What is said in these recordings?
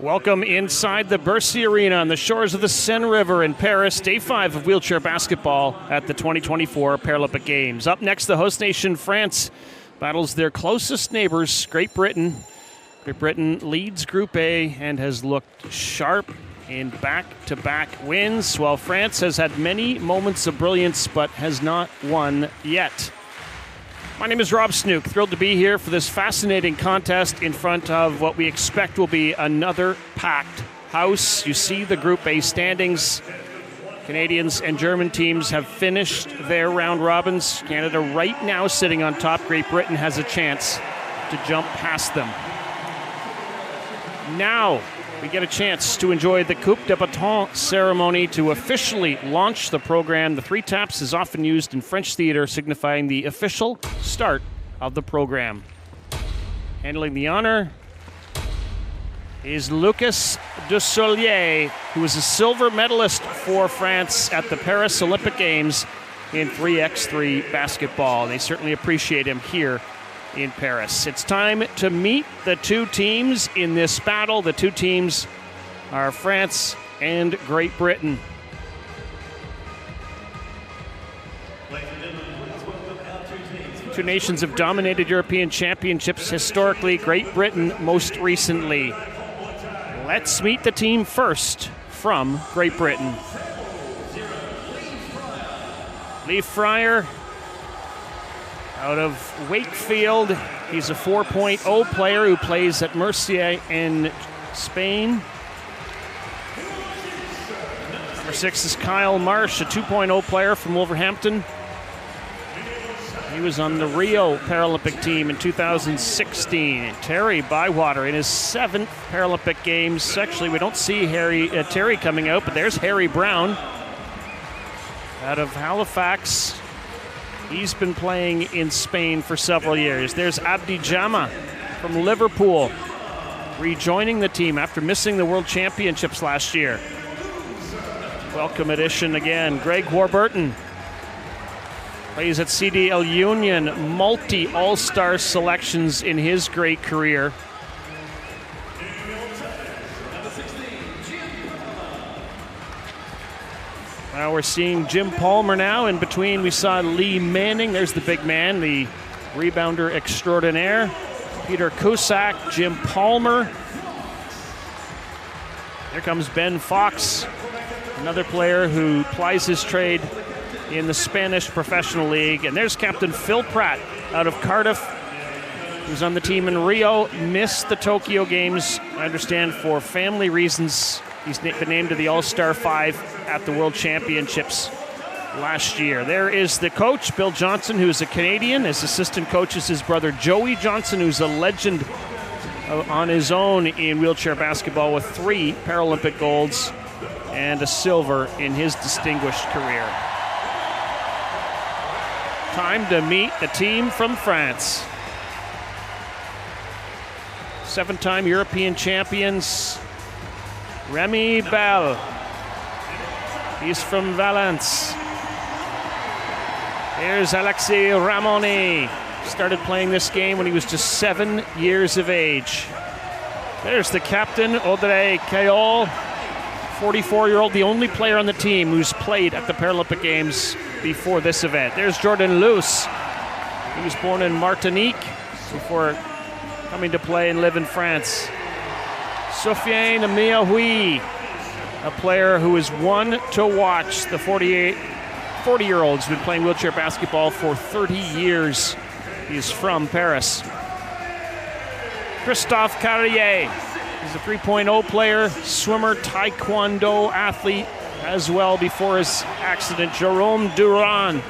Welcome inside the Bercy Arena on the shores of the Seine River in Paris, Day 5 of wheelchair basketball at the 2024 Paralympic Games. Up next, the host nation, France, battles their closest neighbors, Great Britain. Great Britain leads Group A and has looked sharp in back-to-back wins, while France has had many moments of brilliance but has not won yet. My name is Rob Snook, thrilled to be here for this fascinating contest in front of what we expect will be another packed house. You see the Group A standings. Canadians and German teams have finished their round robins. Canada right now sitting on top. Great Britain has a chance to jump past them. Now we get a chance to enjoy the Coupe de Bâton ceremony to officially launch the program. The three taps is often used in French theater, signifying the official start of the program. Handling the honor is Lucas Dussolier, who is a silver medalist for France at the Paris Olympic Games in 3x3 basketball. They certainly appreciate him here in Paris. It's time to meet the two teams in this battle. The two teams are France and Great Britain. Two nations have dominated European championships historically, Great Britain most recently. Let's meet the team first from Great Britain. Lee Fryer, out of Wakefield. He's a 4.0 player who plays at Murcia in Spain. Number 6 is Kyle Marsh, a 2.0 player from Wolverhampton. He was on the Rio Paralympic team in 2016. Terry Bywater in his 7th Paralympic Games. Actually, we don't see Terry coming out, but there's Harry Brown out of Halifax. He's been playing in Spain for several years. There's Abdi Jama from Liverpool, rejoining the team after missing the World Championships last year. Welcome addition again. Greg Warburton plays at CDL Union, multi-all-star selections in his great career. Now we're seeing Jim Palmer now. In between, we saw Lee Manning. There's the big man, the rebounder extraordinaire. Peter Cusack, Jim Palmer. Here comes Ben Fox, another player who plies his trade in the Spanish Professional League. And there's Captain Phil Pratt out of Cardiff, who's on the team in Rio. Missed the Tokyo Games, I understand, for family reasons. He's been named to the All-Star 5 at the World Championships last year. There is the coach, Bill Johnson, who's a Canadian. His assistant coach is his brother, Joey Johnson, who's a legend on his own in wheelchair basketball with 3 Paralympic golds and a silver in his distinguished career. Time to meet the team from France. 7-time European champions, Remy Bell. He's from Valence. Here's Alexis Ramoni. Started playing this game when he was just 7 years of age. There's the captain, Audrey Cayol, 44-year-old, the only player on the team who's played at the Paralympic Games before this event. There's Jordan Luce. He was born in Martinique before coming to play and live in France. Sofiane Miaoui, a player who is one to watch. The 40-year-old's been playing wheelchair basketball for 30 years. He's from Paris. Christophe Carrier, he's a 3.0 player, swimmer, taekwondo athlete as well before his accident. Jerome Durand.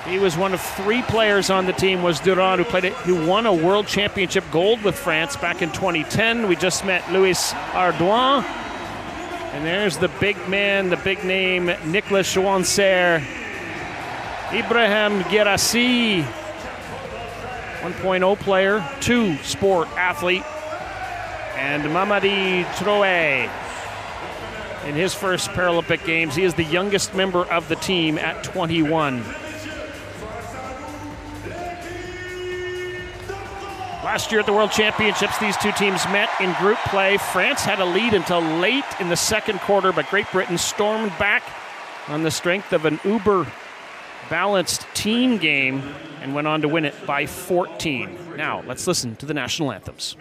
He was one of 3 players on the team, was Durand, who won a World Championship gold with France back in 2010. We just met Louis Ardouin. And there's the big man, the big name, Nicolas Chouancer. Ibrahim Guirassi, 1.0 player, 2-sport athlete. And Mamadi Troé in his first Paralympic Games. He is the youngest member of the team at 21. Last year at the World Championships, these two teams met in group play. France had a lead until late in the second quarter, but Great Britain stormed back on the strength of an uber-balanced team game and went on to win it by 14. Now, let's listen to the national anthems.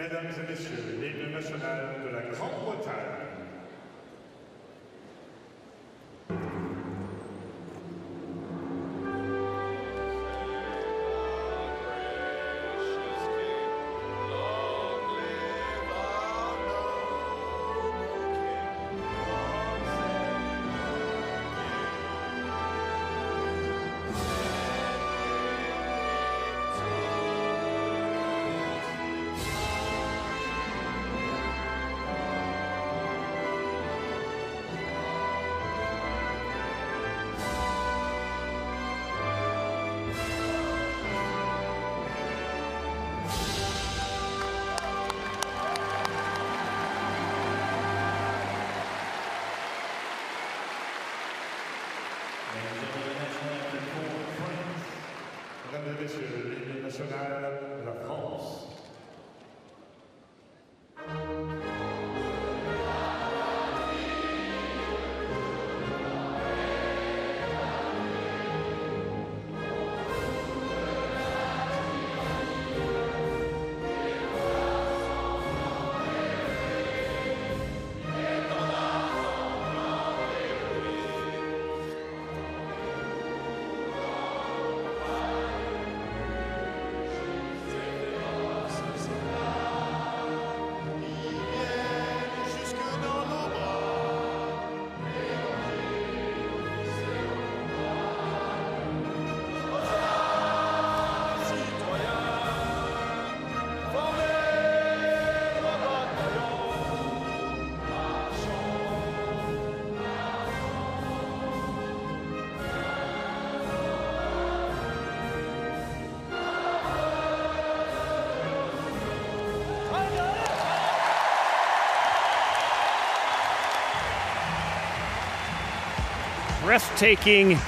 Breathtaking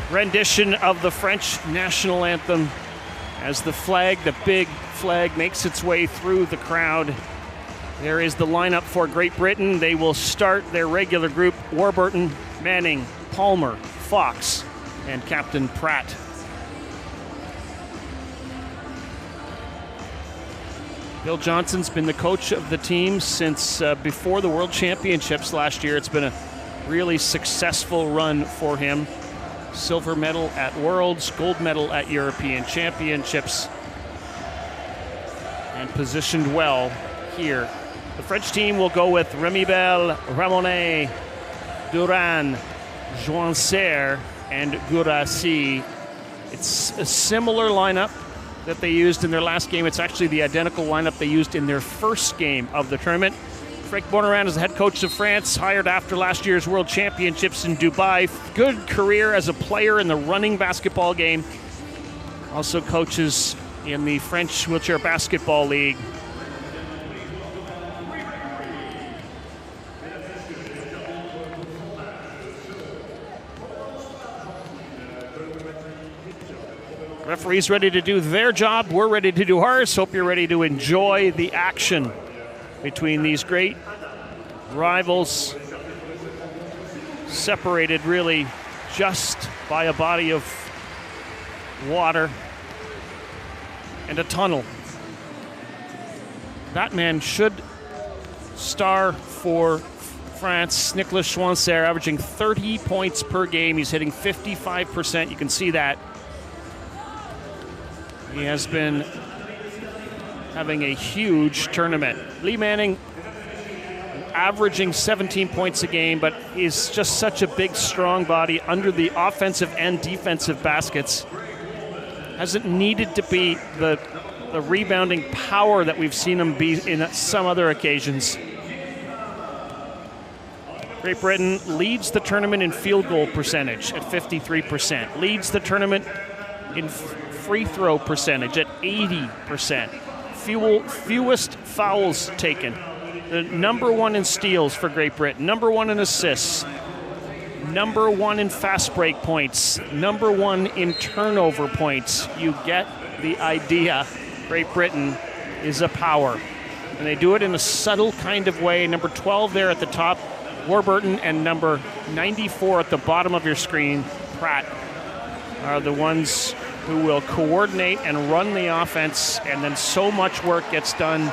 rendition of the French national anthem as the flag, the big flag, makes its way through the crowd. There is the lineup for Great Britain. They will start their regular group: Warburton, Manning, Palmer, Fox, and Captain Pratt. Bill Johnson's been the coach of the team since before the World Championships last year. It's been a really successful run for him. Silver medal at Worlds, gold medal at European Championships, and positioned well here. The French team will go with Remibel, Ramonet, Duran, Joincer, and Guirassy. It's a similar lineup that they used in their last game. It's actually the identical lineup they used in their first game of the tournament. Franck Bonaran is the head coach of France, hired after last year's World Championships in Dubai. Good career as a player in the running basketball game. Also coaches in the French Wheelchair Basketball League. Referees ready to do their job. We're ready to do ours. Hope you're ready to enjoy the action between these great rivals, separated really just by a body of water and a tunnel. That man should star for France, Nicolas Joincer, averaging 30 points per game. He's hitting 55%. You can see that. He has been having a huge tournament. Lee Manning averaging 17 points a game, but is just such a big, strong body under the offensive and defensive baskets. Hasn't needed to be the rebounding power that we've seen him be in some other occasions. Great Britain leads the tournament in field goal percentage at 53%, leads the tournament in free throw percentage at 80%. Fewest fouls taken. The number one in steals for Great Britain, number one in assists, number one in fast break points, number one in turnover points. You get the idea. Great Britain is a power. And they do it in a subtle kind of way. Number 12 there at the top, Warburton, and number 94 at the bottom of your screen, Pratt, are the ones who will coordinate and run the offense, and then so much work gets done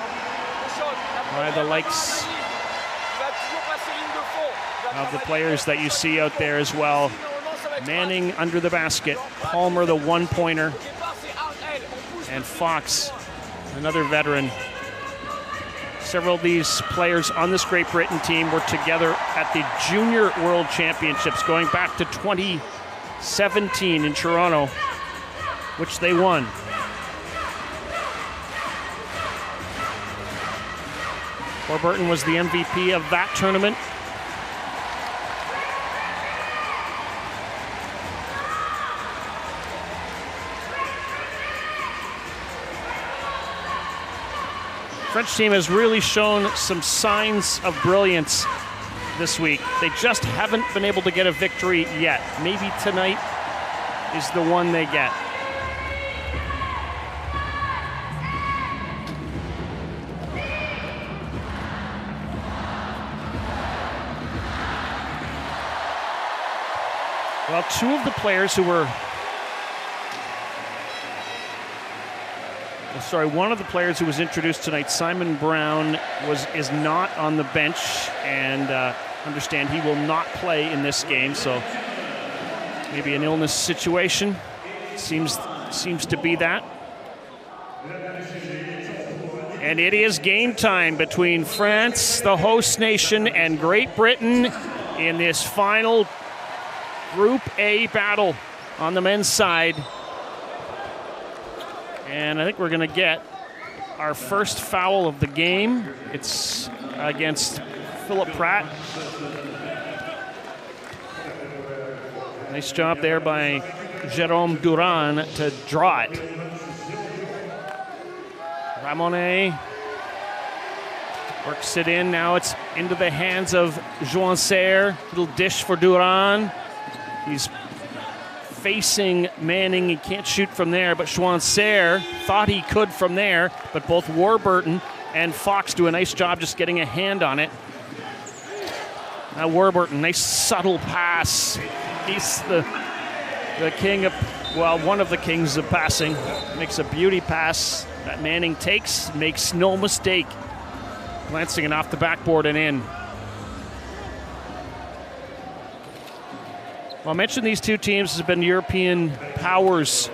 by the likes of the players that you see out there as well. Manning under the basket, Palmer the one-pointer, and Fox, another veteran. Several of these players on this Great Britain team were together at the Junior World Championships going back to 2017 in Toronto, which they won. Warburton was the MVP of that tournament. French team has really shown some signs of brilliance this week. They just haven't been able to get a victory yet. Maybe tonight is the one they get. Well, two of the players who were one of the players who was introduced tonight, Simon Brown, is not on the bench, and understand he will not play in this game. So maybe an illness situation. Seems to be that. And it is game time between France, the host nation, and Great Britain in this final Group A battle on the men's side. And I think we're going to get our first foul of the game. It's against Philip Pratt. Nice job there by Jérôme Duran to draw it. Ramonet works it in. Now it's into the hands of Joincer. Little dish for Duran. He's facing Manning. He can't shoot from there, but Joincer thought he could from there, but both Warburton and Fox do a nice job just getting a hand on it. Now Warburton, nice subtle pass. He's the king of, well, one of the kings of passing. Makes a beauty pass that Manning takes, makes no mistake, glancing it off the backboard and in. Well, I mentioned these two teams have been European powers.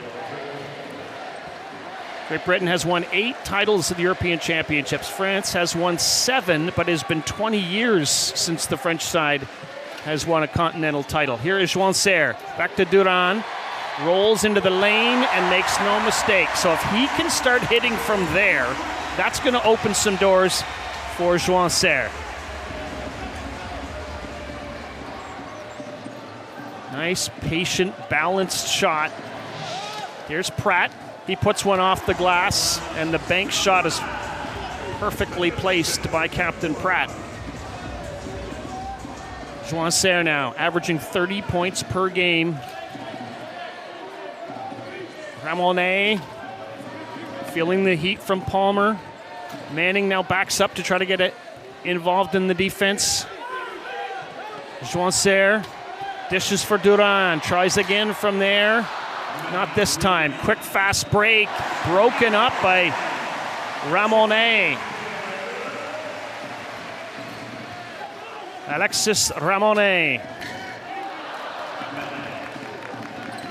Great Britain has won 8 titles at the European Championships. France has won 7, but it has been 20 years since the French side has won a continental title. Here is Joincer, back to Duran, rolls into the lane and makes no mistake. So if he can start hitting from there, that's going to open some doors for Joincer. Nice, patient, balanced shot. Here's Pratt. He puts one off the glass, and the bank shot is perfectly placed by Captain Pratt. Joincer now, averaging 30 points per game. Ramonet feeling the heat from Palmer. Manning now backs up to try to get it involved in the defense. Joincer dishes for Duran, tries again from there. Not this time. Quick, fast break, broken up by Ramonet. Alexis Ramonet.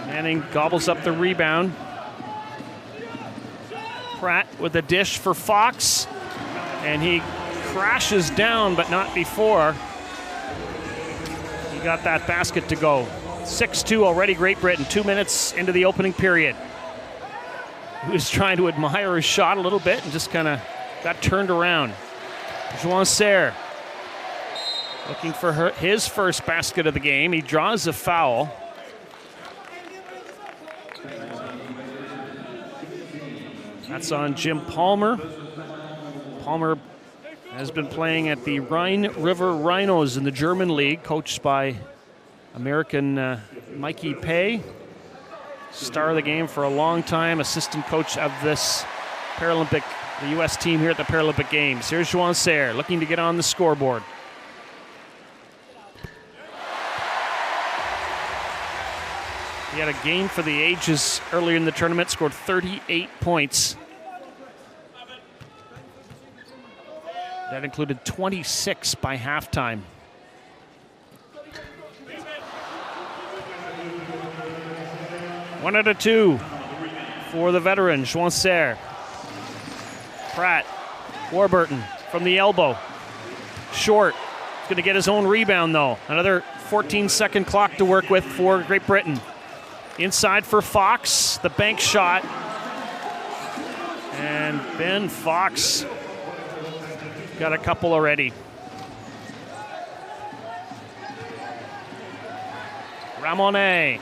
Manning gobbles up the rebound. Pratt with a dish for Fox, and he crashes down, but not before he got that basket to go. 6-2 already, Great Britain, 2 minutes into the opening period. He was trying to admire his shot a little bit and just kind of got turned around. Joincer looking for his first basket of the game. He draws a foul. That's on Jim Palmer. Palmer has been playing at the Rhine River Rhinos in the German league, coached by American Mikey Pay. Star of the game for a long time, assistant coach of this Paralympic the U.S. team here at the Paralympic Games. Here's Juan Serre looking to get on the scoreboard. He had a game for the ages earlier in the tournament, scored 38 points. That included 26 by halftime. One out of two for the veteran, Juan Serre. Pratt, Warburton from the elbow. Short, he's going to get his own rebound though. Another 14-second clock to work with for Great Britain. Inside for Fox, the bank shot. And Ben Fox got a couple already. Ramonet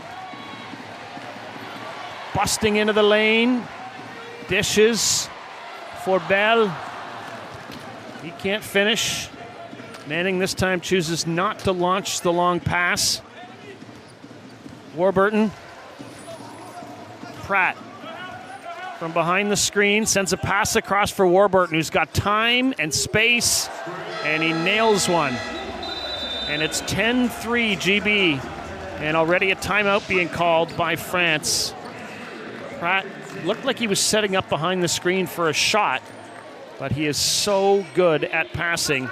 busting into the lane. Dishes for Bell. He can't finish. Manning this time chooses not to launch the long pass. Warburton. Pratt from behind the screen sends a pass across for Warburton, who's got time and space, and he nails one. And it's 10-3 GB, and already a timeout being called by France. Pratt looked like he was setting up behind the screen for a shot, but he is so good at passing.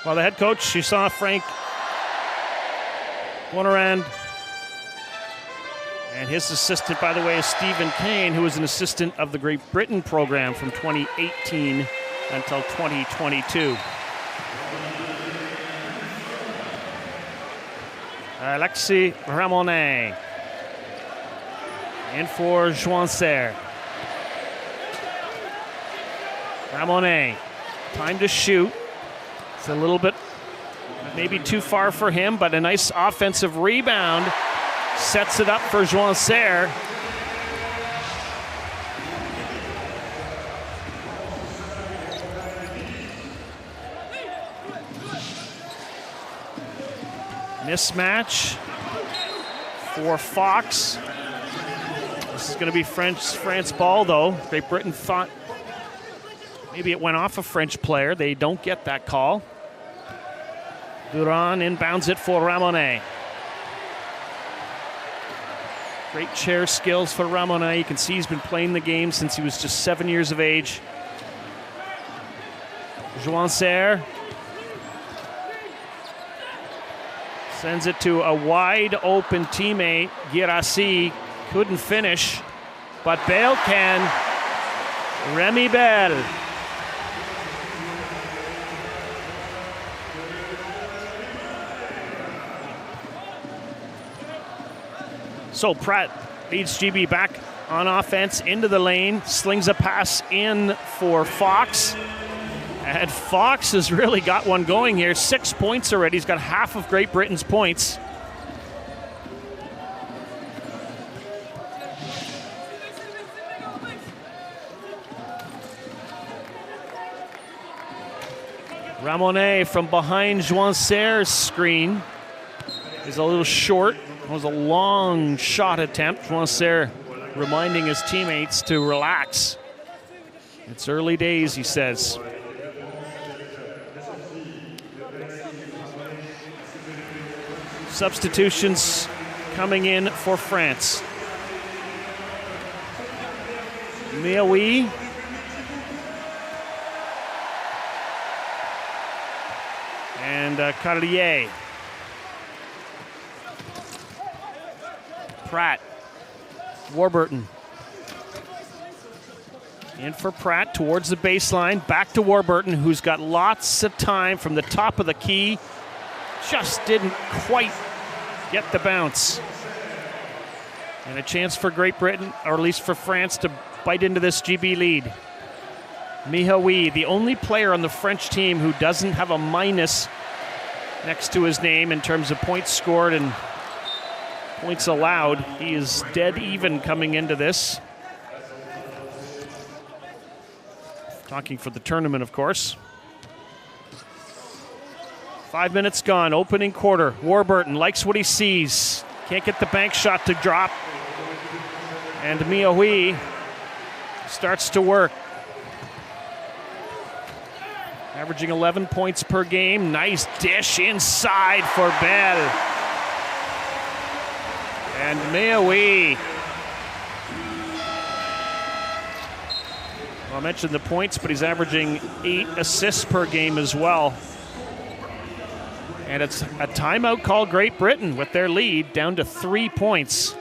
Well, the head coach, you saw Frank Guanarand, and his assistant, by the way, is Stephen Kane, who was an assistant of the Great Britain program from 2018 until 2022. Alexis Ramonet in for Juan Serre. Ramonet, time to shoot. It's a little bit, maybe too far for him, but a nice offensive rebound sets it up for Juan Serre. Mismatch for Fox. This is going to be France ball, though. Great Britain thought maybe it went off a French player. They don't get that call. Duran inbounds it for Ramonet. Great chair skills for Ramonet. You can see he's been playing the game since he was just 7 years of age. Juan Serre sends it to a wide open teammate. Girassi couldn't finish, but Bale can. Remy Bell. So Pratt leads GB back on offense into the lane, slings a pass in for Fox. And Fox has really got one going here. 6 points already. He's got half of Great Britain's points. Ramonet from behind Juan Serre's screen is a little short. It was a long shot attempt. Juan Serre reminding his teammates to relax. It's early days, he says. Substitutions coming in for France. Meoui. And Carlier. Pratt. Warburton. In for Pratt towards the baseline. Back to Warburton, who's got lots of time from the top of the key. Just didn't quite get the bounce. And a chance for Great Britain, or at least for France, to bite into this GB lead. Mihaoui, the only player on the French team who doesn't have a minus next to his name in terms of points scored and points allowed. He is dead even coming into this. Talking for the tournament, of course. 5 minutes gone, opening quarter. Warburton likes what he sees. Can't get the bank shot to drop. And Mihaoui starts to work. Averaging 11 points per game. Nice dish inside for Bell. And Mihaoui. Well, I mentioned the points, but he's averaging 8 assists per game as well. And it's a timeout call, Great Britain, with their lead down to 3 points.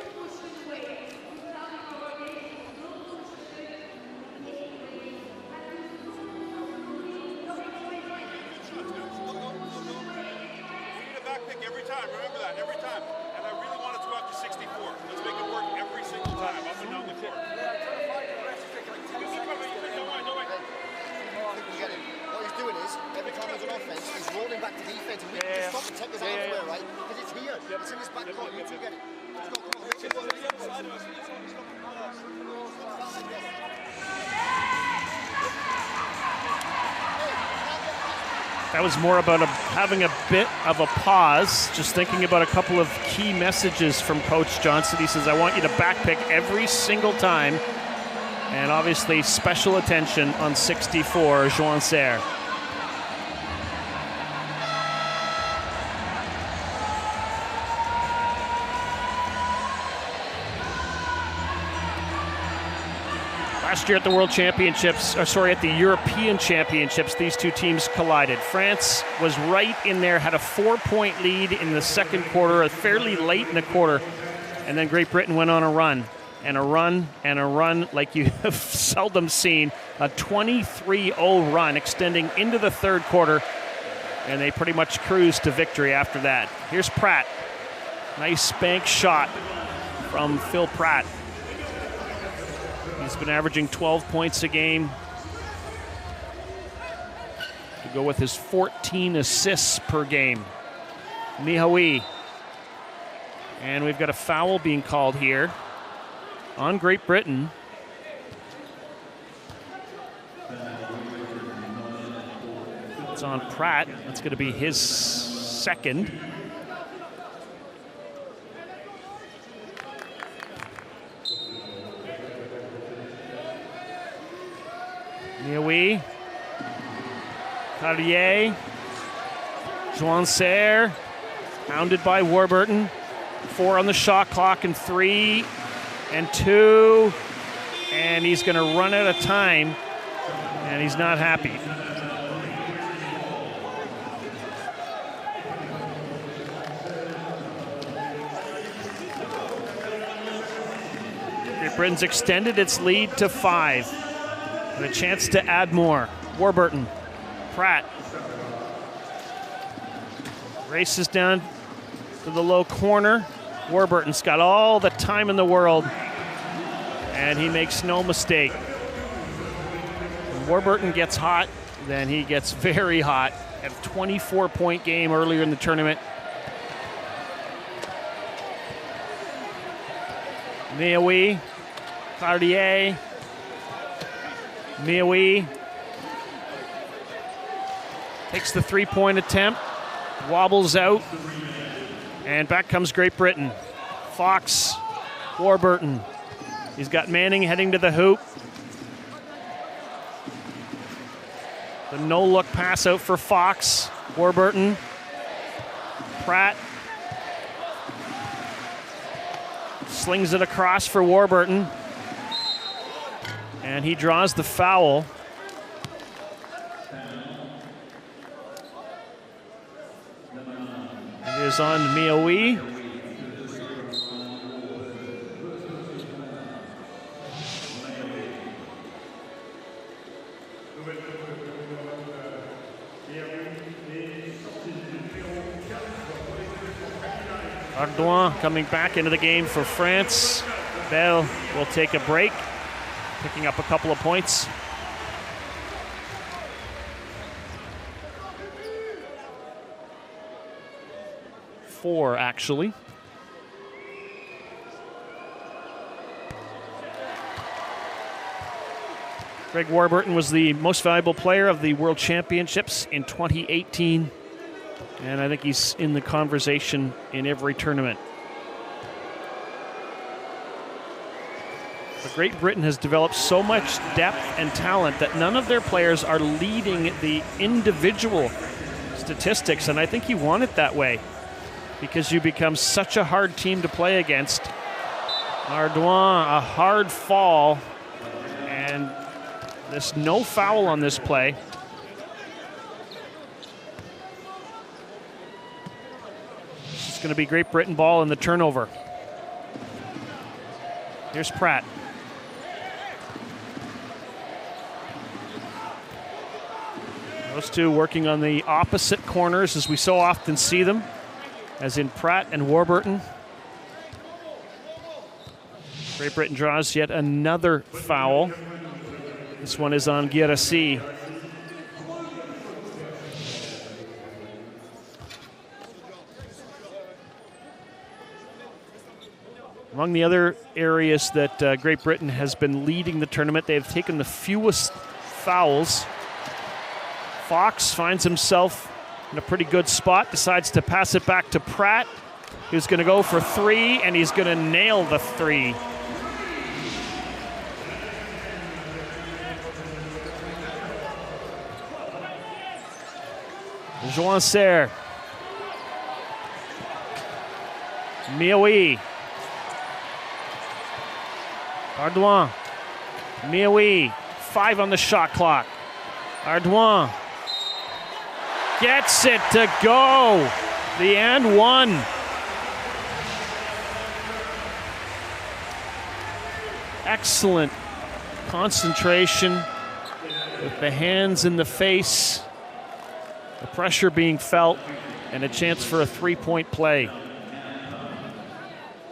That was more about having a bit of a pause, just thinking about a couple of key messages from Coach Johnson. He says, I want you to backpick every single time. And obviously special attention on 64, Joan Serre. Last year at the World Championships, at the European Championships, these two teams collided. France was right in there, had a 4-point lead in the second quarter, fairly late in the quarter, and then Great Britain went on a run, and a run, and a run like you have seldom seen. A 23-0 run extending into the third quarter, and they pretty much cruised to victory after that. Here's Pratt. Nice bank shot from Phil Pratt. He's been averaging 12 points a game. To go with his 14 assists per game. Mihaoui. And we've got a foul being called here on Great Britain. It's on Pratt. That's going to be his second. Mihaoui, Cartier, Joan Serre, hounded by Warburton. 4 on the shot clock, and 3 and 2, and he's going to run out of time, and he's not happy. Great Britain's extended its lead to 5. And a chance to add more. Warburton, Pratt. Races down to the low corner. Warburton's got all the time in the world. And he makes no mistake. When Warburton gets hot, then he gets very hot. Had a 24-point game earlier in the tournament. Mihaoui, Cartier. Mihaoui takes the 3-point attempt, wobbles out, and back comes Great Britain. Fox, Warburton. He's got Manning heading to the hoop. The no-look pass out for Fox. Warburton. Pratt. Slings it across for Warburton. And he draws the foul. It is on Mihaoui. Ardouin coming back into the game for France. Bell will take a break, picking up a couple of points. Four, actually. Greg Warburton was the most valuable player of the World Championships in 2018. And I think he's in the conversation in every tournament. But Great Britain has developed so much depth and talent that none of their players are leading the individual statistics, and I think you want it that way because you become such a hard team to play against. Ardouin, a hard fall, and there's no foul on this play. It's going to be Great Britain ball in the turnover. Here's Pratt. Those two working on the opposite corners as we so often see them, as in Pratt and Warburton. Great Britain draws yet another foul. This one is on Guirassy. Among the other areas that Great Britain has been leading the tournament, they have taken the fewest fouls. Fox finds himself in a pretty good spot, decides to pass it back to Pratt, who's going to go for three, and he's going to nail the three. Joincer. Mioui. Ardouin. Mioui. 5 on the shot clock. Ardouin gets it to go. The and one. Excellent concentration with the hands in the face. The pressure being felt and a chance for a three-point play.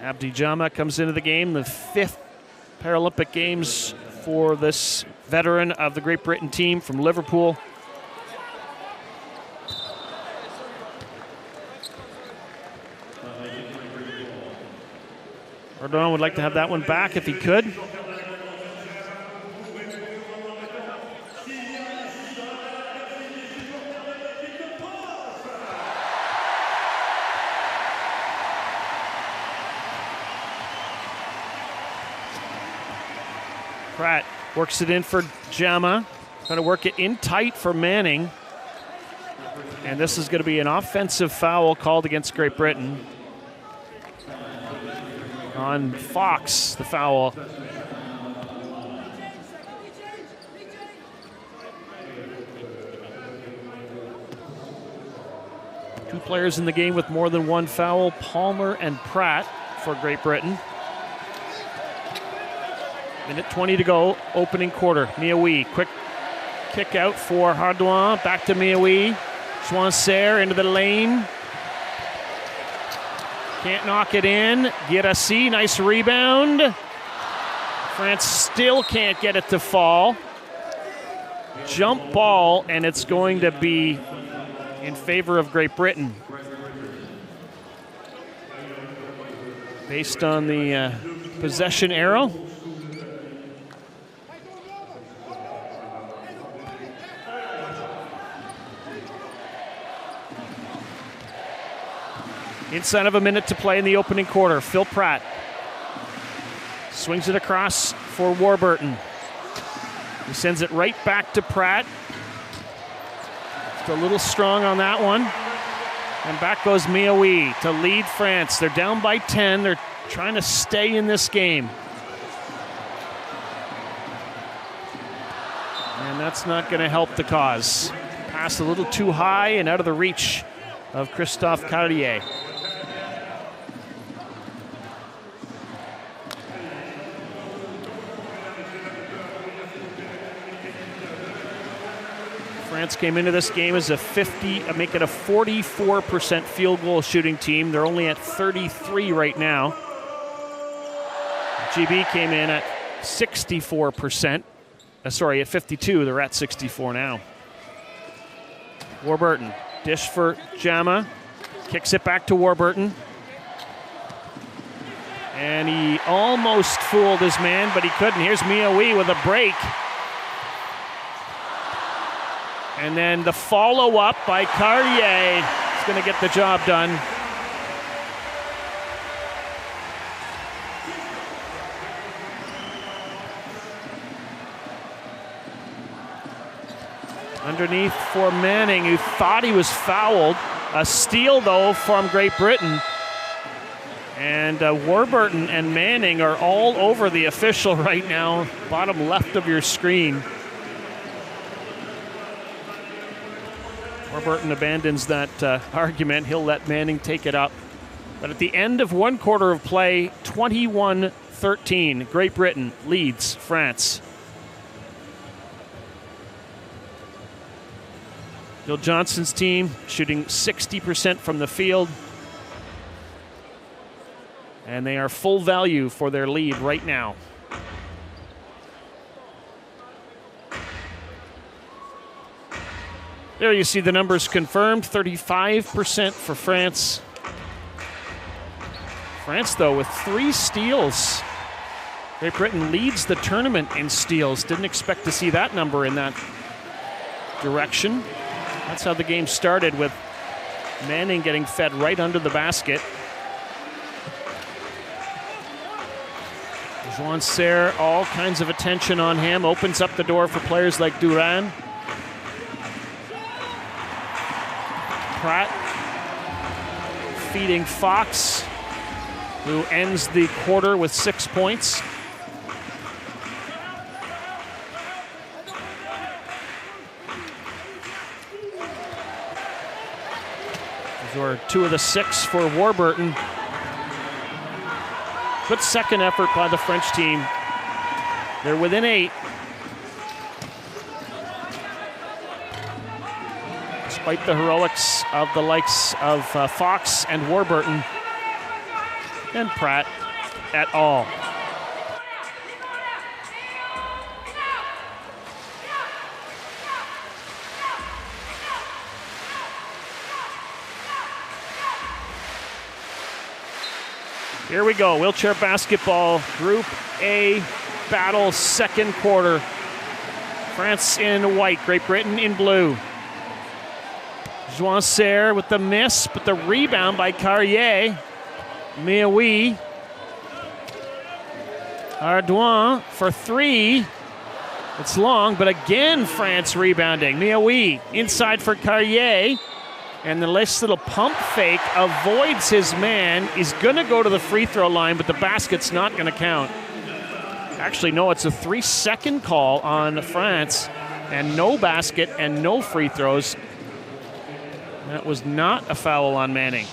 Abdi Jama comes into the game, the 5th Paralympic Games for this veteran of the Great Britain team from Liverpool. Ardouin would like to have that one back if he could. Pratt works it in for Jama. Going to work it in tight for Manning. And this is going to be an offensive foul called against Great Britain. On Fox, the foul. Two players in the game with more than one foul, Palmer and Pratt for Great Britain. Minute 20 to go, opening quarter. Mioui, quick kick out for Ardouin, back to Mioui. Joincer into the lane. Can't knock it in. Guirassy, nice rebound. France still can't get it to fall. Jump ball, and it's going to be in favor of Great Britain. Based on the possession arrow. Inside of a minute to play in the opening quarter. Phil Pratt swings it across for Warburton. He sends it right back to Pratt. Just a little strong on that one. And back goes Mioui to lead France. They're down by 10. They're trying to stay in this game. And that's not going to help the cause. Pass a little too high and out of the reach of Christophe Carrier. France came into this game as make it a 44% field goal shooting team. They're only at 33 right now. GB came in at 64%. Sorry, at 52. They're at 64 now. Warburton, dish for Jama. Kicks it back to Warburton. And he almost fooled his man, but he couldn't. Here's Mioui with a break. And then the follow-up by Carrier is going to get the job done. Underneath for Manning, who thought he was fouled. A steal, though, from Great Britain. And Warburton and Manning are all over the official right now, bottom left of your screen. Warburton abandons that argument. He'll let Manning take it up. But at the end of one quarter of play, 21-13, Great Britain leads France. Bill Johnson's team shooting 60% from the field. And they are full value for their lead right now. There you see the numbers confirmed, 35% for France. France, though, with 3 steals. Great Britain leads the tournament in steals. Didn't expect to see that number in that direction. That's how the game started, with Manning getting fed right under the basket. Juan Serre, all kinds of attention on him, opens up the door for players like Duran. Pratt feeding Fox, who ends the quarter with 6 points. Those were 2 of the 6 for Warburton. Good second effort by the French team. They're within 8. Despite the heroics of the likes of Fox and Warburton and Pratt et al. Here we go, wheelchair basketball, Group A battle, second quarter. France in white, Great Britain in blue. Juan Serre with the miss, but the rebound by Carrier. Mioui. Ardouin for 3. It's long, but again France rebounding. Mioui inside for Carrier. And the nice little pump fake avoids his man. He's going to go to the free throw line, but the basket's not going to count. Actually, no, it's a 3-second call on France, and no basket and no free throws. That was not a foul on Manning.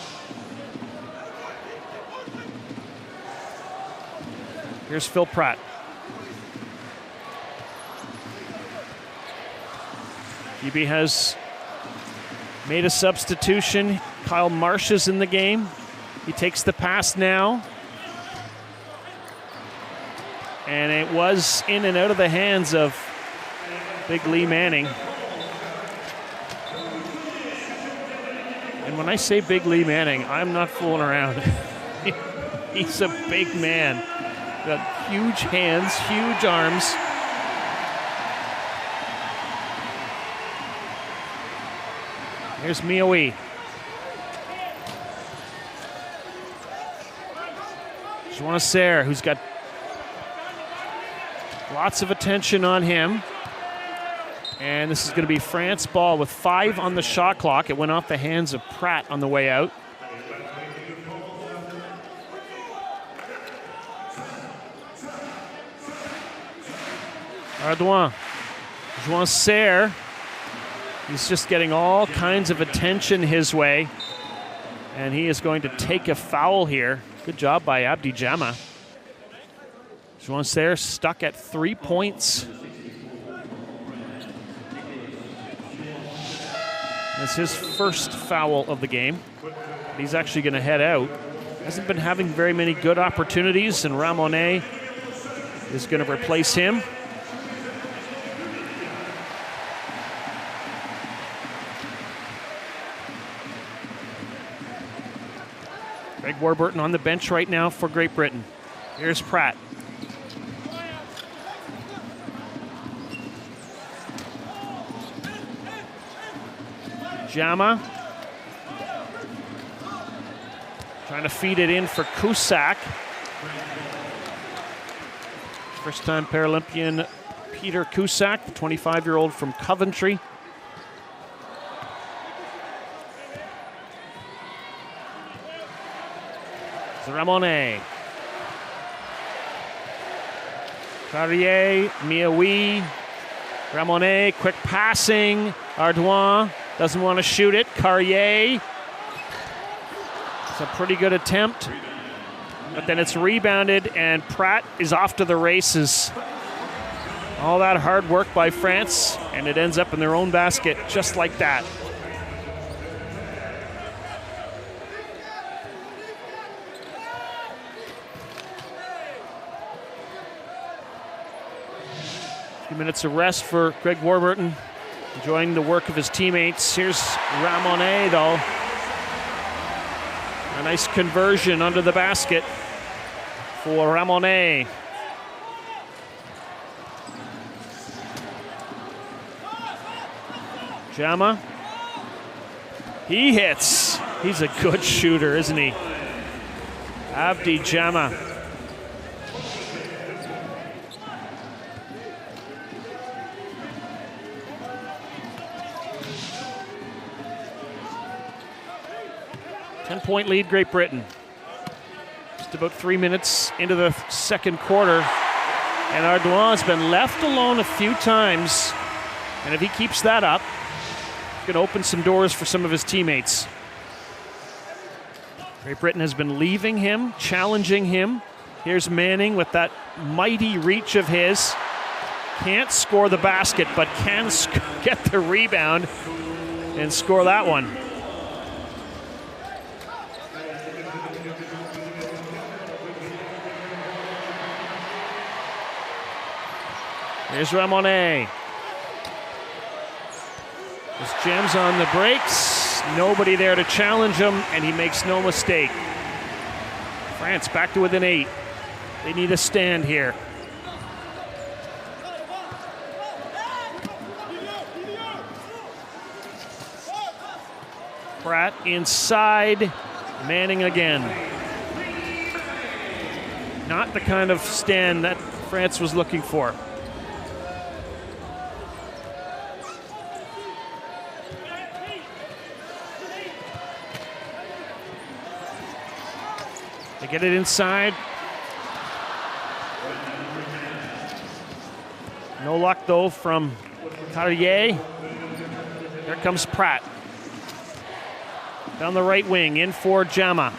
Here's Phil Pratt. GB has made a substitution. Kyle Marsh is in the game. He takes the pass now. And it was in and out of the hands of Big Lee Manning. And when I say Big Lee Manning, I'm not fooling around. He's a big man. Got huge hands, huge arms. Here's Mioui. Juan Serre, who's got lots of attention on him. And this is going to be France ball with 5 on the shot clock. It went off the hands of Pratt on the way out. Ardouin. Juan Serre. He's just getting all kinds of attention his way. And he is going to take a foul here. Good job by Abdi Jama. Juan Serre stuck at 3 points. It's his first foul of the game. He's actually going to head out. Hasn't been having very many good opportunities, and Ramonet is going to replace him. Greg Warburton on the bench right now for Great Britain. Here's Pratt. Jama. Trying to feed it in for Cusack. First-time Paralympian Peter Cusack, the 25-year-old from Coventry. Ramonet. Carrier, Miaoui. Ramonet, quick passing. Ardouin doesn't want to shoot it. Carrier. It's a pretty good attempt. But then it's rebounded, and Pratt is off to the races. All that hard work by France, and it ends up in their own basket just like that. Few minutes of rest for Greg Warburton, enjoying the work of his teammates. Here's Ramonet, though. A nice conversion under the basket for Ramonet. Jama. He hits. He's a good shooter, isn't he? Abdi Jama. Point lead, Great Britain. Just about 3 minutes into the second quarter, and Ardouin's been left alone a few times, and if he keeps that up, he's going to open some doors for some of his teammates. Great Britain has been leaving him, challenging him. Here's Manning with that mighty reach of his. Can't score the basket, but can get the rebound and score that one. Here's Ramonet. Just jams on the brakes. Nobody there to challenge him, and he makes no mistake. France back to within 8. They need a stand here. Pratt inside. Manning again. Not the kind of stand that France was looking for. They get it inside. No luck, though, from Carrier. Here comes Pratt. Down the right wing, in for Jama.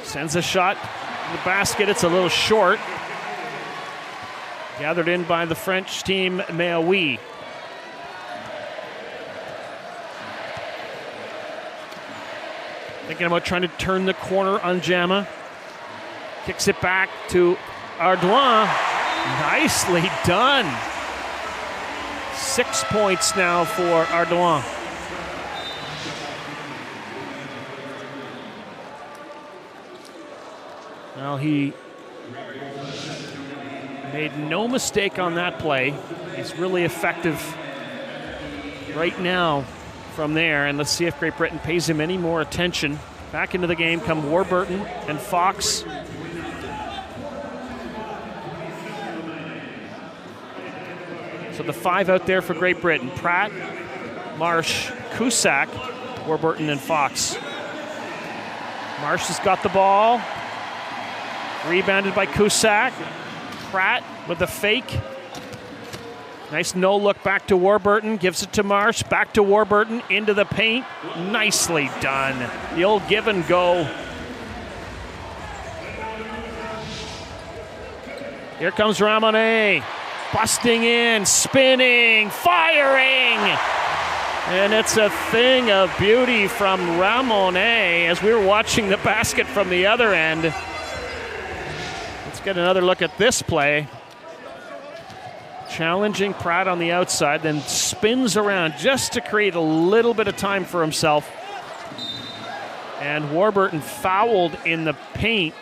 Sends a shot to the basket. It's a little short. Gathered in by the French team, Miaoui. Thinking about trying to turn the corner on Jama. Kicks it back to Ardouin. Nicely done. 6 points now for Ardouin. Well, he made no mistake on that play. He's really effective right now from there, and let's see if Great Britain pays him any more attention. Back into the game come Warburton and Fox. So the 5 out there for Great Britain: Pratt, Marsh, Cusack, Warburton, and Fox. Marsh has got the ball. Rebounded by Cusack. Pratt with the fake. Nice no-look back to Warburton. Gives it to Marsh. Back to Warburton. Into the paint. Nicely done. The old give and go. Here comes Ramonet. Busting in. Spinning. Firing. And it's a thing of beauty from Ramonet as we were watching the basket from the other end. Let's get another look at this play. Challenging Pratt on the outside, then spins around just to create a little bit of time for himself. And Warburton fouled in the paint.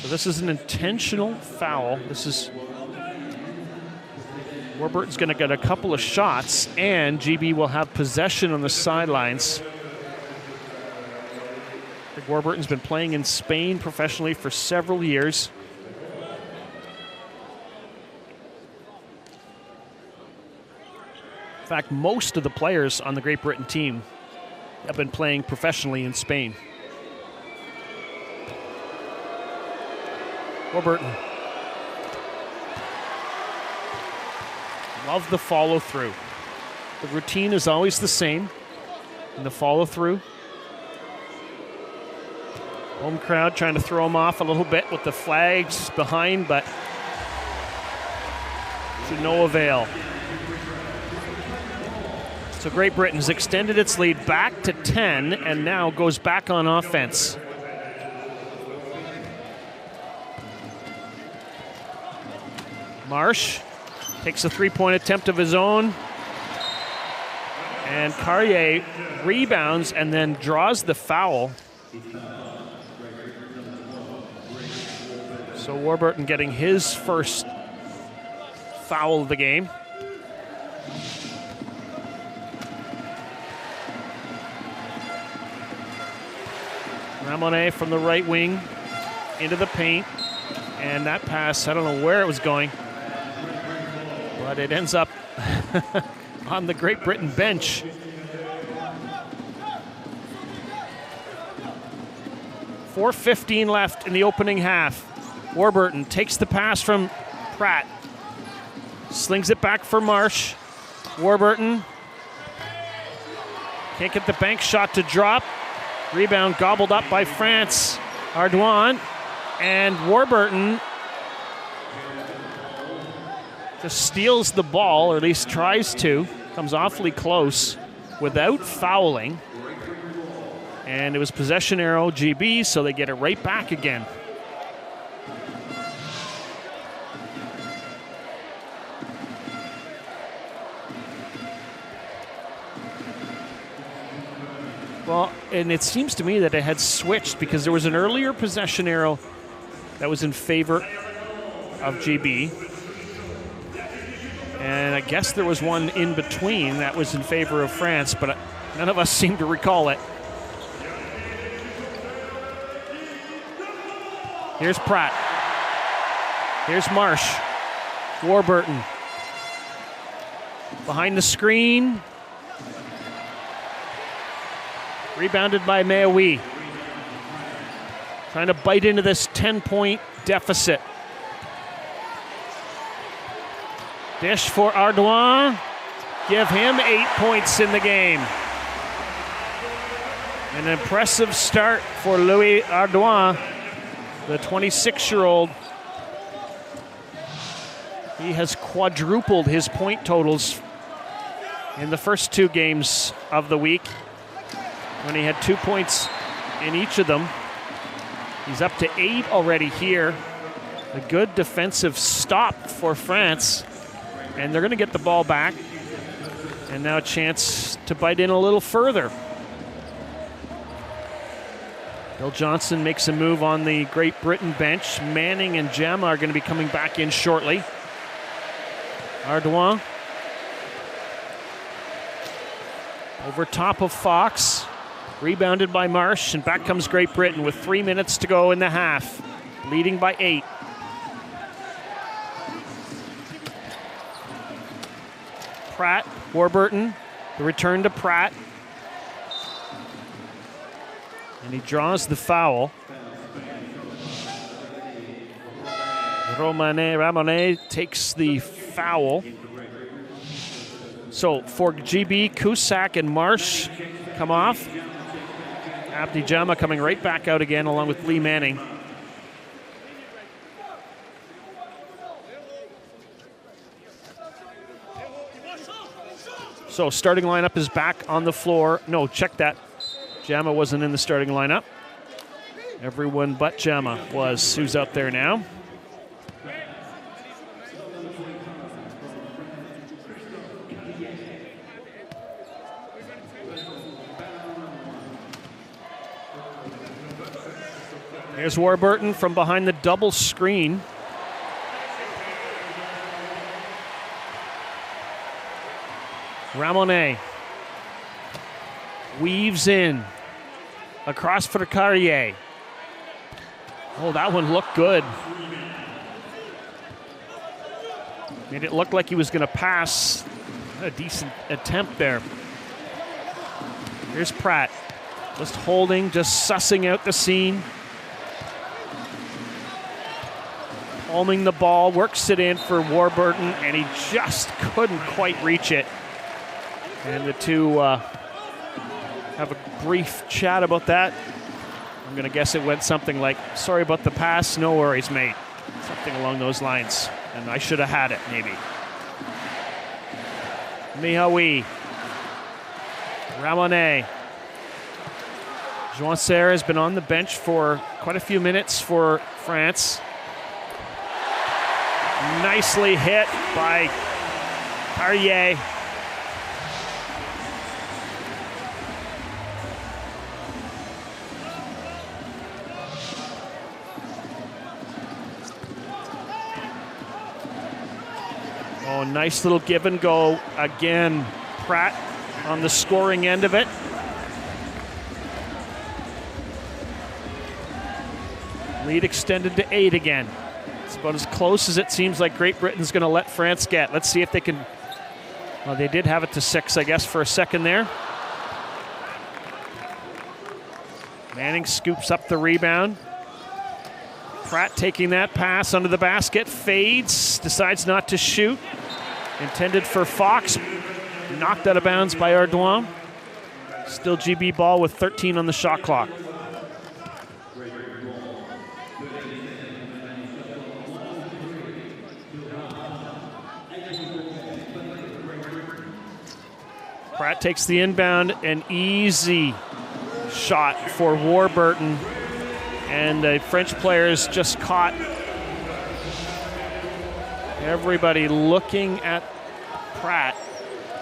So this is an intentional foul. Warburton's going to get a couple of shots, and GB will have possession on the sidelines. Warburton's been playing in Spain professionally for several years. In fact, most of the players on the Great Britain team have been playing professionally in Spain. Warburton. Love the follow through. The routine is always the same in the follow through. Home crowd trying to throw him off a little bit with the flags behind, but to no avail. So Great Britain's extended its lead back to 10 and now goes back on offense. Marsh takes a three-point attempt of his own. And Carrier rebounds and then draws the foul. So Warburton getting his first foul of the game. Ramonet from the right wing into the paint. And that pass, I don't know where it was going, but it ends up on the Great Britain bench. .4:15 left in the opening half. Warburton takes the pass from Pratt. Slings it back for Marsh. Warburton can't get the bank shot to drop. Rebound gobbled up by France. Ardouin. And Warburton just steals the ball, or at least tries to. Comes awfully close without fouling. And it was possession arrow GB, so they get it right back again. Well, and it seems to me that it had switched because there was an earlier possession arrow that was in favor of GB. And I guess there was one in between that was in favor of France, but none of us seem to recall it. Here's Pratt. Here's Marsh. Warburton. Behind the screen. Rebounded by Maui. Trying to bite into this 10-point deficit. Dish for Ardouin. Give him 8 points in the game. An impressive start for Louis Ardouin, the 26-year-old. He has quadrupled his point totals in the first two games of the week, when he had 2 points in each of them. He's up to 8 already here. A good defensive stop for France. And they're going to get the ball back. And now a chance to bite in a little further. Bill Johnson makes a move on the Great Britain bench. Manning and Gemma are going to be coming back in shortly. Ardouin. Over top of Fox. Rebounded by Marsh, and back comes Great Britain with 3 minutes to go in the half, leading by 8. Pratt, Warburton, the return to Pratt. And he draws the foul. Ramonet takes the foul. So for GB, Cusack and Marsh come off. Abdi Jama coming right back out again along with Lee Manning. So starting lineup is back on the floor. No, check that. Jama wasn't in the starting lineup. Everyone but Jama was. Who's out there now? Here's Warburton from behind the double screen. Ramonet weaves in across for Carrier. Oh, that one looked good. Made it look like he was going to pass. A decent attempt there. Here's Pratt, just holding, just sussing out the scene. Palming the ball, works it in for Warburton, and he just couldn't quite reach it. And the two have a brief chat about that. I'm going to guess it went something like, sorry about the pass, no worries, mate. Something along those lines. And I should have had it, maybe. Mihaoui. Ramonet. João Serra has been on the bench for quite a few minutes for France. Nicely hit by Carrier. Oh, nice little give and go. Again, Pratt on the scoring end of it. Lead extended to 8 again. It's about as close as it seems like Great Britain's going to let France get. Let's see if they can. Well, they did have it to 6, I guess, for a second there. Manning scoops up the rebound. Pratt taking that pass under the basket, fades, decides not to shoot. Intended for Fox, knocked out of bounds by Ardouin. Still GB ball with 13 on the shot clock. Pratt takes the inbound, an easy shot for Warburton. And the French players just caught everybody looking at Pratt.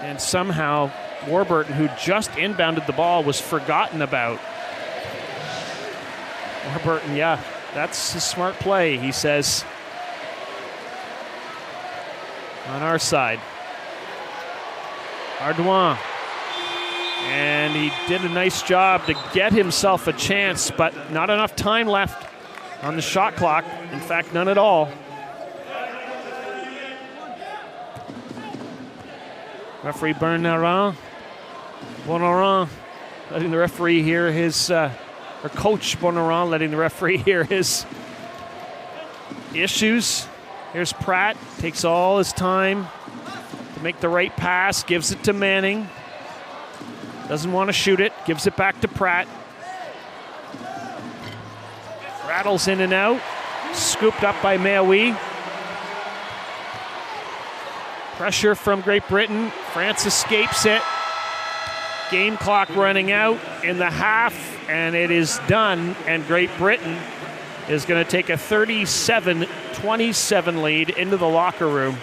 And somehow Warburton, who just inbounded the ball, was forgotten about. Warburton, yeah, that's a smart play, he says. On our side. Ardouin. And he did a nice job to get himself a chance, but not enough time left on the shot clock. In fact, none at all. Referee Bonaran letting the referee hear his, or Coach Bonaran letting the referee hear his issues. Here's Pratt, takes all his time to make the right pass, gives it to Manning. Doesn't want to shoot it, gives it back to Pratt. Rattles in and out, scooped up by Mihaoui. Pressure from Great Britain, France escapes it. Game clock running out in the half, and it is done, and Great Britain is going to take a 37-27 lead into the locker room.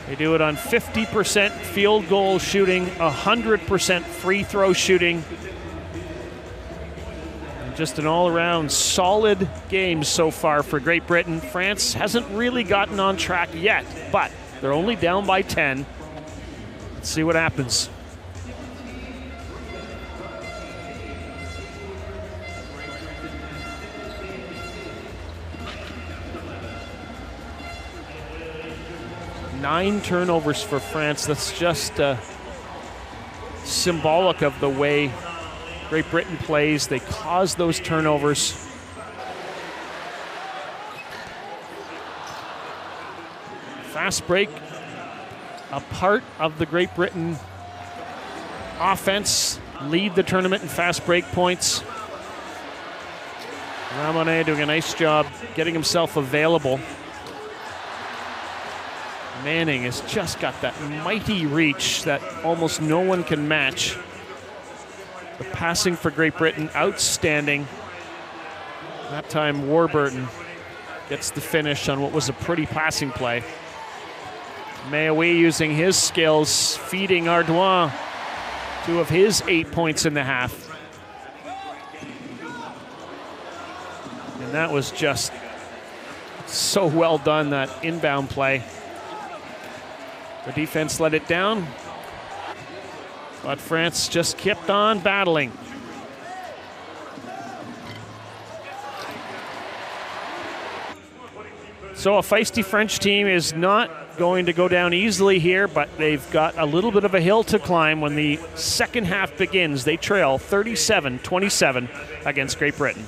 They do it on 50% field goal shooting, 100% free throw shooting. And just an all-around solid game so far for Great Britain. France hasn't really gotten on track yet, but they're only down by 10. Let's see what happens. Nine turnovers for France. That's just symbolic of the way Great Britain plays. They cause those turnovers. Fast break, a part of the Great Britain offense, lead the tournament in fast break points. Ramonet doing a nice job getting himself available. Manning has just got that mighty reach that almost no one can match. The passing for Great Britain, outstanding. That time Warburton gets the finish on what was a pretty passing play. Mayoui using his skills, feeding Ardouin 2 of his 8 points in the half. And that was just so well done, that inbound play. The defense let it down, but France just kept on battling. So a feisty French team is not going to go down easily here, but they've got a little bit of a hill to climb when the second half begins. They trail 37-27 against Great Britain.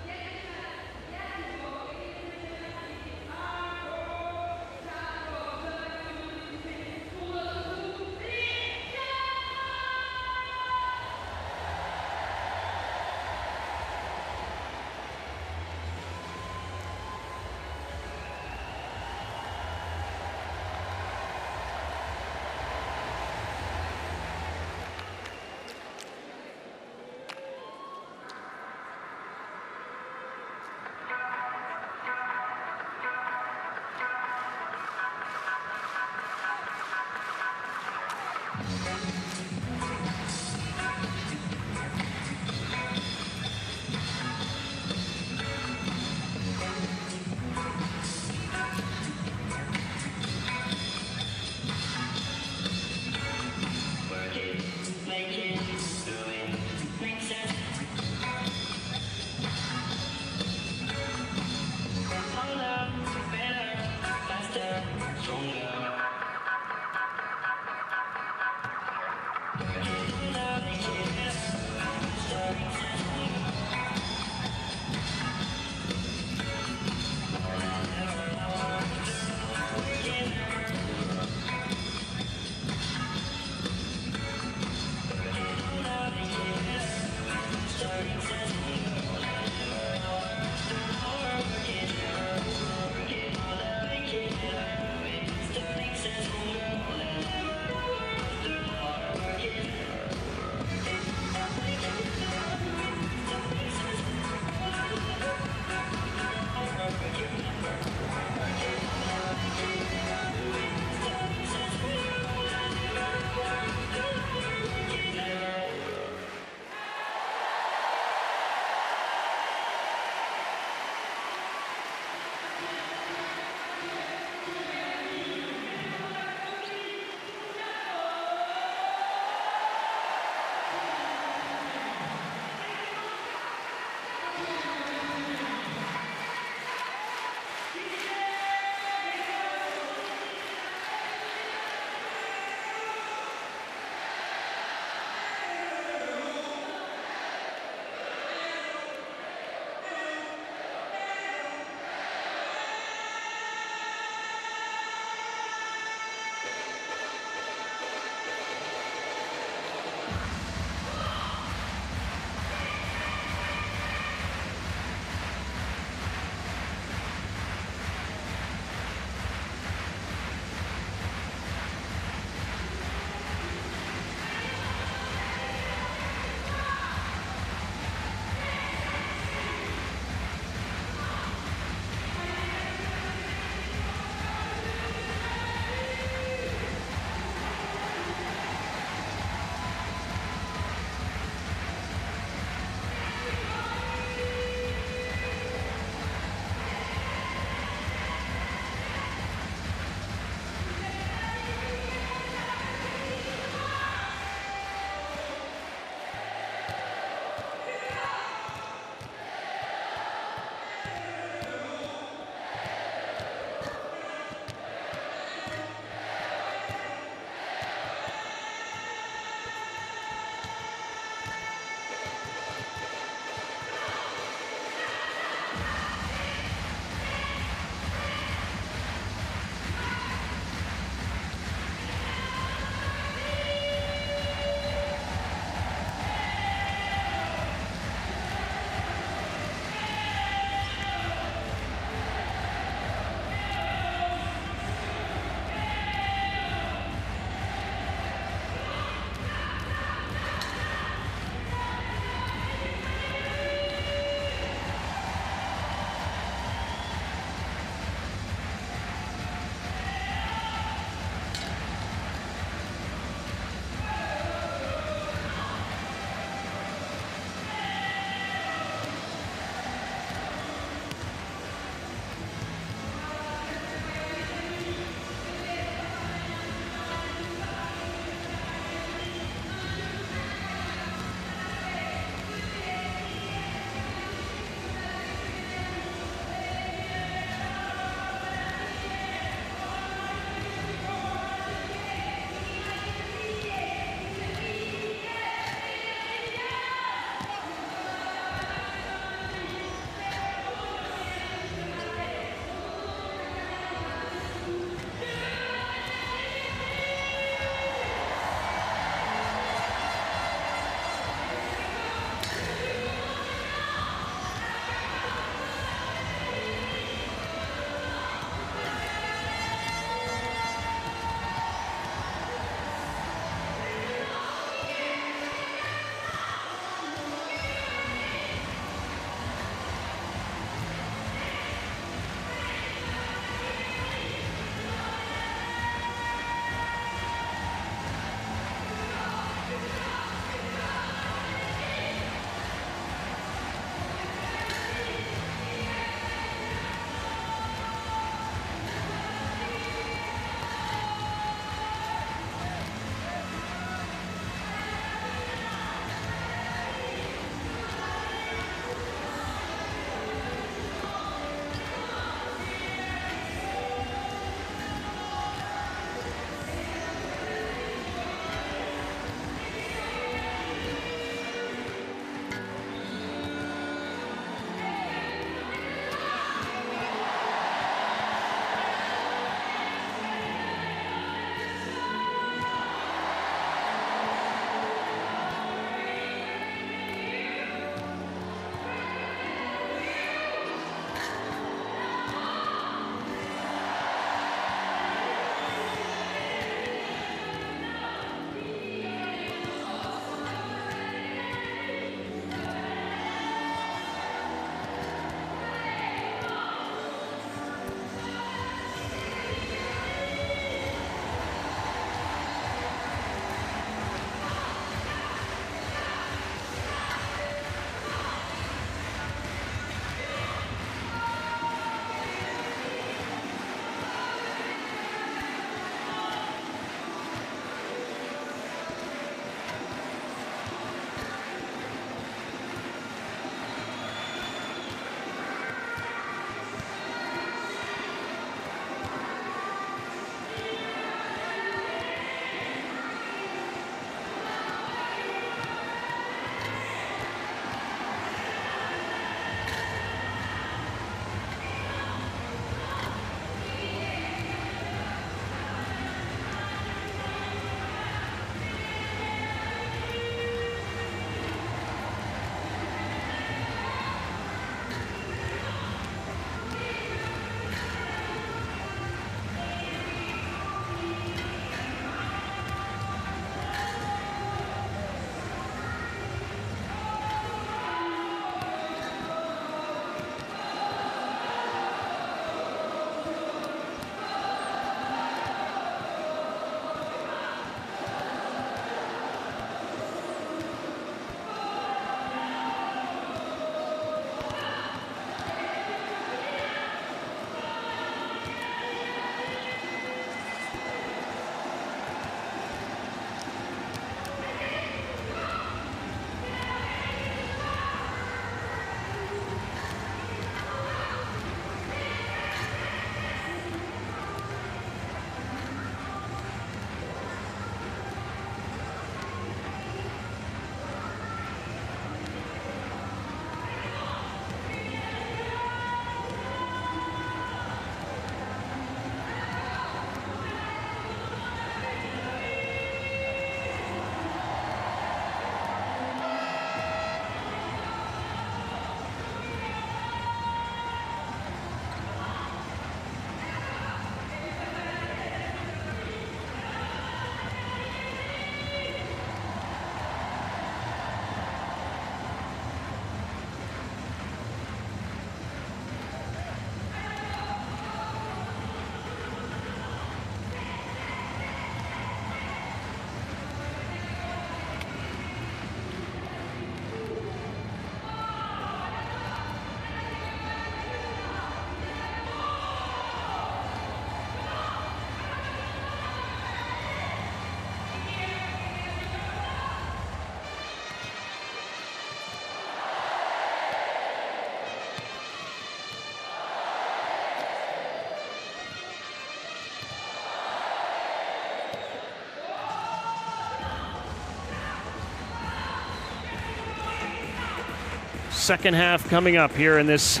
Second half coming up here in this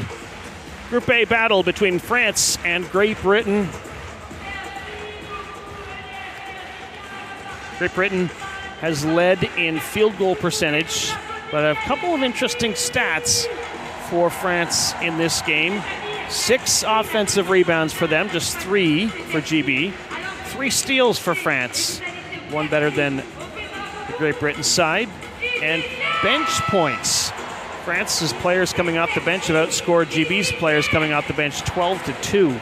Group A battle between France and Great Britain. Great Britain has led in field goal percentage, but a couple of interesting stats for France in this game. 6 offensive rebounds for them, just 3 for GB. 3 steals for France, 1 better than the Great Britain side. And bench points. France's players coming off the bench have outscored GB's players coming off the bench 12-2.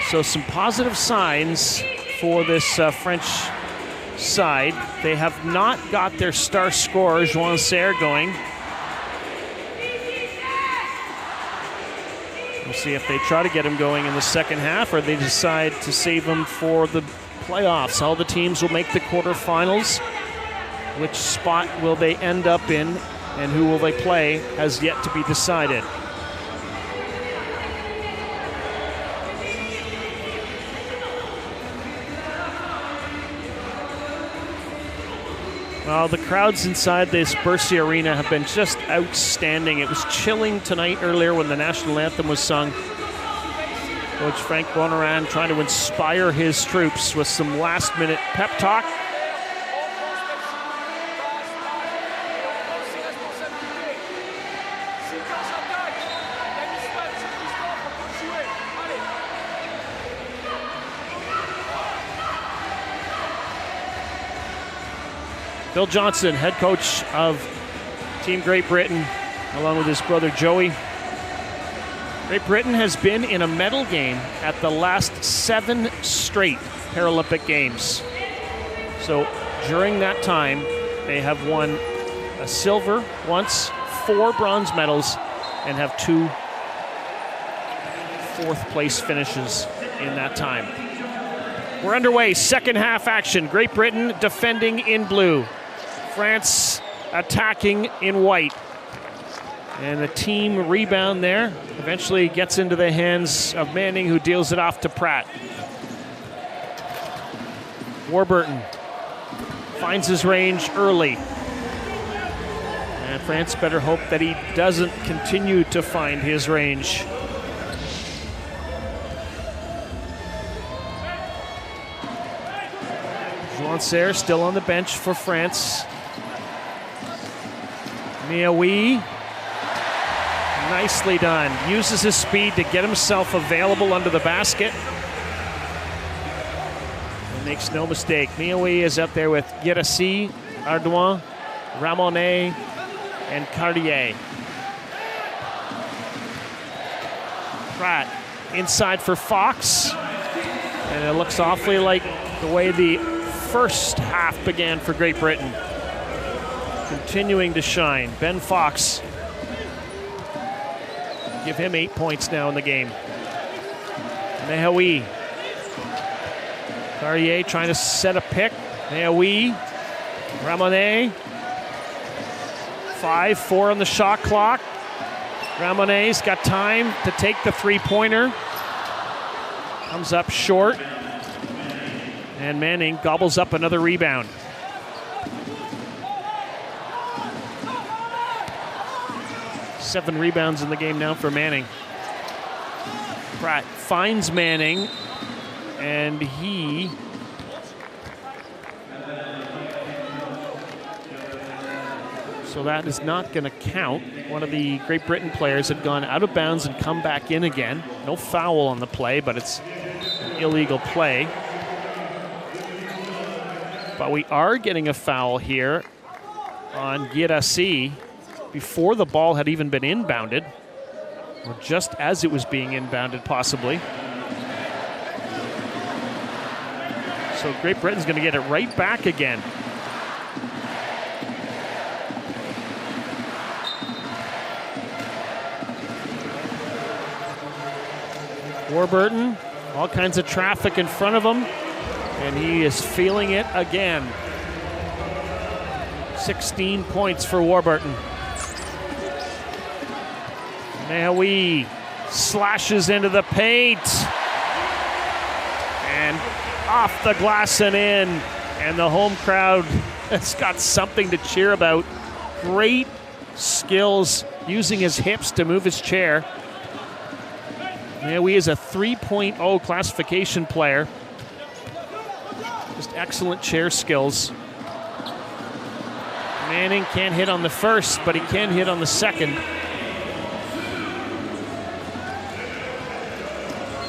So some positive signs for this French side. They have not got their star scorer, Juan Serre, going. We'll see if they try to get him going in the second half or they decide to save him for the playoffs. All the teams will make the quarterfinals. Which spot will they end up in and who will they play has yet to be decided. Well, the crowds inside this Bercy Arena have been just outstanding. It was chilling tonight earlier when the national anthem was sung. Coach Frank Bonaran trying to inspire his troops with some last-minute pep talk. Bill Johnson, head coach of Team Great Britain, along with his brother Joey. Great Britain has been in a medal game at the last 7 straight Paralympic Games. So during that time, they have won a silver once, 4 bronze medals, and have 2 fourth-place finishes in that time. We're underway, second half action. Great Britain defending in blue. France attacking in white. And the team rebound there eventually gets into the hands of Manning, who deals it off to Pratt. Warburton finds his range early. And France better hope that he doesn't continue to find his range. Juan Serre still on the bench for France. Miaoui, nicely done. Uses his speed to get himself available under the basket. And makes no mistake. Miaoui is up there with Guirassy, Ardouin, Ramonet, and Cartier. Pratt inside for Fox. And it looks awfully like the way the first half began for Great Britain. Continuing to shine. Ben Fox. Give him 8 points now in the game. Miaoui. Cartier trying to set a pick. Miaoui. Ramonet. 5-4 on the shot clock. Ramonet's got time to take the three-pointer. Comes up short. And Manning gobbles up another rebound. Seven rebounds in the game now for Manning. Pratt finds Manning, and he so that is not going to count. One of the Great Britain players had gone out of bounds and come back in again. No foul on the play, but it's an illegal play. But we are getting a foul here on Guirassy before the ball had even been inbounded, or just as it was being inbounded, possibly. So Great Britain's going to get it right back again. Warburton, all kinds of traffic in front of him, and he is feeling it again. 16 points for Warburton. Miaoui slashes into the paint. And off the glass and in. And the home crowd has got something to cheer about. Great skills using his hips to move his chair. He is a 3.0 classification player. Just excellent chair skills. Manning can't hit on the first, but he can hit on the second.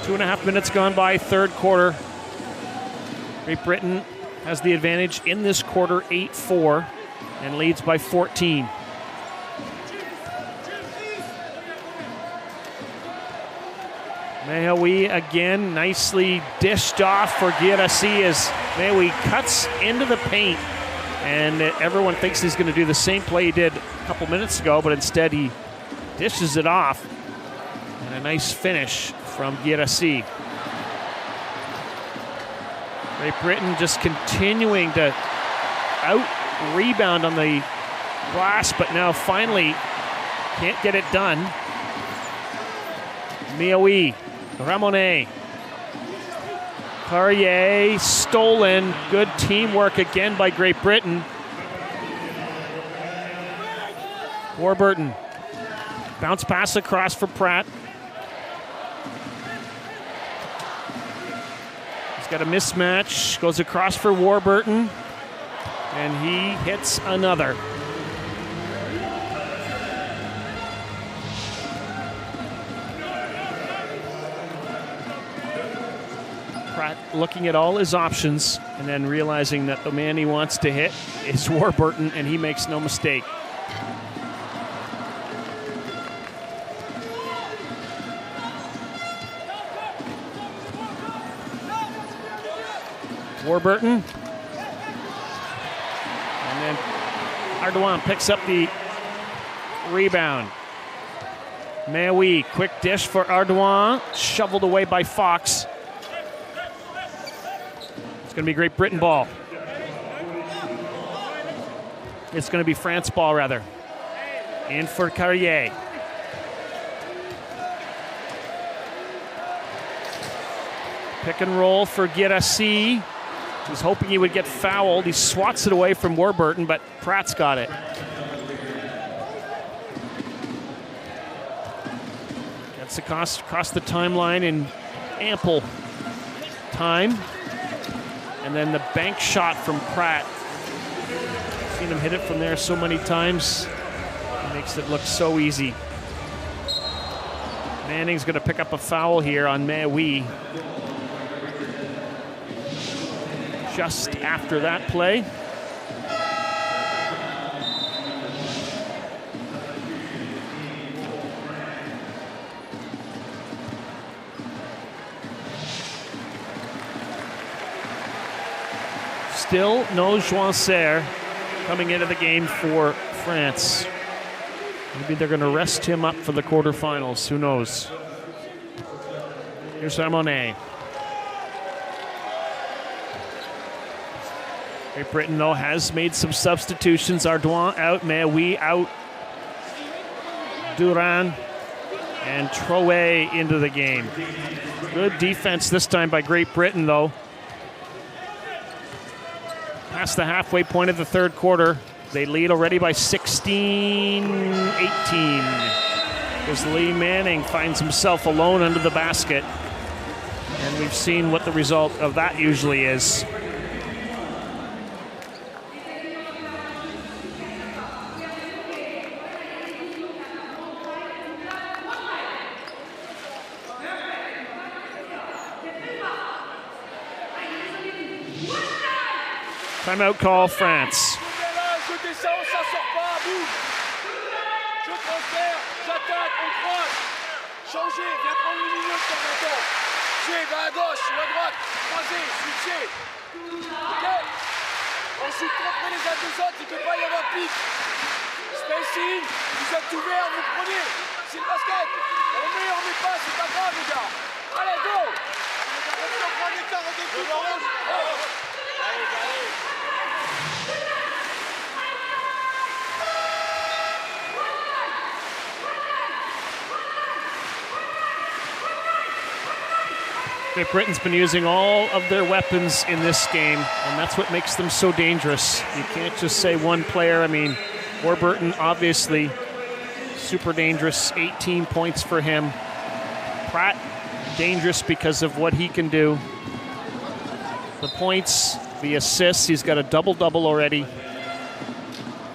2.5 minutes gone by, third quarter. Great Britain has the advantage in this quarter, 8-4, and leads by 14. Mehawi again, nicely dished off for Guirassi as Mehawi cuts into the paint. And everyone thinks he's going to do the same play he did a couple minutes ago, but instead he dishes it off. And a nice finish from Guirassi. Great Britain just continuing to out-rebound on the glass, but now finally can't get it done. Mehawi, Ramonet. Carrier stolen. Good teamwork again by Great Britain. Warburton. Bounce pass across for Pratt. He's got a mismatch. Goes across for Warburton. And he hits another. Looking at all his options and then realizing that the man he wants to hit is Warburton, and he makes no mistake. Warburton. And then Ardoin picks up the rebound. Mehawi, quick dish for Ardoin, shoveled away by Fox. It's going to be Great Britain ball. It's going to be France ball, rather. In for Carrier. Pick and roll for Guirassi. He's hoping he would get fouled. He swats it away from Warburton, but Pratt's got it. Gets across the timeline in ample time. And then the bank shot from Pratt. Seen him hit it from there so many times. It makes it look so easy. Manning's going to pick up a foul here on Mehawi. Just after that play. Still no Joincer coming into the game for France. Maybe they're going to rest him up for the quarterfinals. Who knows? Here's Ramonet. Great Britain, though, has made some substitutions. Ardoin out, Mehawi out. Duran and Trouet into the game. Good defense this time by Great Britain, though. Past the halfway point of the third quarter. They lead already by 16-18. As Lee Manning finds himself alone under the basket. And we've seen what the result of that usually is. Timeout call, France. Je descends, ça sort pas, boum. Je transfère, j'attaque, on croise. Changer, viens prendre le milieu de temps en temps. Jouer, va à gauche ou à droite. Croiser, switcher. Ok. Ensuite, contrez les uns des autres, il ne peut pas y avoir pique. Spacing, vous êtes ouverts, vous prenez. C'est le basket. On met pas, c'est pas grave, les gars. Allez, go. On prend l'écart, on découpe. Allez, allez. Great Britain's been using all of their weapons in this game, and that's what makes them so dangerous. You can't just say one player. I mean, Warburton, obviously, super dangerous, 18 points for him. Pratt, dangerous because of what he can do. The points, the assists, he's got a double-double already.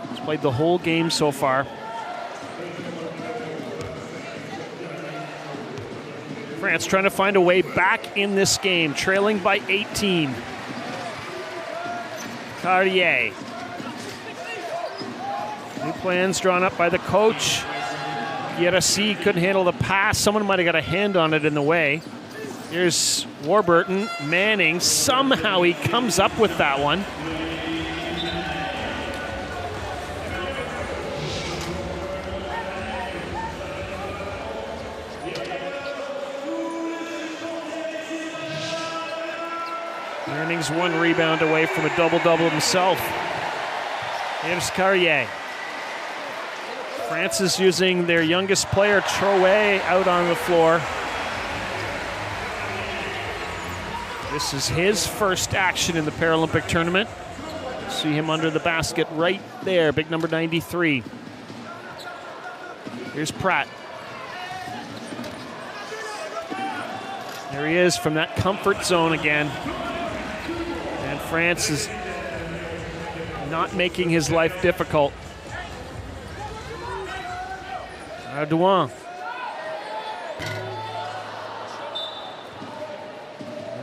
He's played the whole game so far. France trying to find a way back in this game, trailing by 18. Carrier. New plans drawn up by the coach. Yerasi couldn't handle the pass. Someone might have got a hand on it in the way. Here's Warburton. Manning, somehow he comes up with that one. Manning's one rebound away from a double-double himself. Here's Carrier. France is using their youngest player, Troé, out on the floor. This is his first action in the Paralympic tournament. See him under the basket right there, big number 93. Here's Pratt. There he is from that comfort zone again. And France is not making his life difficult. Ardouin.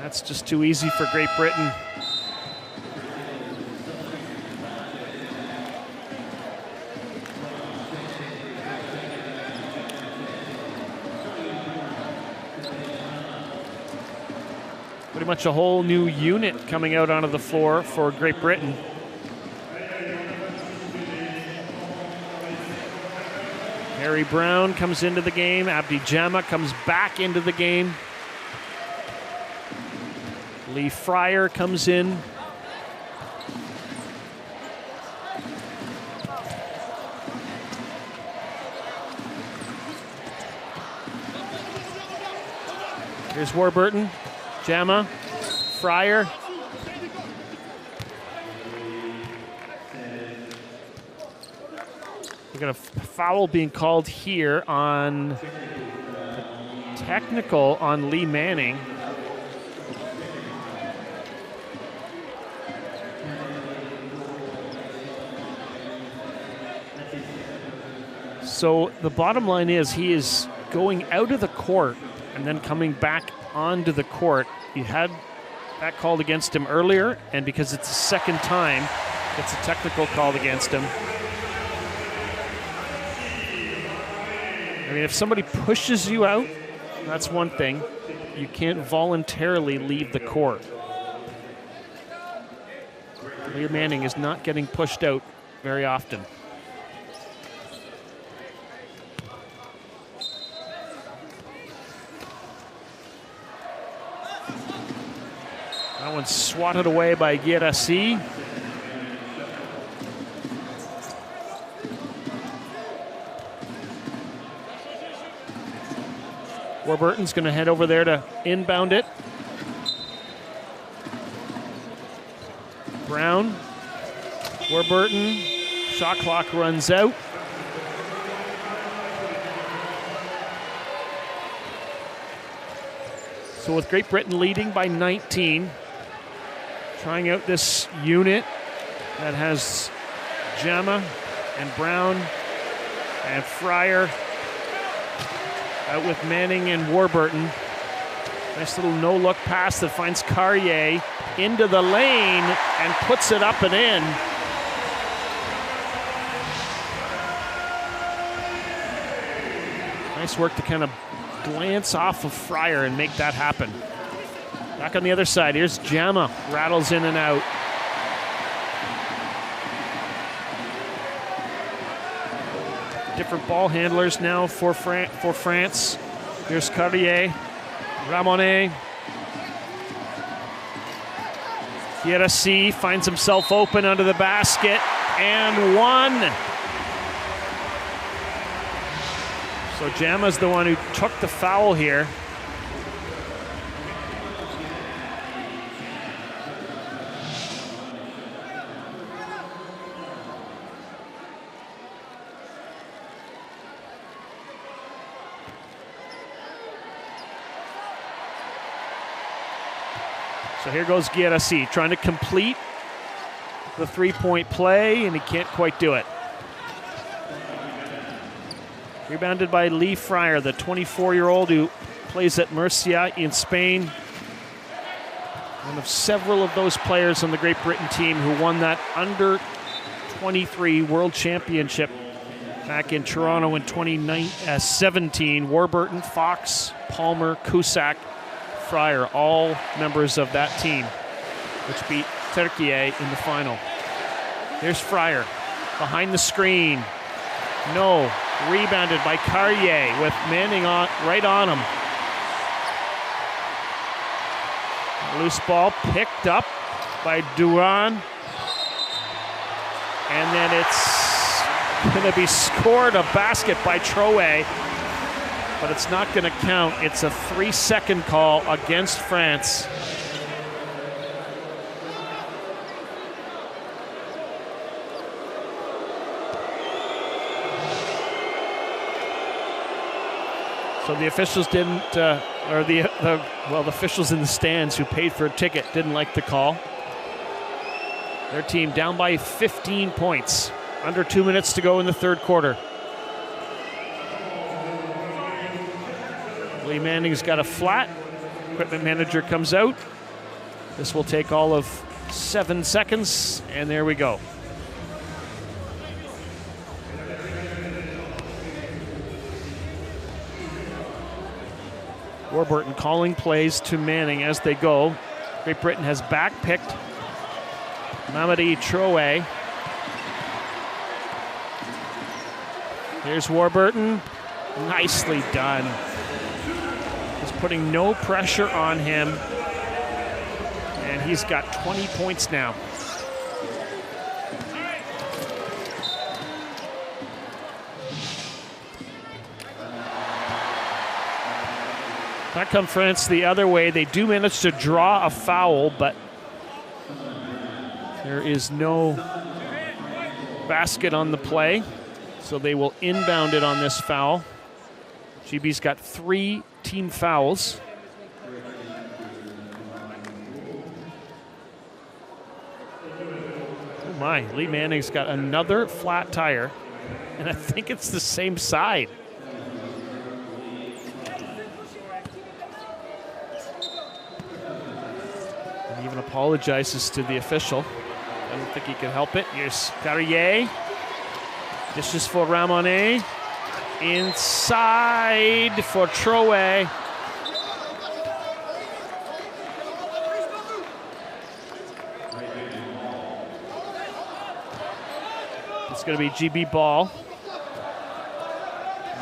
That's just too easy for Great Britain. Pretty much a whole new unit coming out onto the floor for Great Britain. Harry Brown comes into the game. Abdi Jama comes back into the game. Lee Fryer comes in. Here's Warburton, Jama, Fryer. We've got a foul being called here on technical on Lee Manning. So the bottom line is he is going out of the court and then coming back onto the court. He had that called against him earlier, and because it's the second time, it's a technical called against him. I mean, if somebody pushes you out, that's one thing. You can't voluntarily leave the court. Lee Manning is not getting pushed out very often. That one's swatted away by Guirassi. Warburton's going to head over there to inbound it. Brown, Warburton, shot clock runs out. So with Great Britain leading by 19, trying out this unit that has Jama and Brown and Fryer out with Manning and Warburton. Nice little no-look pass that finds Carrier into the lane and puts it up and in. Nice work to kind of glance off of Fryer and make that happen. Back on the other side, here's Jama, rattles in and out. Different ball handlers now for France. Here's Carrier, Ramonet. Guirassi finds himself open under the basket and one. So Jama's the one who took the foul here. So here goes Guerassi trying to complete the three-point play, and he can't quite do it. Rebounded by Lee Fryer, the 24-year-old who plays at Murcia in Spain. One of several of those players on the Great Britain team who won that under-23 World Championship back in Toronto in 2017. Warburton, Fox, Palmer, Cusack, Fryer, all members of that team, which beat Terquier in the final. Here's Fryer behind the screen. No. Rebounded by Carrier with Manning right on him. Loose ball picked up by Duran. And then it's going to be scored, a basket by Troe. But it's not going to count. It's a 3-second call against France. So the officials didn't, the officials in the stands who paid for a ticket didn't like the call. Their team down by 15 points. Under 2 minutes to go in the third quarter. Lee Manning's got a flat. Equipment manager comes out. This will take all of 7 seconds, and there we go. Warburton calling plays to Manning as they go. Great Britain has back-picked Mamadi Troe. Here's Warburton. Nicely done. He's putting no pressure on him. And he's got 20 points now. Back come France the other way. They do manage to draw a foul, but there is no basket on the play, so they will inbound it on this foul. GB's got 3 team fouls. Oh my, Lee Manning's got another flat tire, and I think it's the same side. Even apologizes to the official. I don't think he can help it. Here's Carrier. Dishes for Ramonet. Inside for Troe. It's going to be GB ball.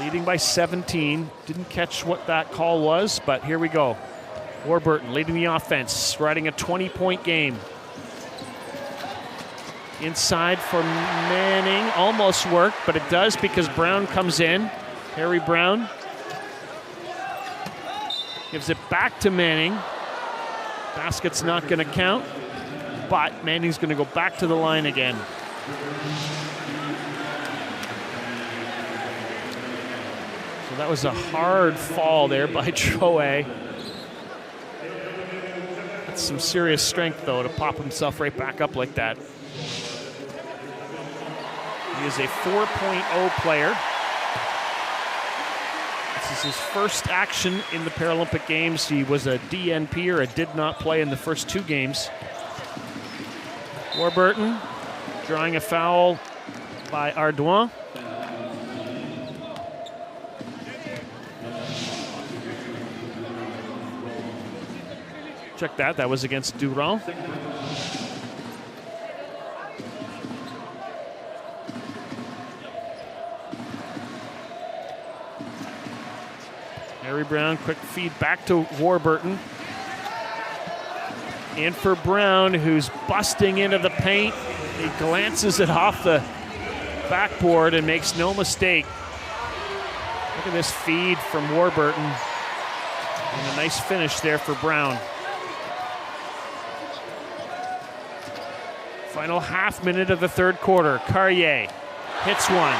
Leading by 17. Didn't catch what that call was, but here we go. Warburton leading the offense, riding a 20-point game. Inside for Manning, almost worked, but it does because Brown comes in. Harry Brown gives it back to Manning. Basket's not going to count, but Manning's going to go back to the line again. So that was a hard fall there by Troe. Some serious strength, though, to pop himself right back up like that. He is a 4.0 player. This is his first action in the Paralympic Games. He was a DNP, or a did not play, in the first 2 games. Warburton drawing a foul by Ardouin. Check that. That was against Durand. Harry Brown, quick feed back to Warburton. In for Brown, who's busting into the paint. He glances it off the backboard and makes no mistake. Look at this feed from Warburton. And a nice finish there for Brown. Final half minute of the third quarter. Carrier hits one.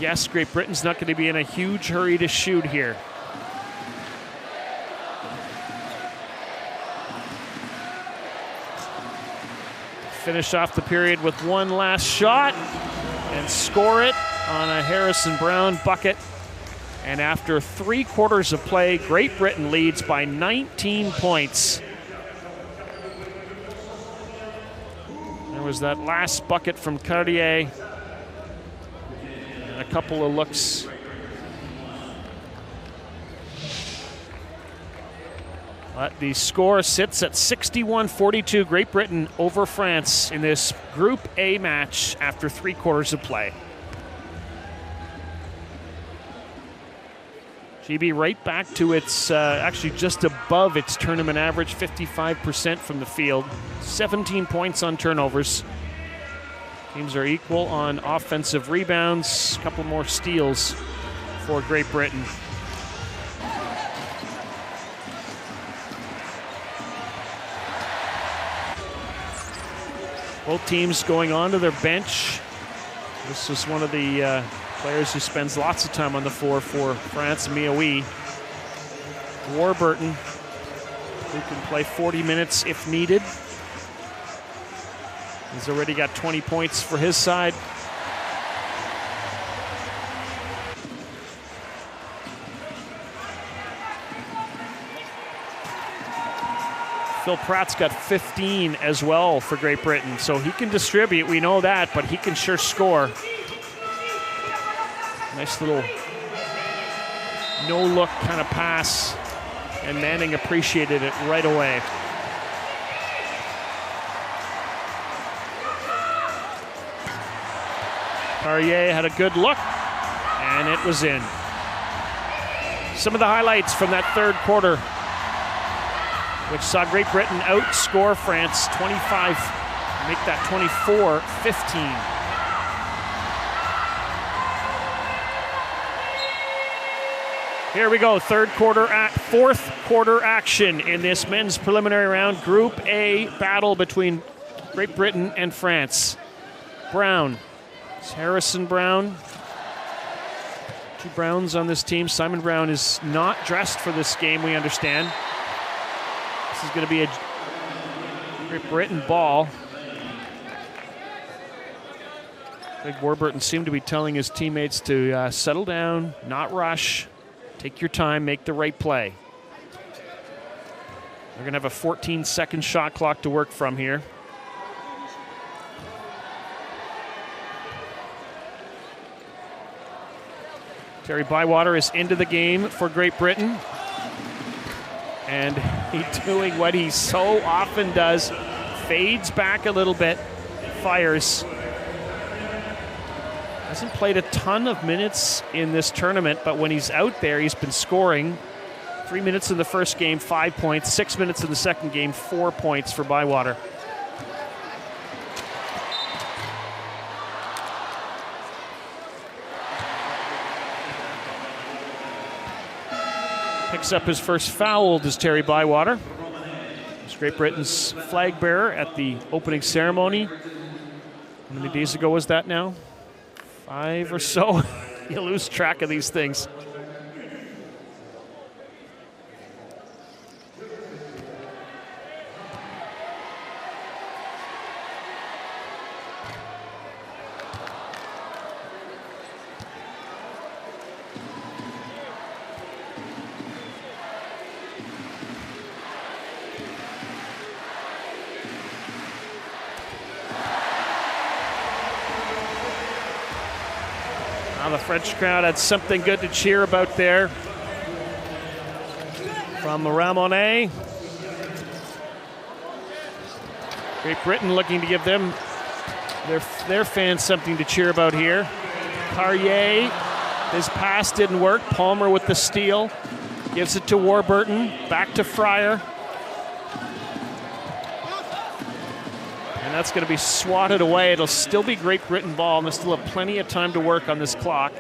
guess Great Britain's not going to be in a huge hurry to shoot here. Finish off the period with one last shot and score it on a Harrison Brown bucket. And after 3 quarters of play, Great Britain leads by 19 points. There was that last bucket from Cartier. And a couple of looks. But the score sits at 61-42. Great Britain over France in this Group A match after 3 quarters of play. GB right back to its, actually just above its tournament average, 55% from the field. 17 points on turnovers. Teams are equal on offensive rebounds. A couple more steals for Great Britain. Both teams going on to their bench. This is one of the players who spends lots of time on the floor for France, Mioui. Warburton, who can play 40 minutes if needed. He's already got 20 points for his side. Phil Pratt's got 15 as well for Great Britain, so he can distribute, we know that, but he can sure score. Nice little no-look kind of pass, and Manning appreciated it right away. Carrier had a good look, and it was in. Some of the highlights from that third quarter, which saw Great Britain outscore France 25, make that 24-15. Here we go, fourth quarter action in this men's preliminary round. Group A battle between Great Britain and France. Brown, it's Harrison Brown. 2 Browns on this team. Simon Brown is not dressed for this game, we understand. This is going to be a Great Britain ball. Greg Warburton seemed to be telling his teammates to settle down, not rush. Take your time, make the right play. They're going to have a 14-second shot clock to work from here. Terry Bywater is into the game for Great Britain. And he's doing what he so often does, fades back a little bit, fires. Hasn't played a ton of minutes in this tournament, but when he's out there, he's been scoring. 3 minutes in the first game, 5 points. 6 minutes in the second game, 4 points for Bywater. Picks up his first foul, does Terry Bywater. He's Great Britain's flag bearer at the opening ceremony. How many days ago was that now? 5 or so. You lose track of these things. The French crowd had something good to cheer about there from Ramonet. Great Britain looking to give them their fans something to cheer about here. Carrier, his pass didn't work. Palmer with the steal, gives it to Warburton, back to Fryer. And that's going to be swatted away. It'll still be Great Britain ball, and they still have plenty of time to work on this clock.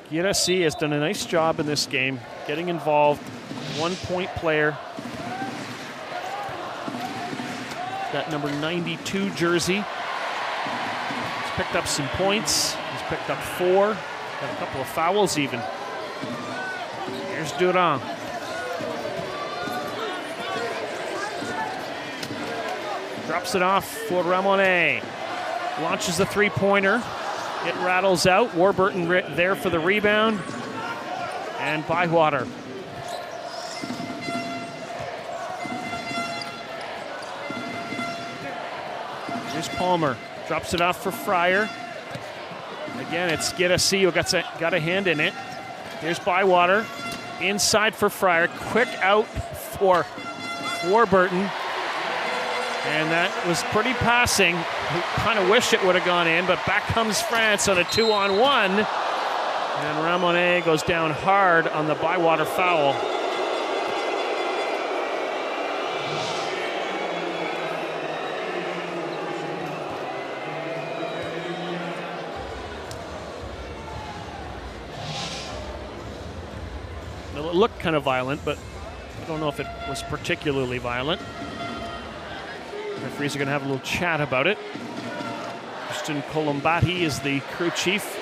Girassi has done a nice job in this game, getting involved. 1 point player. that number 92 jersey. He's picked up some points. He's picked up 4. Got a couple of fouls even. Here's Durand. Drops it off for Ramonet. Launches the three-pointer. It rattles out. Warburton there for the rebound. And Bywater. Here's Palmer. Drops it off for Fryer. Again, it's Gerasio got a hand in it. Here's Bywater. Inside for Fryer. Quick out for Warburton. And that was pretty passing. Kind of wish it would have gone in, but back comes France on a 2-on-1. And Ramonet goes down hard on the Bywater foul. It looked kind of violent, but I don't know if it was particularly violent. Referees are going to have a little chat about it. Christian Colombati is the crew chief.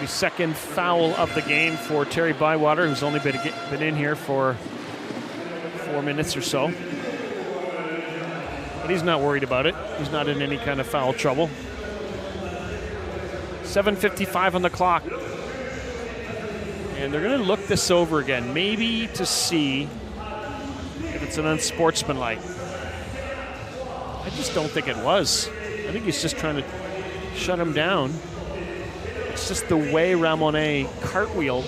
Second foul of the game for Terry Bywater, who's only been in here for 4 minutes or so. But he's not worried about it. He's not in any kind of foul trouble. 7:55 on the clock. And they're going to look this over again, maybe to see if it's an unsportsmanlike. I just don't think it was. I think he's just trying to shut him down. It's just the way Ramonet cartwheeled.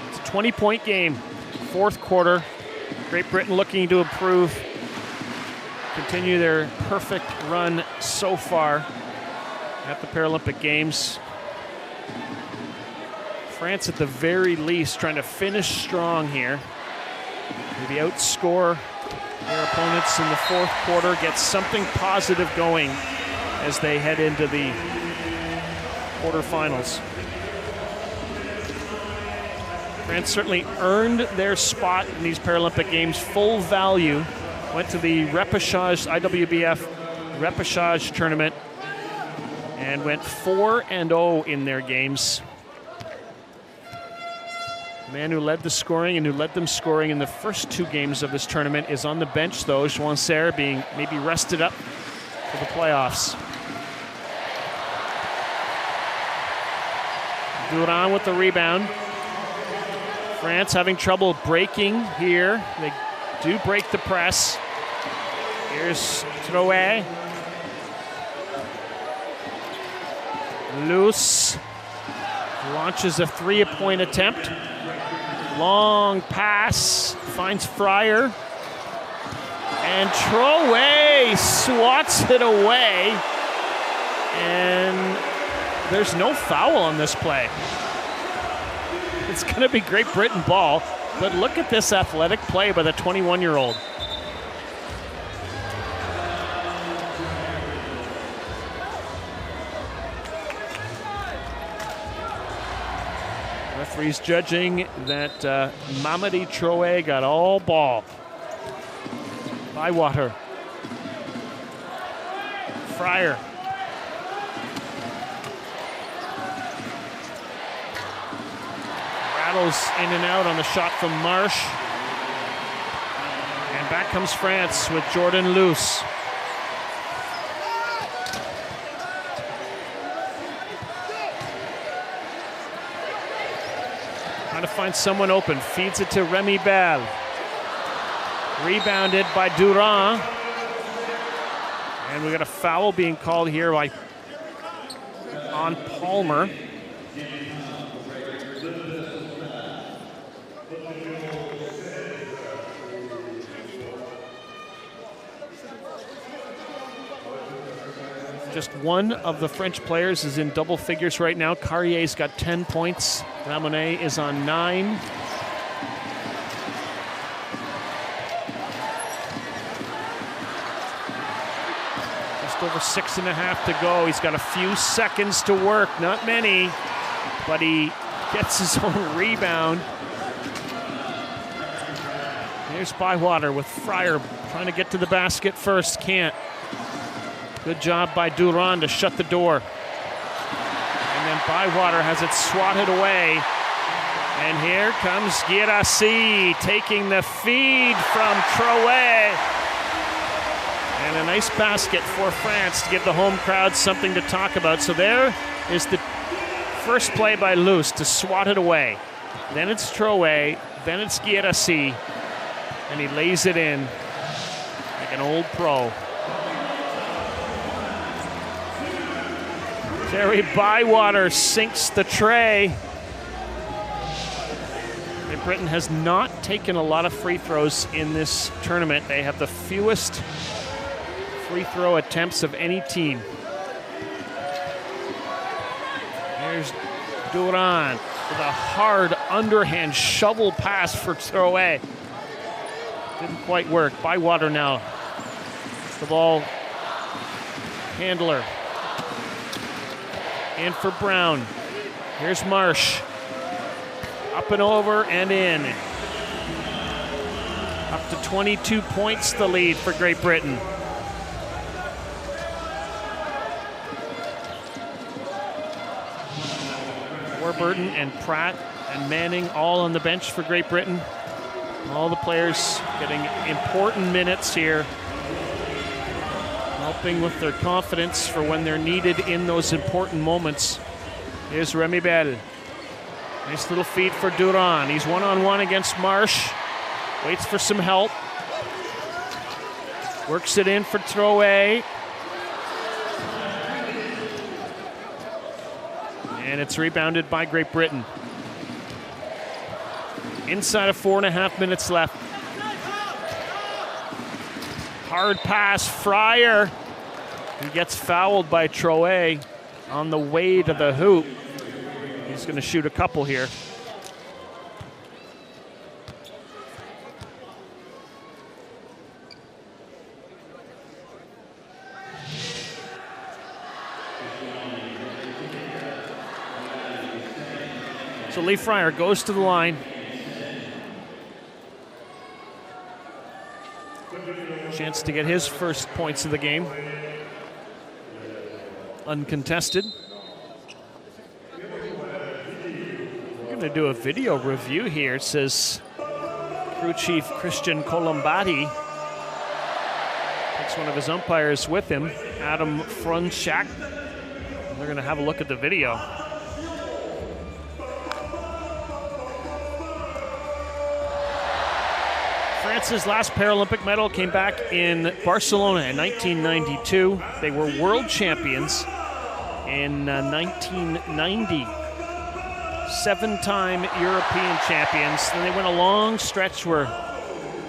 It's a 20-point game, fourth quarter. Great Britain looking to improve, continue their perfect run so far at the Paralympic Games. France at the very least trying to finish strong here. Maybe outscore their opponents in the fourth quarter, get something positive going as they head into the quarterfinals. France certainly earned their spot in these Paralympic Games. Full value. Went to the repechage, IWBF repechage tournament, and went 4-0 in their games. The man who led the scoring and who led them scoring in the first 2 games of this tournament is on the bench, though. Joinser being maybe rested up for the playoffs. Durand with the rebound. France having trouble breaking here. They do break the press. Here's Trouet. Loose launches a 3-point attempt. Long pass, finds Fryer. And Trouet swats it away. And there's no foul on this play. It's going to be Great Britain ball, but look at this athletic play by the 21-year-old. Referees judging that Mamadi Trouet got all ball. Bywater. Fryer. Rattles in and out on the shot from Marsh. And back comes France with Jordan Loose. Trying to find someone open. Feeds it to Remy Bell. Rebounded by Durand. And we got a foul being called here on Palmer. Just one of the French players is in double figures right now. Carrier's got 10 points. Ramonet is on 9. Just over 6.5 to go. He's got a few seconds to work, not many, but he gets his own rebound. Here's Bywater with Fryer trying to get to the basket first, can't. Good job by Durand to shut the door. And then Bywater has it swatted away. And here comes Guirassy taking the feed from Trouet. And a nice basket for France to give the home crowd something to talk about. So there is the first play by Luce to swat it away. Then it's Trouet, then it's Guirassy. And he lays it in like an old pro. Terry Bywater sinks the tray. Great Britain has not taken a lot of free throws in this tournament. They have the fewest free throw attempts of any team. There's Durand with a hard underhand shovel pass for Trouet. Didn't quite work. Bywater now. The ball handler. In for Brown. Here's Marsh. Up and over and in. Up to 22 points the lead for Great Britain. Warburton and Pratt and Manning all on the bench for Great Britain. All the players getting important minutes here, helping with their confidence for when they're needed in those important moments. Here's Remy Bell. Nice little feed for Durand. He's one-on-one against Marsh. Waits for some help. Works it in for Trouet. And it's rebounded by Great Britain. Inside of 4.5 minutes left. Hard pass, Fryer. He gets fouled by Trouet on the way to the hoop. He's going to shoot a couple here. So Lee Fryer goes to the line. Chance to get his first points of the game. Uncontested. We're going to do a video review here. It says crew chief Christian Colombati takes one of his umpires with him, Adam Frunchak. They're going to have a look at the video. France's last Paralympic medal came back in Barcelona in 1992. They were world champions in 1990. 7-time European champions. Then they went a long stretch where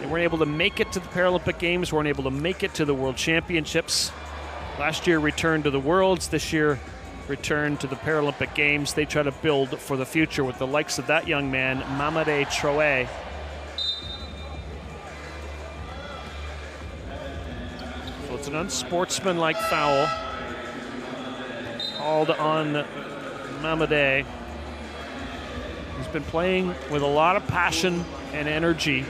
they weren't able to make it to the Paralympic Games, weren't able to make it to the World Championships. Last year returned to the Worlds. This year returned to the Paralympic Games. They try to build for the future with the likes of that young man, Mamadou Trouet. It's an unsportsmanlike foul called on Mamadou. He's been playing with a lot of passion and energy.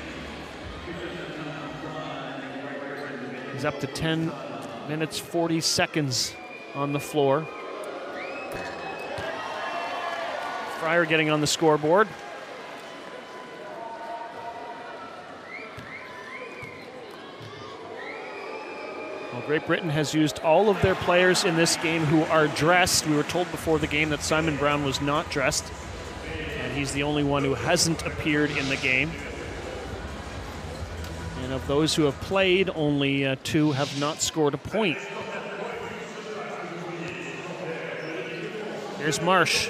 He's up to 10 minutes, 40 seconds on the floor. Fryer getting on the scoreboard. Great Britain has used all of their players in this game who are dressed. We were told before the game that Simon Brown was not dressed, and he's the only one who hasn't appeared in the game. And of those who have played, only 2 have not scored a point. Here's Marsh.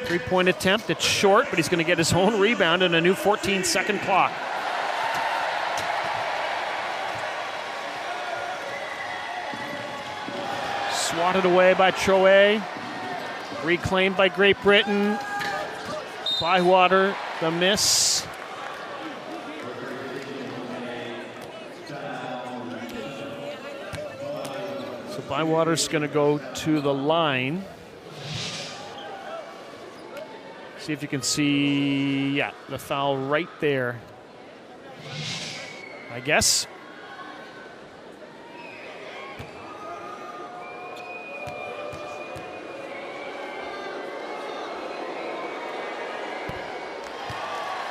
3-point attempt. It's short, but he's going to get his own rebound and a new 14-second clock. swatted away by Chateau. Reclaimed by Great Britain. Bywater, the miss. So Bywater's going to go to the line. See if you can see, yeah, the foul right there, I guess.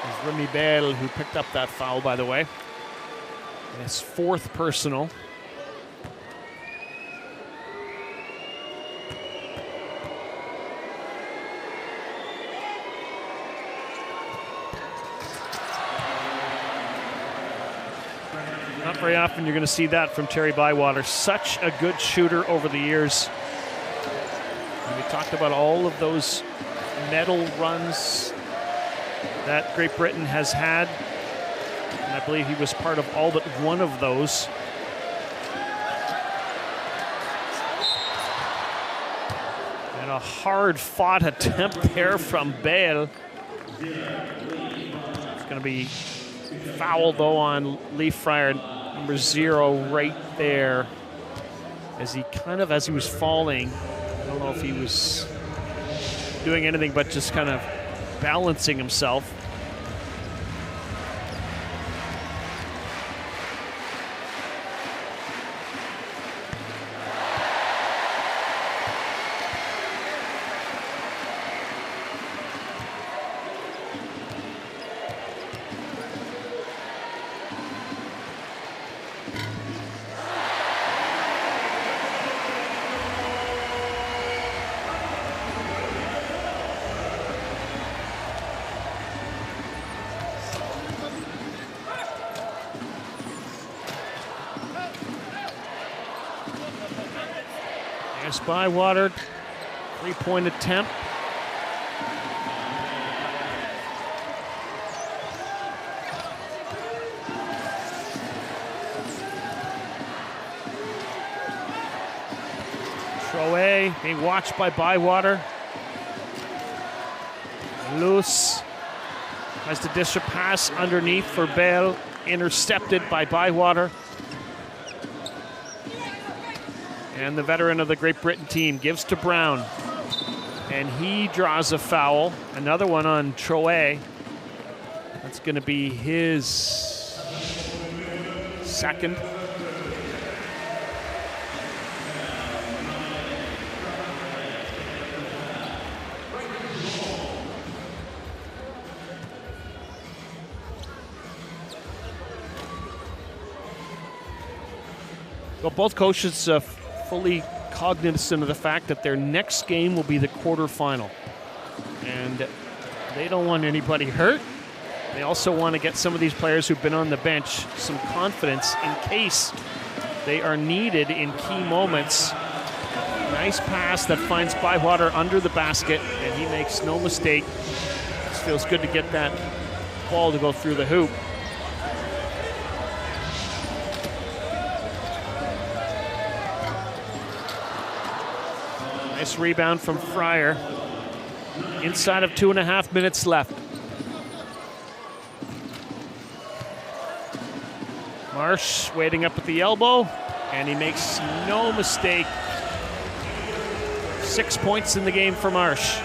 It's Remy Bell who picked up that foul, by the way. And his 4th personal. Not very often you're going to see that from Terry Bywater. Such a good shooter over the years. And we talked about all of those medal runs that Great Britain has had. And I believe he was part of all but one of those. And a hard-fought attempt there from Bale. It's going to be foul, though, on Leaf Fryer, number 0, right there. As he was falling, I don't know if he was doing anything but just kind of balancing himself. Bywater, 3-point attempt. Chateau being watched by Bywater. Loose has to dish a pass underneath for Bell, intercepted by Bywater. And the veteran of the Great Britain team gives to Brown. And he draws a foul. Another one on Chateau. That's going to be his 2nd. Well, both coaches fully cognizant of the fact that their next game will be the quarterfinal. And they don't want anybody hurt. They also want to get some of these players who've been on the bench some confidence in case they are needed in key moments. Nice pass that finds Bywater under the basket, and he makes no mistake. It feels good to get that ball to go through the hoop. Nice rebound from Fryer. Inside of 2.5 minutes left. Marsh waiting up at the elbow, and he makes no mistake. 6 points in the game for Marsh.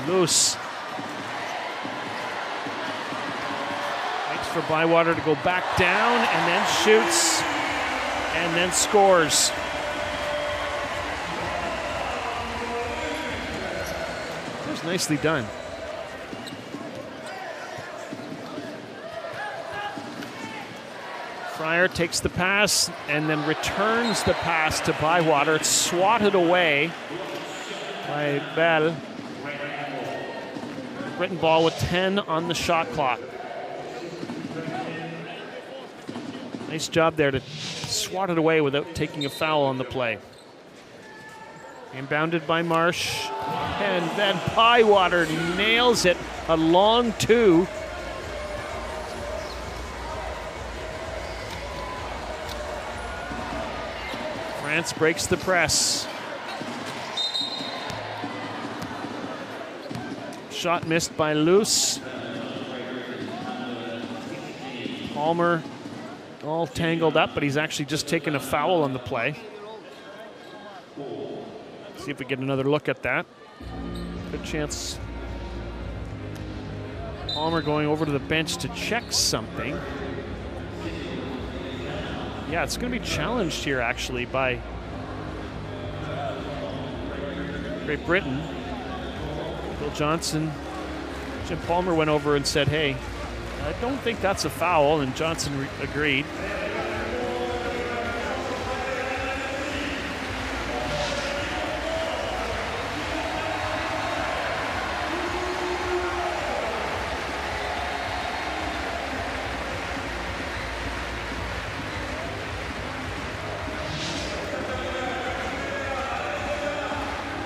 Loose. Waits for Bywater to go back down, and then shoots, and then scores. That was nicely done. Fryer takes the pass and then returns the pass to Bywater. It's swatted away by Bell. Britain ball with 10 on the shot clock. Nice job there to swat it away without taking a foul on the play. Inbounded by Marsh. And then Bywater nails it. A long 2. France breaks the press. Shot missed by Luce. Palmer all tangled up, but he's actually just taken a foul on the play. See if we get another look at that. Good chance. Palmer going over to the bench to check something. Yeah, it's going to be challenged here actually by Great Britain. Bill Johnson. Jim Palmer went over and said, hey, I don't think that's a foul, and Johnson agreed.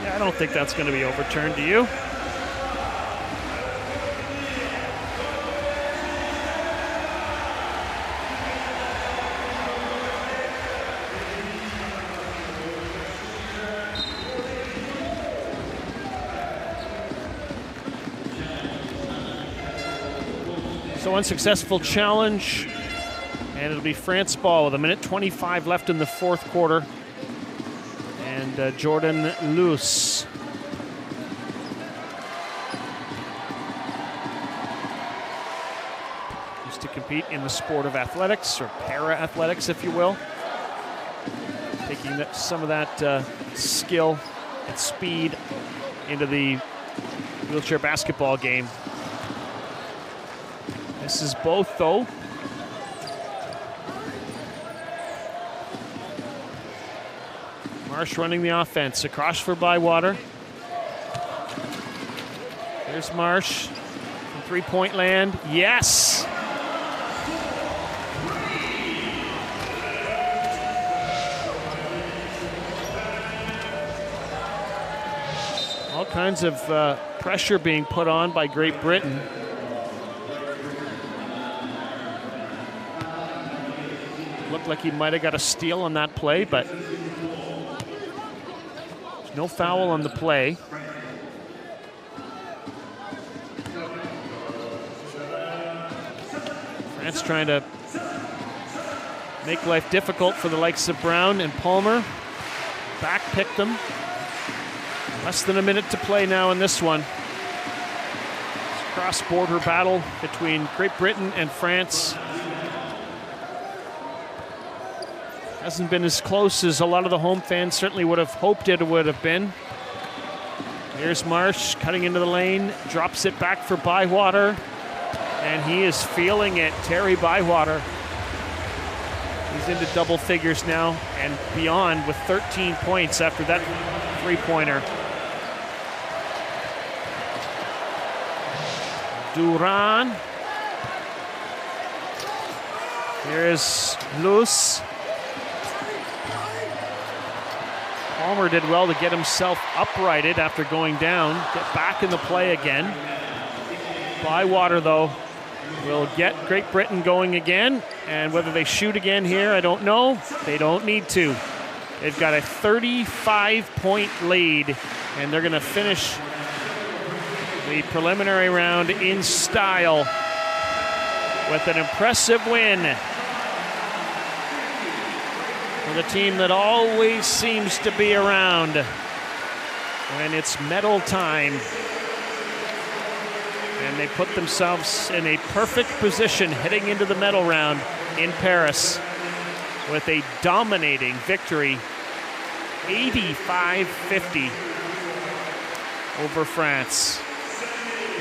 Yeah, I don't think that's going to be overturned, do you? So unsuccessful challenge, and it'll be France ball with 1:25 left in the fourth quarter. And Jordan Luce. Used to compete in the sport of athletics, or para-athletics, if you will. Taking some of that skill and speed into the wheelchair basketball game. This is both, though. Marsh running the offense. Across for Bywater. There's Marsh from three-point land. Yes! All kinds of pressure being put on by Great Britain. Looked like he might have got a steal on that play, but there's no foul on the play. France trying to make life difficult for the likes of Brown and Palmer. Back picked them. Less than a minute to play now in this one. Cross-border battle between Great Britain and France. Hasn't been as close as a lot of the home fans certainly would have hoped it would have been. Here's Marsh cutting into the lane, drops it back for Bywater, and he is feeling it. Terry Bywater. He's into double figures now and beyond with 13 points after that three-pointer. Duran. Here is Luce. Palmer did well to get himself uprighted after going down, get back in the play again. Bywater, though, will get Great Britain going again, and whether they shoot again here, I don't know. They don't need to. They've got a 35-point lead, and they're going to finish the preliminary round in style with an impressive win for the team that always seems to be around when it's medal time. And they put themselves in a perfect position heading into the medal round in Paris with a dominating victory, 85-50 over France.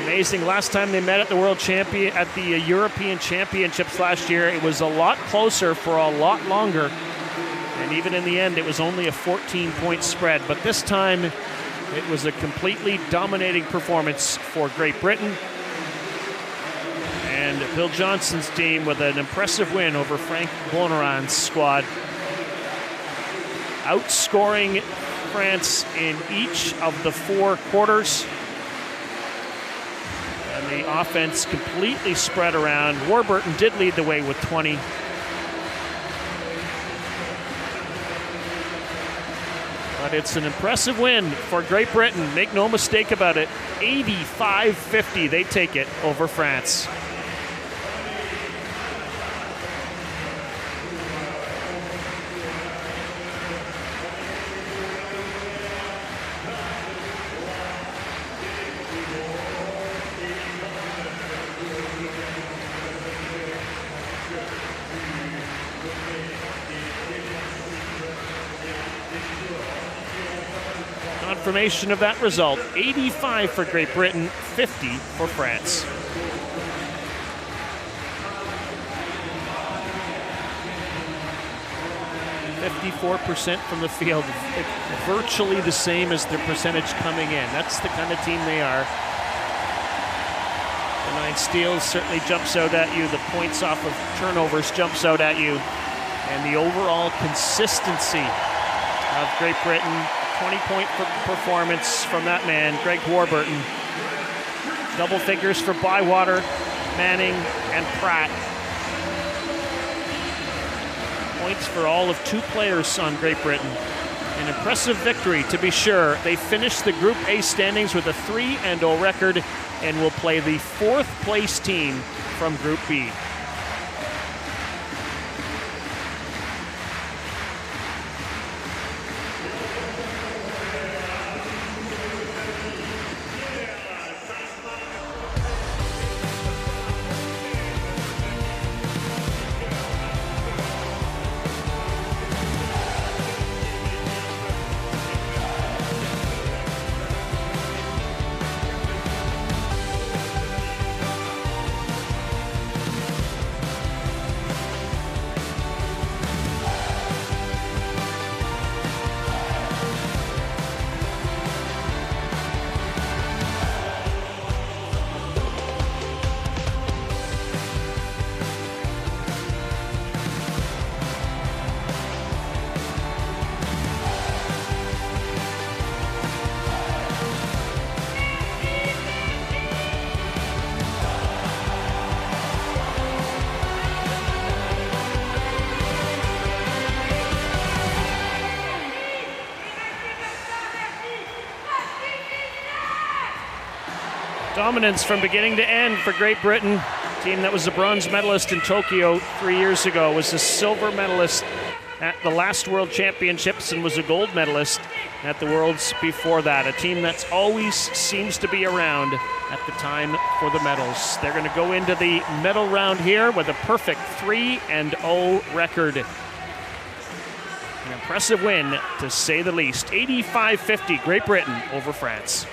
Amazing. Last time they met at the European Championships last year, it was a lot closer for a lot longer. And even in the end, it was only a 14-point spread. But this time, it was a completely dominating performance for Great Britain. And Bill Johnson's team with an impressive win over Frank Bonaran's squad. Outscoring France in each of the 4 quarters. And the offense completely spread around. Warburton did lead the way with 20. But it's an impressive win for Great Britain. Make no mistake about it. 85-50, they take it over France. Confirmation of that result, 85 for Great Britain, 50 for France. .54% from the field, virtually the same as their percentage coming in. That's the kind of team they are. The 9 steals certainly jumps out at you. The points off of turnovers jumps out at you. And the overall consistency of Great Britain. 20-point performance from that man, Greg Warburton. Double figures for Bywater, Manning, and Pratt. Points for all of 2 players on Great Britain. An impressive victory, to be sure. They finished the Group A standings with a 3-0 record and will play the 4th place team from Group B. Dominance from beginning to end for Great Britain. Team that was a bronze medalist in Tokyo 3 years ago was a silver medalist at the last World Championships and was a gold medalist at the Worlds before that. A team that always seems to be around at the time for the medals. They're going to go into the medal round here with a perfect 3-0 record. An impressive win, to say the least. 85-50, Great Britain over France.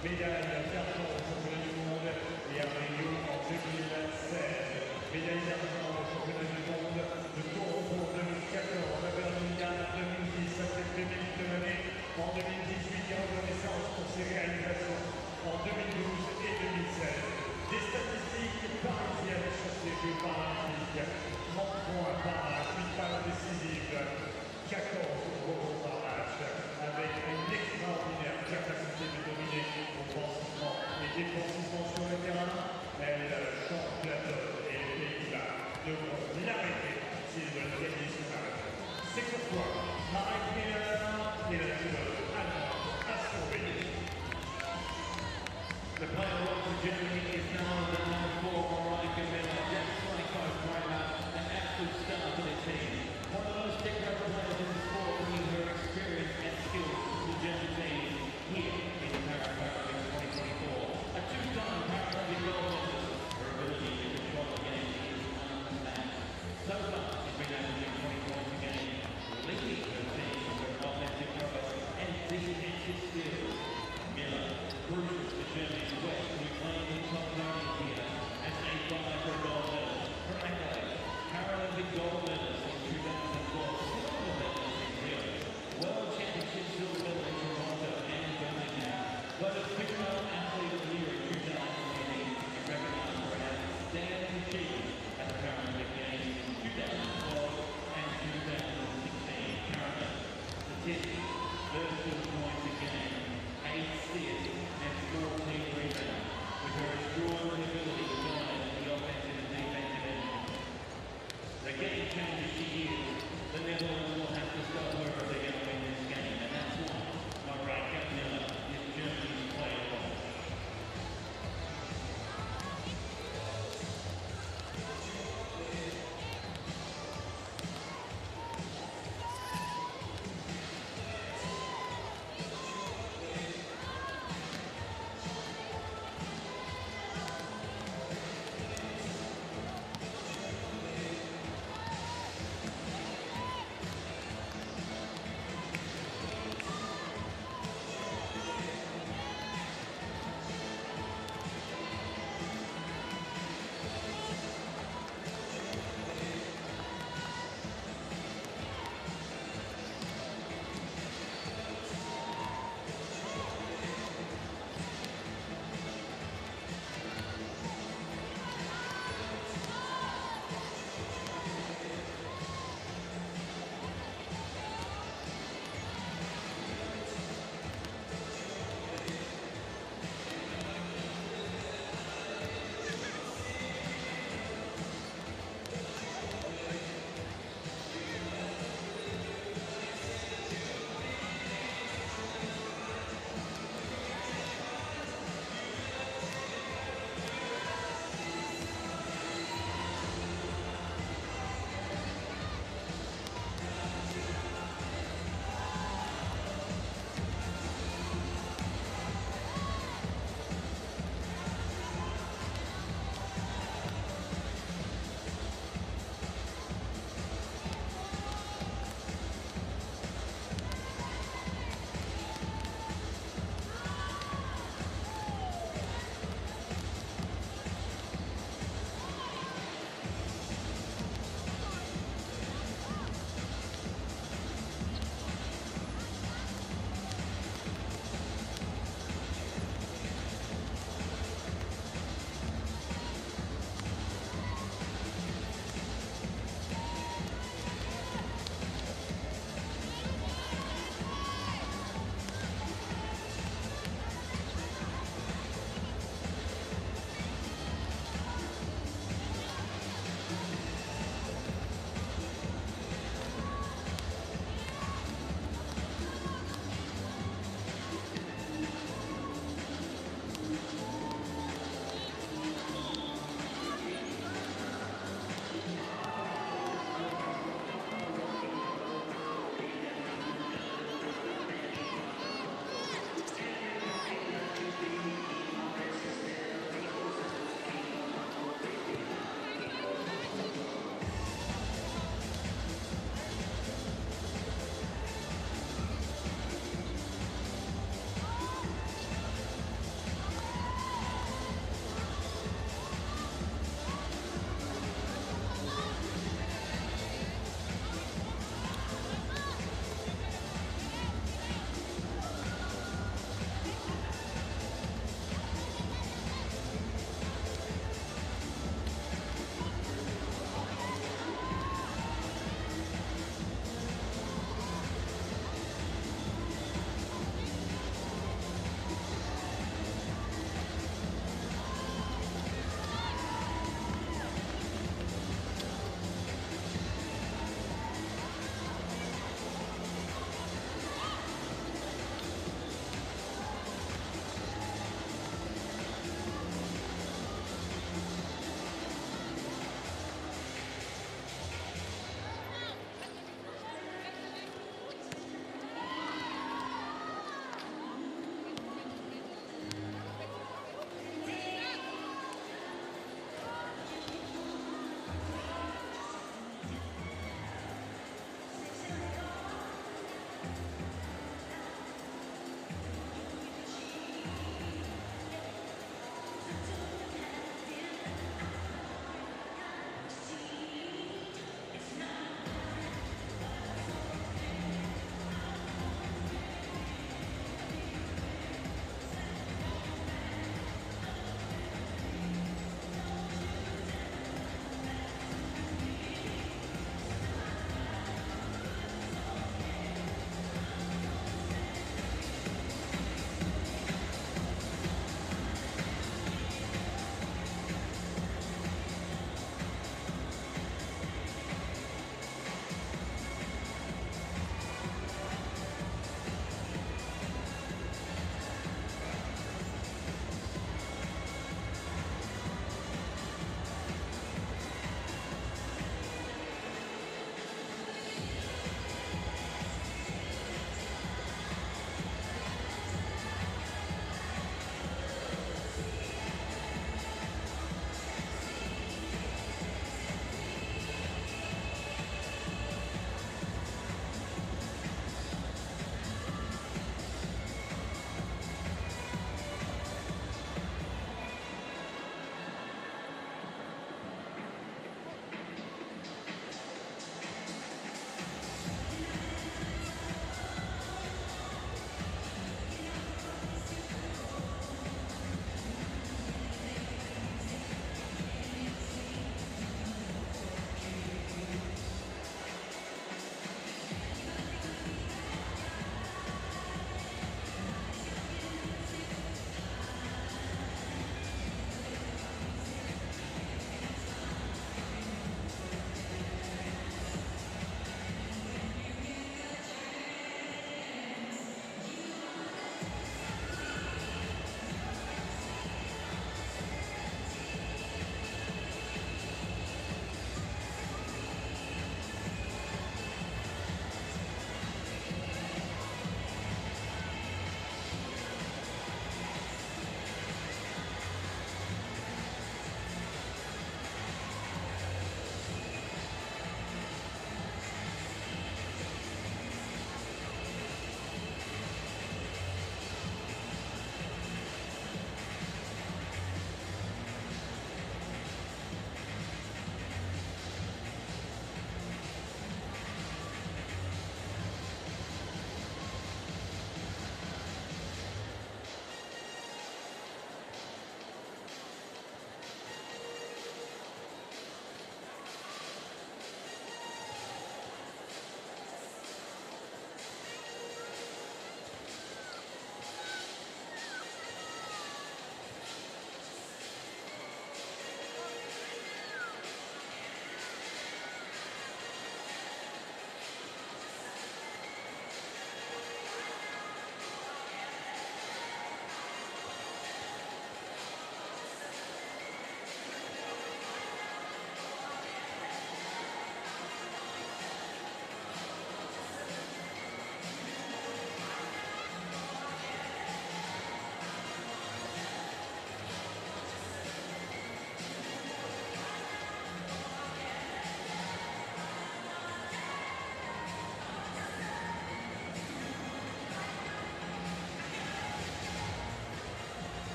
médaille d'argent au championnat du monde et à Rio en 2016. Médaille d'argent au championnat du monde de Toronto en 2014, à Birmingham en 2010, après le féminine de l'année en 2018 et reconnaissance pour ses réalisations en 2012 et 2016. Des statistiques parisiennes sur ces Jeux paralympiques. 30 points par match, 8 passes décisives, 14 rebonds par match, avec une extraordinaire capacité de dominer offensivement et défensivement sur le terrain. Elle change la donne et les Pays-Bas devront l'arrêter s'ils veulent gagner ce match. C'est pourquoi Marek Miller et la joueuse allemande à surveiller. The player of Germany is now the number 4 Veronica Miller, just 25 driver, an absolute star for the team. One of the most decorated players in the sport, bringing her experience and skills to the German team here in Paralympics 2024. A two-time Paralympic gold medalist, her ability to control the game is unmatched. So far, she's been able to do 20 points a game, leading her team with her offensive prowess and defensive skills. Miller proves to Germany's West to be playing in top 90 here as they vie for a gold medal. Her accolades, Paralympic gold medalist in 2012, silver medalist in Rio, World Championship silver medal in Toronto and Birmingham, voted female athlete of the year in 2018 and recognized for an outstanding achievement at the Paralympic Games in 2012 and 2016. Paralympic statistics, 32 points a game, 8 assists and 14 rebounds, with her extraordinary ability to dominate the offensive and defensive end. The game changer she is, the Netherlands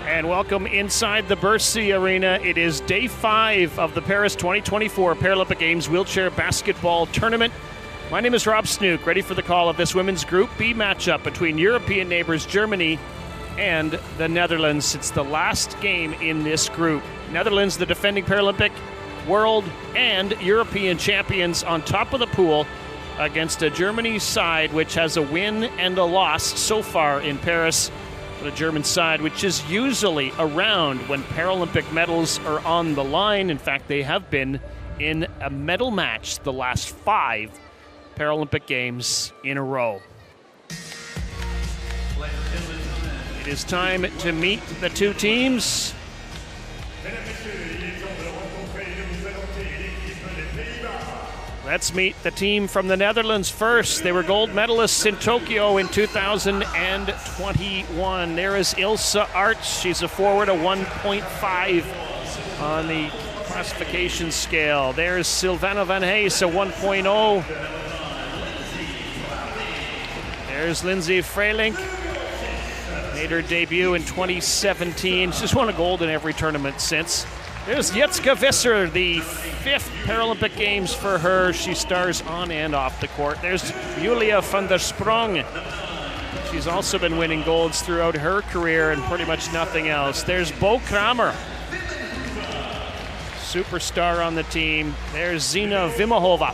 And welcome inside the Bercy Arena. It is day 5 of the Paris 2024 Paralympic Games Wheelchair Basketball Tournament. My name is Rob Snook, ready for the call of this women's Group B matchup between European neighbors Germany and the Netherlands. It's the last game in this group. Netherlands, the defending Paralympic, world, and European champions on top of the pool against a Germany side which has a win and a loss so far in Paris. The German side, which is usually around when Paralympic medals are on the line. In fact, they have been in a medal match the last 5 Paralympic Games in a row. It is time to meet the two teams. Let's meet the team from the Netherlands first. They were gold medalists in Tokyo in 2021. There is Ilse Arts. She's a forward, a 1.5 on the classification scale. There's Sylvana van Hees, a 1.0. There's Lindsay Freelink. Made her debut in 2017. She's won a gold in every tournament since. There's Jitske Visser, the 5th Paralympic Games for her. She stars on and off the court. There's Julia van der Sprong. She's also been winning golds throughout her career and pretty much nothing else. There's Bo Kramer, superstar on the team. There's Zina Vimahova.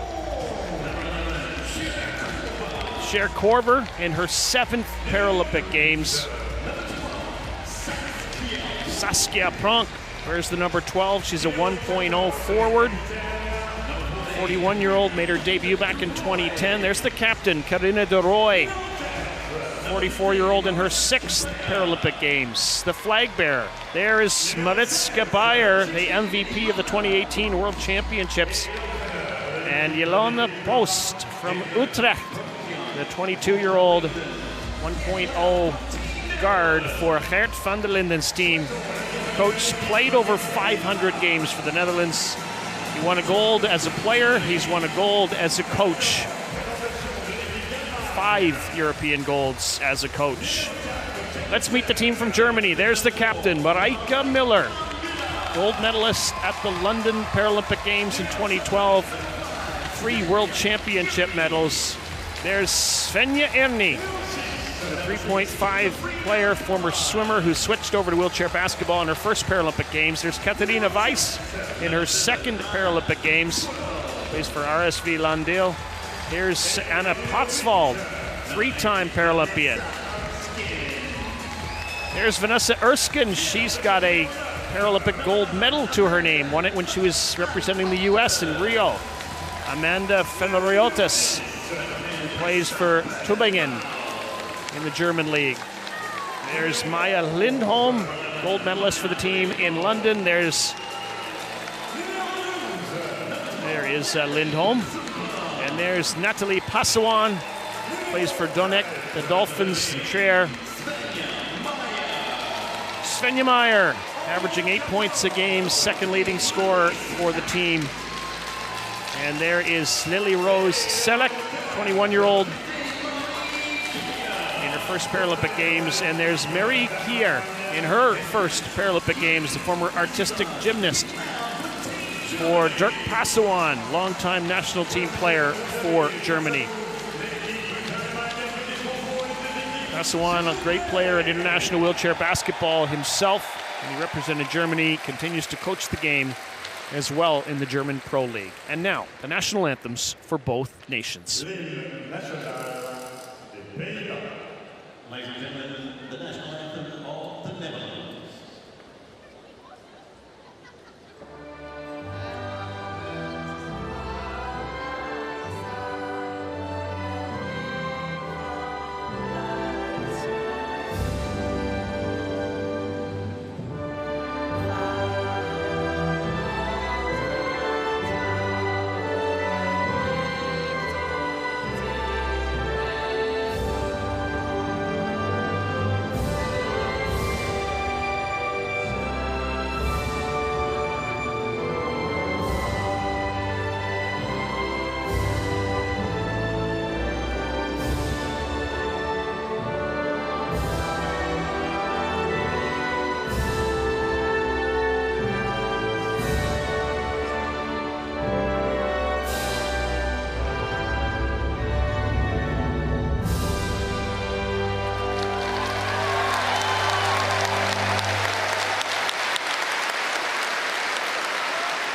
Cher Korver in her 7th Paralympic Games. Saskia Pronk. Where's the number 12? She's a 1.0 forward. 41-year-old, made her debut back in 2010. There's the captain, Carina de Roy. 44-year-old in her 6th Paralympic Games. The flag bearer. There is Mariska Beyer, the MVP of the 2018 World Championships. And Jelona Post from Utrecht, the 22-year-old 1.0 guard for Gert van der Linden's team. Coach played over 500 games for the Netherlands. He won a gold as a player. He's won a gold as a coach. 5 European golds as a coach. Let's meet the team from Germany. There's the captain, Mareike Miller. Gold medalist at the London Paralympic Games in 2012. 3 World Championship medals. There's Svenja Erni, the 3.5 player, former swimmer who switched over to wheelchair basketball in her 1st Paralympic Games. There's Katharina Weiss in her 2nd Paralympic Games. Plays for RSV Landil. Here's Anna Potsvold, 3-time Paralympian. There's Vanessa Erskine. She's got a Paralympic gold medal to her name. Won it when she was representing the U.S. in Rio. Amanda Fenriotis, who plays for Tübingen in the German league. There's Maya Lindholm, gold medalist for the team in London. There is Lindholm. And there's Natalie Passawan, plays for Donetsk, the Dolphins in Trier. Svenja Meyer, averaging 8 points a game, 2nd leading scorer for the team. And there is Lily Rose Selleck, 21-year-old. 1st Paralympic Games, and there's Mary Kier in her 1st Paralympic Games, the former artistic gymnast for Dirk Passawan, longtime national team player for Germany. Passawan, a great player in international wheelchair basketball himself, and he represented Germany, continues to coach the game as well in the German Pro League. And now, the national anthems for both nations. Ladies and gentlemen, the national anthem of the Netherlands.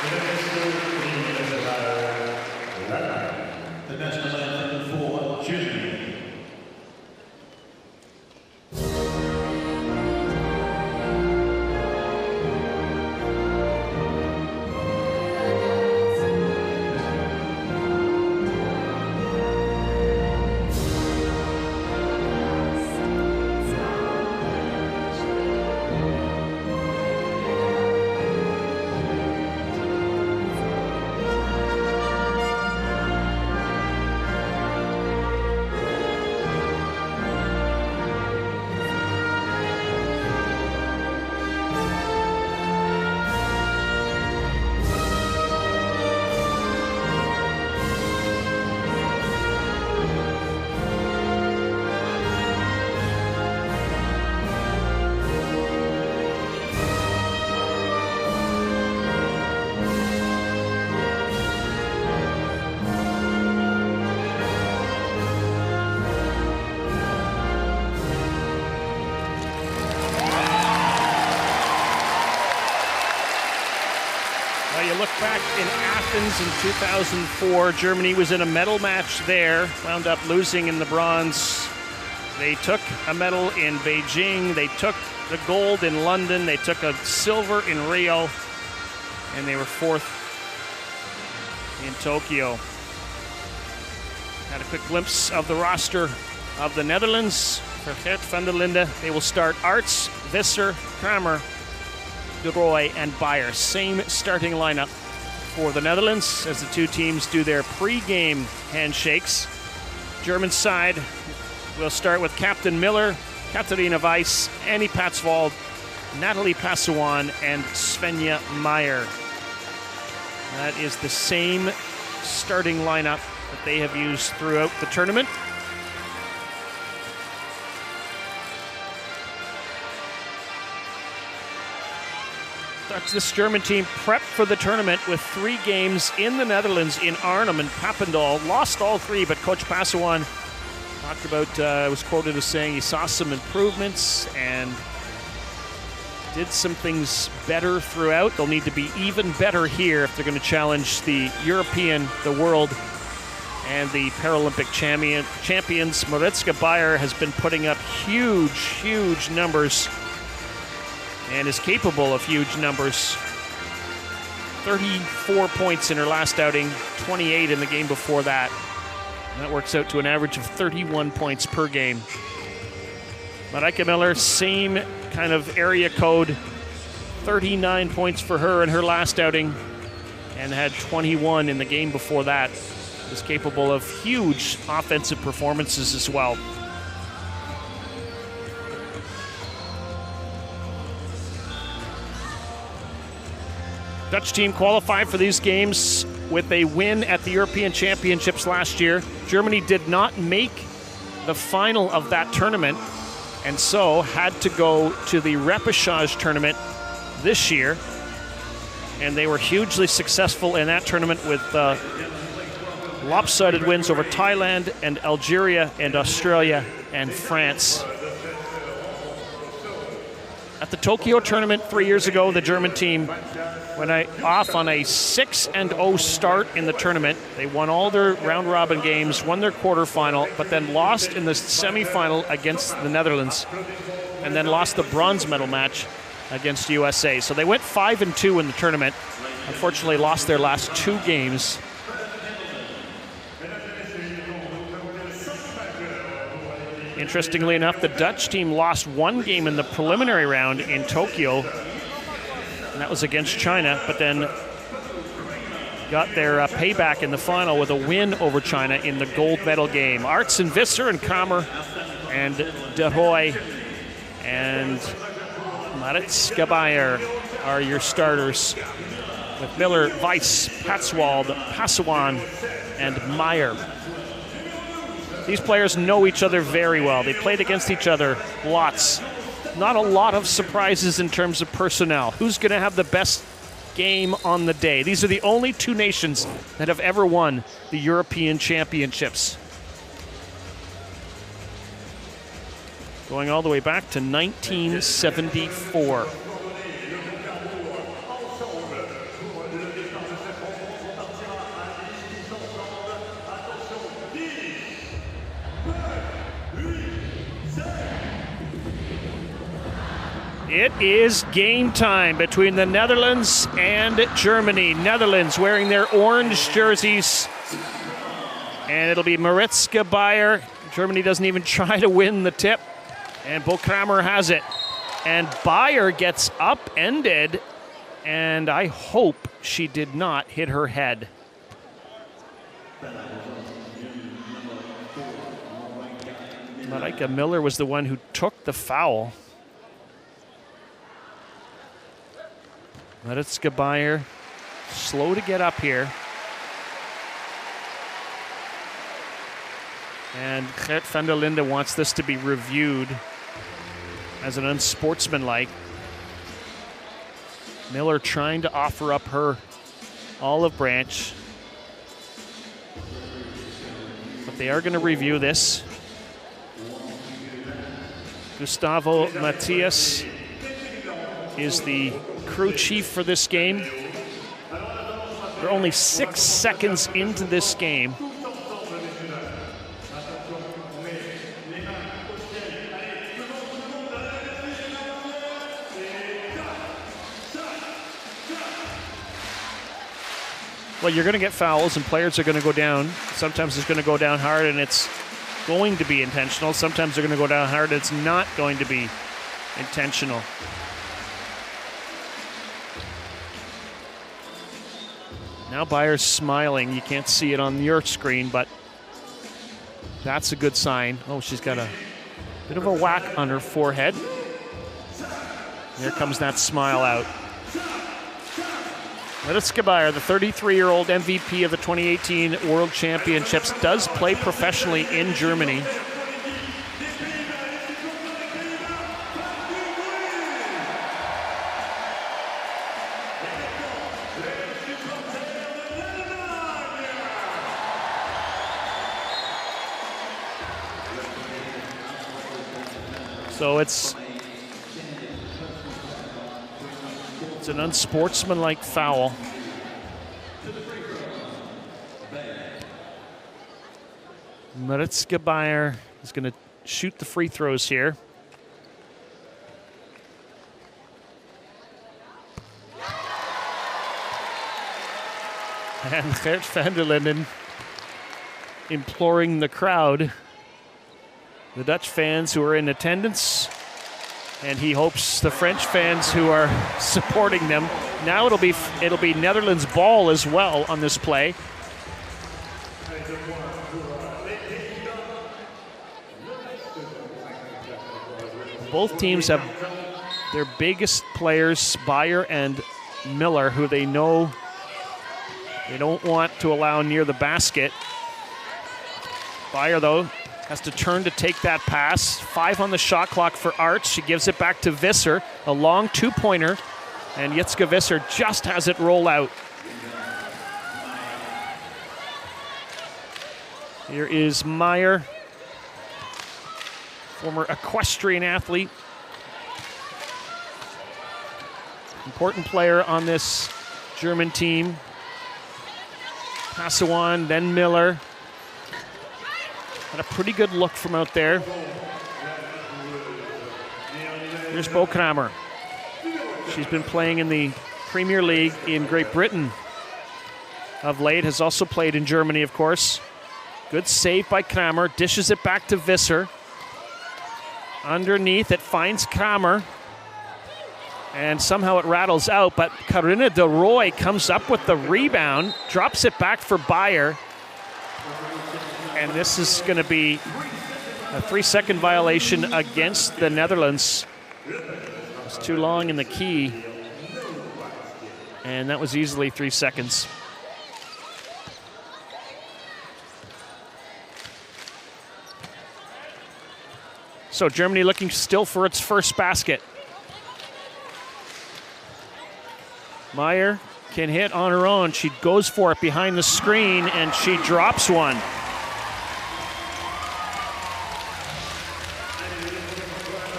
The national anthem for Germany. You look back in Athens in 2004, Germany was in a medal match there, wound up losing in the bronze. They took a medal in Beijing, they took the gold in London, they took a silver in Rio, and they were fourth in Tokyo. Had a quick glimpse of the roster of the Netherlands. For Geert van der Linde, they will start Arts, Visser, Kramer, De Rooij, and Beyer. Same starting lineup for the Netherlands as the two teams do their pre-game handshakes. German side will start with Captain Miller, Katharina Weiss, Annie Patsvold, Natalie Passawan, and Svenja Meyer. That is the same starting lineup that they have used throughout the tournament. This German team prepped for the tournament with 3 games in the Netherlands, in Arnhem and Papendal. Lost all 3, but Coach Passawan talked about, was quoted as saying he saw some improvements and did some things better throughout. They'll need to be even better here if they're going to challenge the European, the world, and the Paralympic champions. Maritzka Beyer has been putting up huge numbers and is capable of huge numbers. 34 points in her last outing, 28 in the game before that. And that works out to an average of 31 points per game. Marijke Miller, same kind of area code, 39 points for her in her last outing, and had 21 in the game before that. Is capable of huge offensive performances as well. Dutch team qualified for these games with a win at the European Championships last year. Germany did not make the final of that tournament, and so had to go to the repechage tournament this year. And they were hugely successful in that tournament with lopsided wins over Thailand and Algeria and Australia and France. At the Tokyo tournament 3 years ago, the German team went off on a 6-0 start in the tournament. They won all their round-robin games, won their quarterfinal, but then lost in the semifinal against the Netherlands, and then lost the bronze medal match against USA. So they went 5-2 in the tournament. Unfortunately, lost their last 2 games. Interestingly enough, the Dutch team lost 1 game in the preliminary round in Tokyo, and that was against China, but then got their payback in the final with a win over China in the gold medal game. Arts and Visser and Kramer and De Rooij and Maritzka Beyer are your starters, with Miller, Weiss, Patswold, Passawan, and Meyer. These players know each other very well. They played against each other lots. Not a lot of surprises in terms of personnel. Who's going to have the best game on the day? These are the only 2 nations that have ever won the European Championships. Going all the way back to 1974. It is game time between the Netherlands and Germany. Netherlands wearing their orange jerseys. And it'll be Maritzke Beyer. Germany doesn't even try to win the tip. And Bo Kramer has it. And Beyer gets upended. And I hope she did not hit her head. Marika Miller was the one who took the foul. Maritzke Beyer, slow to get up here. And Gert van der Linde wants this to be reviewed as an unsportsmanlike. Miller trying to offer up her olive branch. But they are going to review this. Gustavo Matias is the crew chief for this game. We're only 6 seconds into this game. Well, you're going to get fouls and players are going to go down. Sometimes it's going to go down hard and it's going to be intentional. Sometimes they're going to go down hard and it's not going to be intentional. Now Beyer's smiling. You can't see it on your screen, but that's a good sign. Oh, she's got a bit of a whack on her forehead. There comes that smile out. Maritzke Beyer, the 33-year-old MVP of the 2018 World Championships, does play professionally in Germany. So it's an unsportsmanlike foul. Maritzke Beyer is going to shoot the free throws here. And Gert van der Linden imploring the crowd, the Dutch fans who are in attendance, and he hopes the French fans who are supporting them. Now it'll be Netherlands ball as well on this play. Both teams have their biggest players, Beyer and Miller, who they know they don't want to allow near the basket. Beyer, though, has to turn to take that pass. 5 on the shot clock for Arts. She gives it back to Visser, a long two-pointer, and Jitske Visser just has it roll out. Here is Meyer, former equestrian athlete. Important player on this German team. Passawan, then Miller. Had a pretty good look from out there. Here's Bo Kramer. She's been playing in the Premier League in Great Britain of late. Has also played in Germany, of course. Good save by Kramer. Dishes it back to Visser. Underneath, it finds Kramer. And somehow it rattles out, but Karine de Roy comes up with the rebound, drops it back for Beyer. And this is going to be a 3-second violation against the Netherlands. It's too long in the key. And that was easily 3 seconds. So Germany looking still for its first basket. Meyer can hit on her own. She goes for it behind the screen, and she drops one.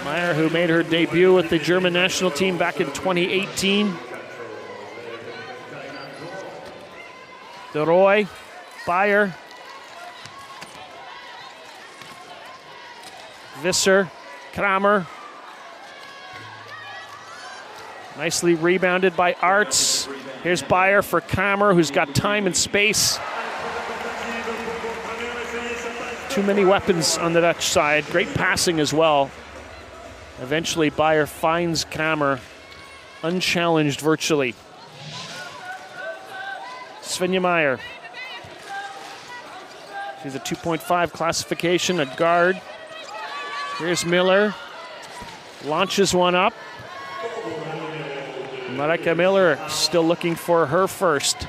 Meyer, who made her debut with the German national team back in 2018. De Roy, Beyer, Visser, Kramer. Nicely rebounded by Arts. Here's Bayer for Kammer, who's got time and space. Too many weapons on the Dutch side. Great passing as well. Eventually, Bayer finds Kammer, unchallenged virtually. Svenja Meyer. She's a 2.5 classification, a guard. Here's Miller. Launches one up. Marika Miller still looking for her first.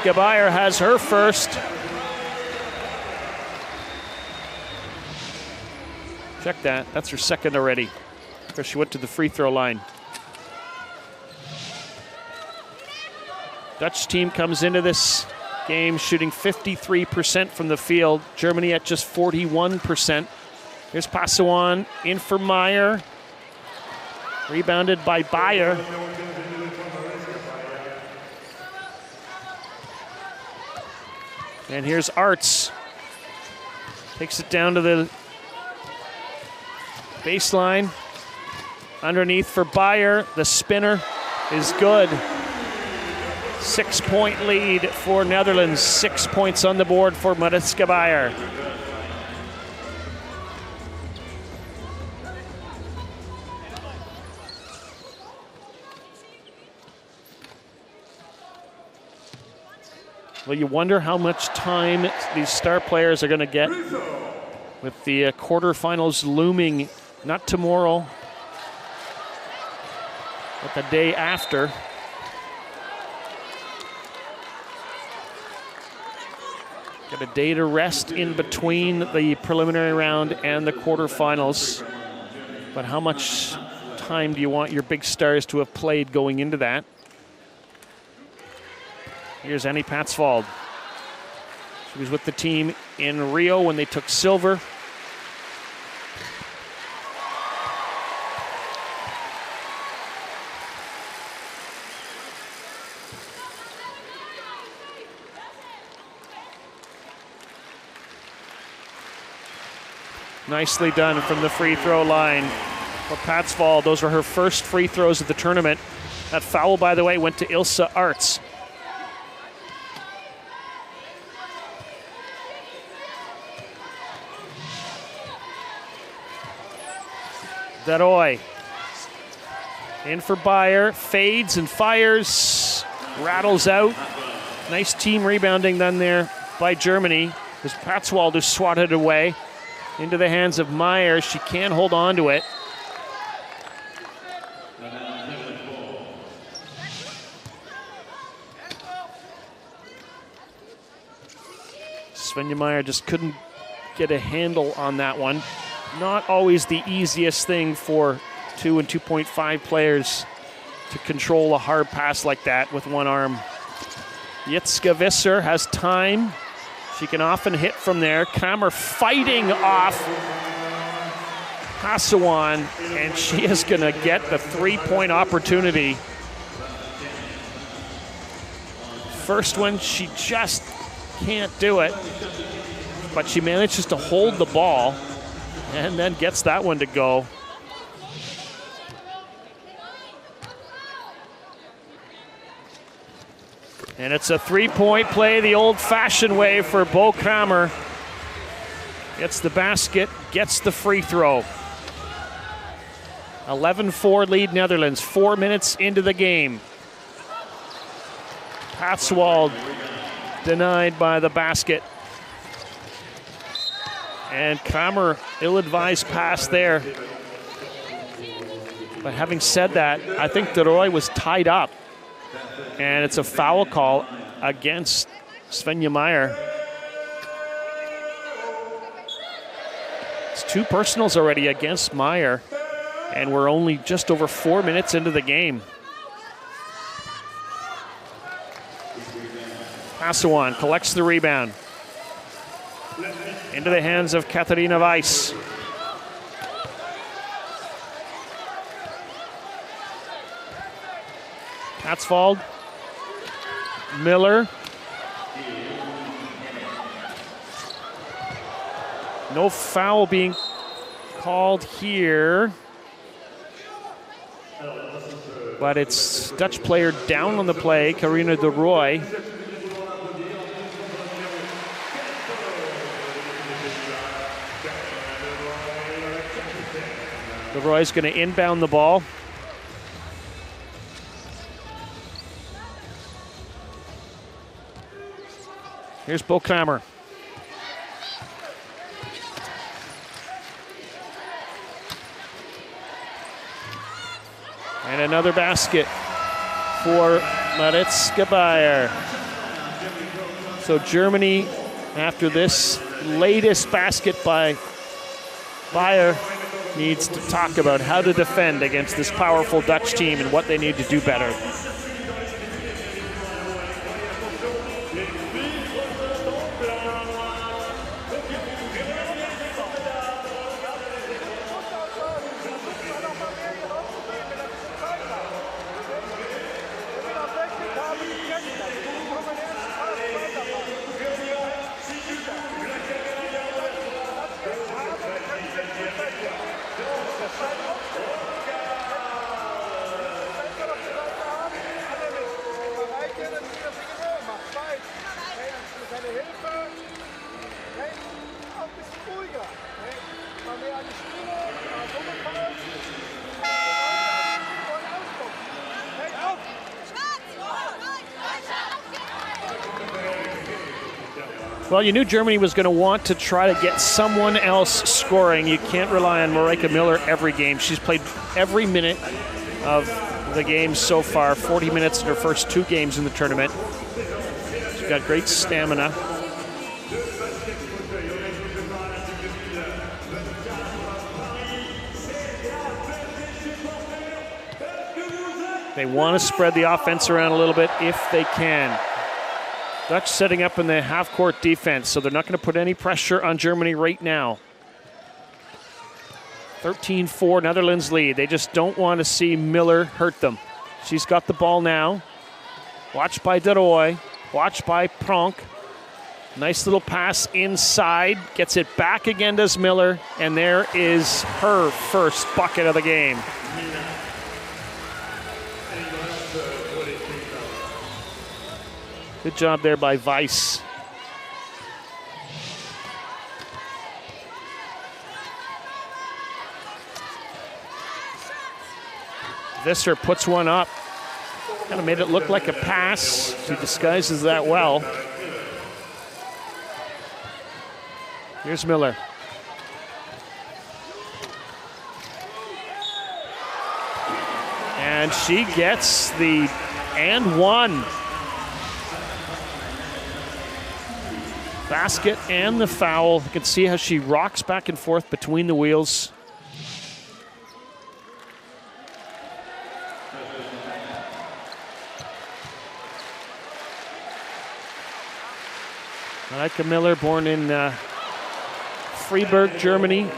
GBR has her first. Check that. That's her second already. Because she went to the free throw line. Dutch team comes into this game shooting 53% from the field. Germany at just 41%. Here's Passawan in for Meyer. Rebounded by Bayer. And here's Arts. Takes it down to the baseline. Underneath for Bayer. The spinner is good. 6-point lead for Netherlands. 6 points on the board for Mariska Bayer. Well, you wonder how much time these star players are going to get with the quarterfinals looming, not tomorrow, but the day after. Got a day to rest in between the preliminary round and the quarterfinals. But how much time do you want your big stars to have played going into that? Here's Annie Patsvold. She was with the team in Rio when they took silver. Nicely done from the free throw line for Patsvold. Those were her first free throws of the tournament. That foul, by the way, went to Ilse Arts. Daroy in for Bayer, fades and fires, rattles out. Nice team rebounding done there by Germany. It was Patsvold who swatted away into the hands of Meyer. She can't hold on to it. Svenja Meyer just couldn't get a handle on that one. Not always the easiest thing for 2 and 2.5 players to control a hard pass like that with one arm. Jitske Visser has time. She can often hit from there. Kammer fighting off Passawan, and she is going to get the three-point opportunity. First one, she just can't do it, but she manages to hold the ball and then gets that one to go. And it's a three-point play the old-fashioned way for Bo Kammer. Gets the basket, gets the free throw. 11-4 lead Netherlands, 4 minutes into the game. Patsvold denied by the basket. And Kammer, ill-advised pass there. But having said that, I think Daroy was tied up. And it's a foul call against Svenja Meyer. It's 2 personals already against Meyer. And we're only just over 4 minutes into the game. Passawan collects the rebound. Into the hands of Katharina Weiss. Patsvold. Miller. No foul being called here. But it's Dutch player down on the play, Carina de Roy. De Roy's going to inbound the ball. Here's Bo Kramer. And another basket for Maritz GBR. So Germany, after this latest basket by Bayer, needs to talk about how to defend against this powerful Dutch team and what they need to do better. Well, you knew Germany was going to want to try to get someone else scoring. You can't rely on Marijke Miller every game. She's played every minute of the game so far, 40 minutes in her first 2 games in the tournament. She's got great stamina. They want to spread the offense around a little bit if they can. Dutch setting up in the half-court defense, so they're not going to put any pressure on Germany right now. 13-4, Netherlands lead. They just don't want to see Miller hurt them. She's got the ball now. Watched by De Roy, watched by Pronk. Nice little pass inside, gets it back again to Miller, and there is her first bucket of the game. Good job there by Weiss. Visser puts one up. Kind of made it look like a pass. She disguises that well. Here's Miller. And she gets the and one. Basket and the foul. You can see how she rocks back and forth between the wheels. Marijke Miller, born in Freiburg, Germany.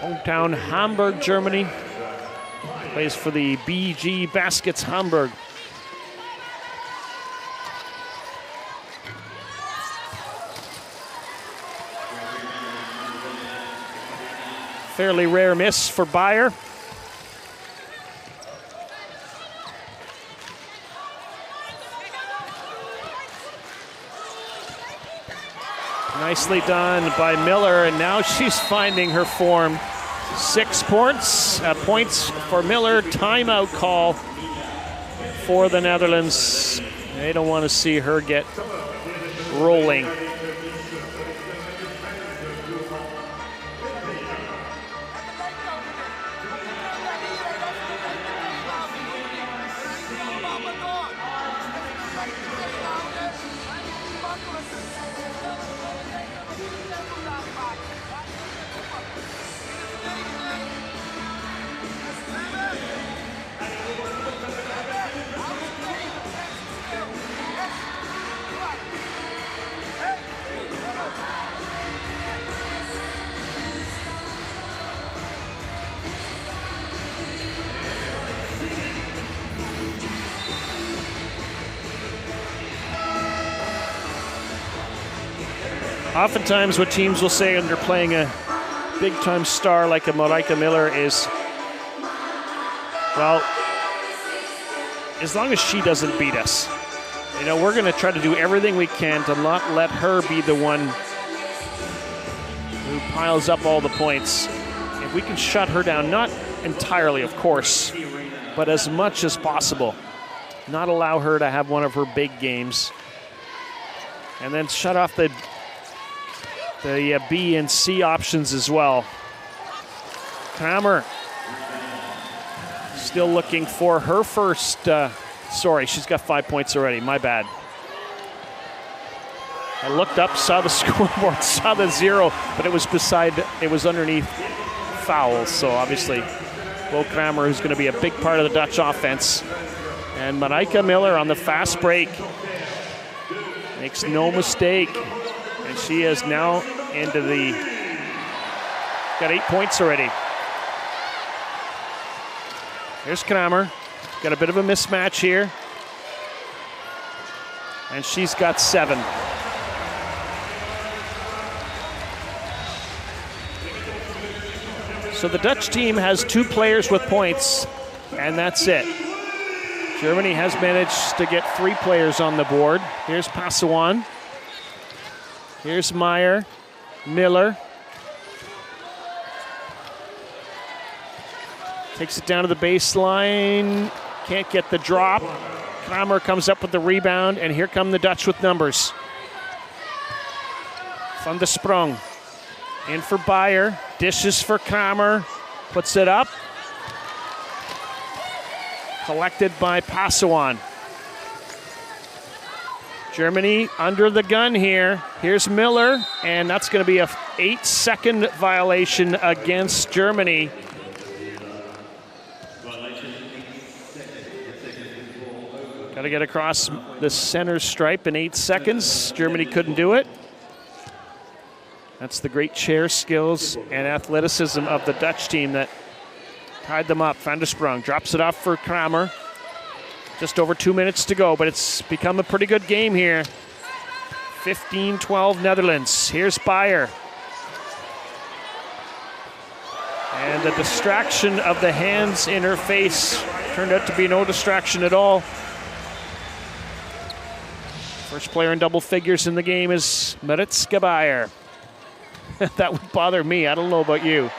Hometown Hamburg, Germany. Plays for the BG Baskets Hamburg. Fairly rare miss for Bayer. Nicely done by Miller, and now she's finding her form. 6 points for Miller. Timeout call for the Netherlands. They don't want to see her get rolling. Oftentimes what teams will say when they're playing a big-time star like a Marijke Miller is, well, as long as she doesn't beat us, you know, we're going to try to do everything we can to not let her be the one who piles up all the points. If we can shut her down, not entirely, of course, but as much as possible, not allow her to have one of her big games, and then shut off the B and C options as well. Kramer still looking for her first, sorry, she's got 5 points already, my bad. I looked up, saw the scoreboard, saw the 0, but it was underneath fouls, so obviously Bo Kramer, who's going to be a big part of the Dutch offense. And Marijke Miller on the fast break makes no mistake, and she is now into the, got 8 points already. Here's Kramer, got a bit of a mismatch here, and she's got 7. So the Dutch team has 2 players with points, and that's it. Germany has managed to get 3 players on the board. Here's Passawan. Here's Meyer, Miller. Takes it down to the baseline. Can't get the drop. Kramer comes up with the rebound, and here come the Dutch with numbers. Van der Sprong. In for Beyer. Dishes for Kramer. Puts it up. Collected by Passawan. Germany under the gun here. Here's Miller, and that's going to be a 8-second violation against Germany. Got to get across the center stripe in 8 seconds. Germany couldn't do it. That's the great chair skills and athleticism of the Dutch team that tied them up. Van der Sprong drops it off for Kramer. Just over 2 minutes to go, but it's become a pretty good game here. 15-12 Netherlands. Here's Beyer. And the distraction of the hands in her face turned out to be no distraction at all. First player in double figures in the game is Marijke Beyer. That would bother me. I don't know about you.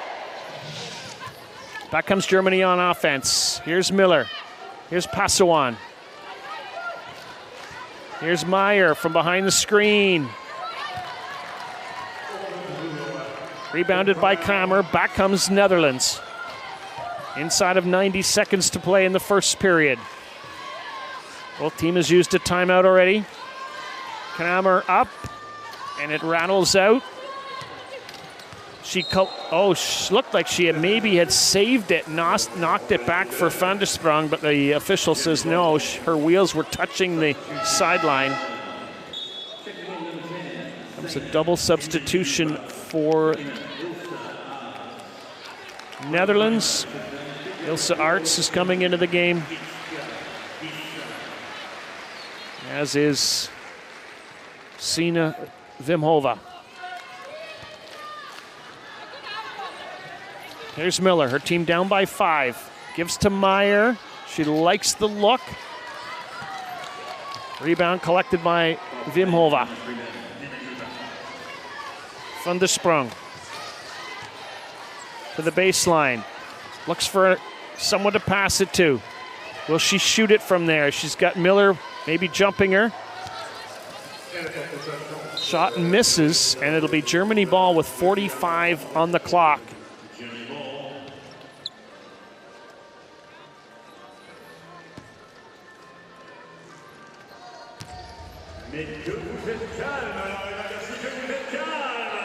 Back comes Germany on offense. Here's Miller. Here's Passawan. Here's Meyer from behind the screen. Rebounded by Kramer. Back comes Netherlands. Inside of 90 seconds to play in the first period. Both teams has used a timeout already. Kramer up, and it rattles out. She looked like she maybe had saved it, knocked it back for Van der Sprong, but the official says no, her wheels were touching the sideline. It's a double substitution for Netherlands. Ilse Arts is coming into the game, as is Sina Vimhova. Here's Miller, her team down by 5. Gives to Meyer. She likes the look. Rebound collected by Vimhova. Van der Sprong to the baseline. Looks for someone to pass it to. Will she shoot it from there? She's got Miller maybe jumping her. Shot misses, and it'll be Germany ball with 45 on the clock.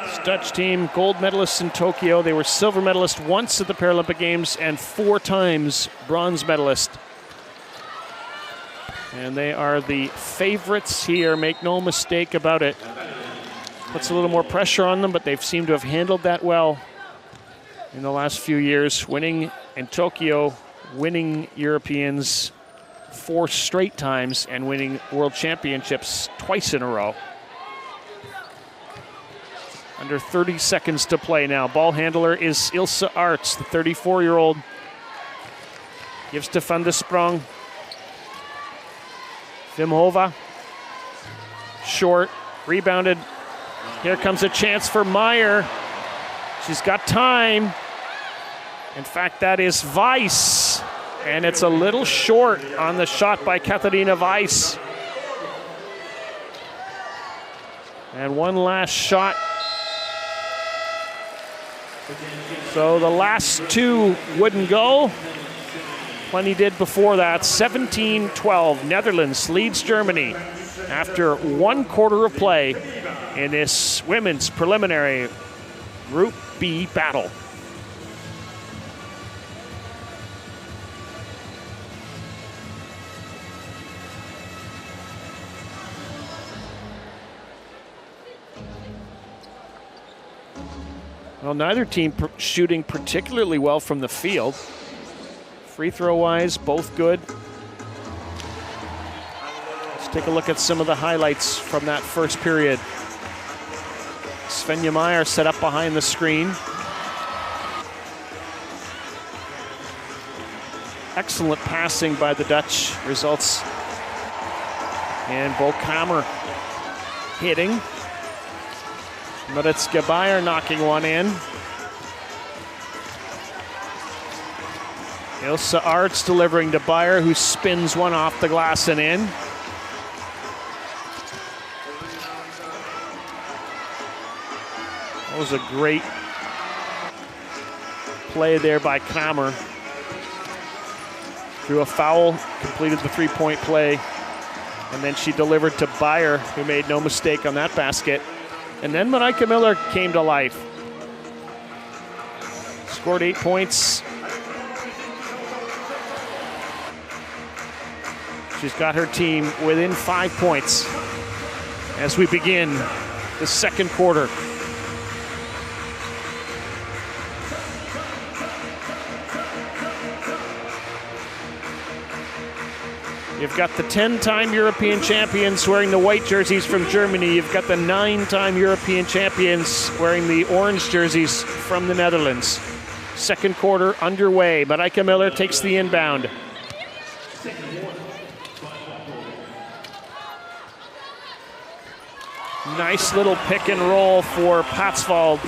This Dutch team, gold medalists in Tokyo. They were silver medalist once at the Paralympic Games and 4 times bronze medalist. And they are the favorites here, make no mistake about it. Puts a little more pressure on them, but they've seemed to have handled that well in the last few years, winning in Tokyo, winning Europeans 4 straight times, and winning world championships twice in a row. Under 30 seconds to play now. Ball handler is Ilse Arts, the 34-year-old. Gives to Van de Sprong. Vimhova. Short, rebounded. Here comes a chance for Meyer. She's got time. In fact, that is Weiss. And it's a little short on the shot by Katharina Weiss. And one last shot. So the last two wouldn't go. Plenty did before that. 17-12, Netherlands leads Germany after 1 quarter of play in this women's preliminary Group B battle. Well, neither team shooting particularly well from the field. Free throw wise, both good. Let's take a look at some of the highlights from that first period. Svenja Meyer set up behind the screen. Excellent passing by the Dutch results. And Bo Kamer hitting. Maritzke Bayer knocking one in. Ilse Arts delivering to Bayer, who spins one off the glass and in. That was a great play there by Kramer. Drew a foul, completed the three-point play, and then she delivered to Bayer, who made no mistake on that basket. And then Marijke Miller came to life. Scored 8 points. She's got her team within 5 points as we begin the second quarter. You've got the 10-time European champions wearing the white jerseys from Germany. You've got the 9-time European champions wearing the orange jerseys from the Netherlands. Second quarter underway. Marijke Miller takes the inbound. Nice little pick and roll for Patsvold.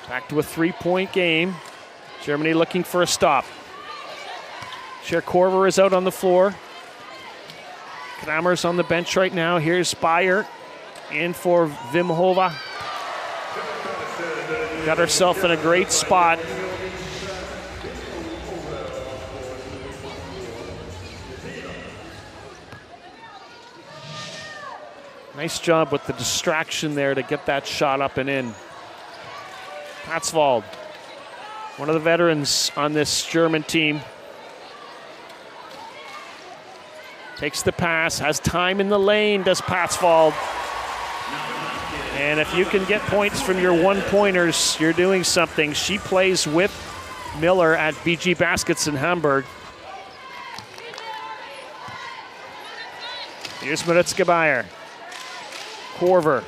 Back to a three-point game. Germany looking for a stop. Cher Korver is out on the floor. Kramer's on the bench right now. Here's Bayer in for Vimhova. Got herself in a great spot. Nice job with the distraction there to get that shot up and in. Patsvold, one of the veterans on this German team. Takes the pass, has time in the lane, does Patsvold. And if you can get points from your one-pointers, you're doing something. She plays with Miller at BG Baskets in Hamburg. Here's Maritzke Bayer. Korver.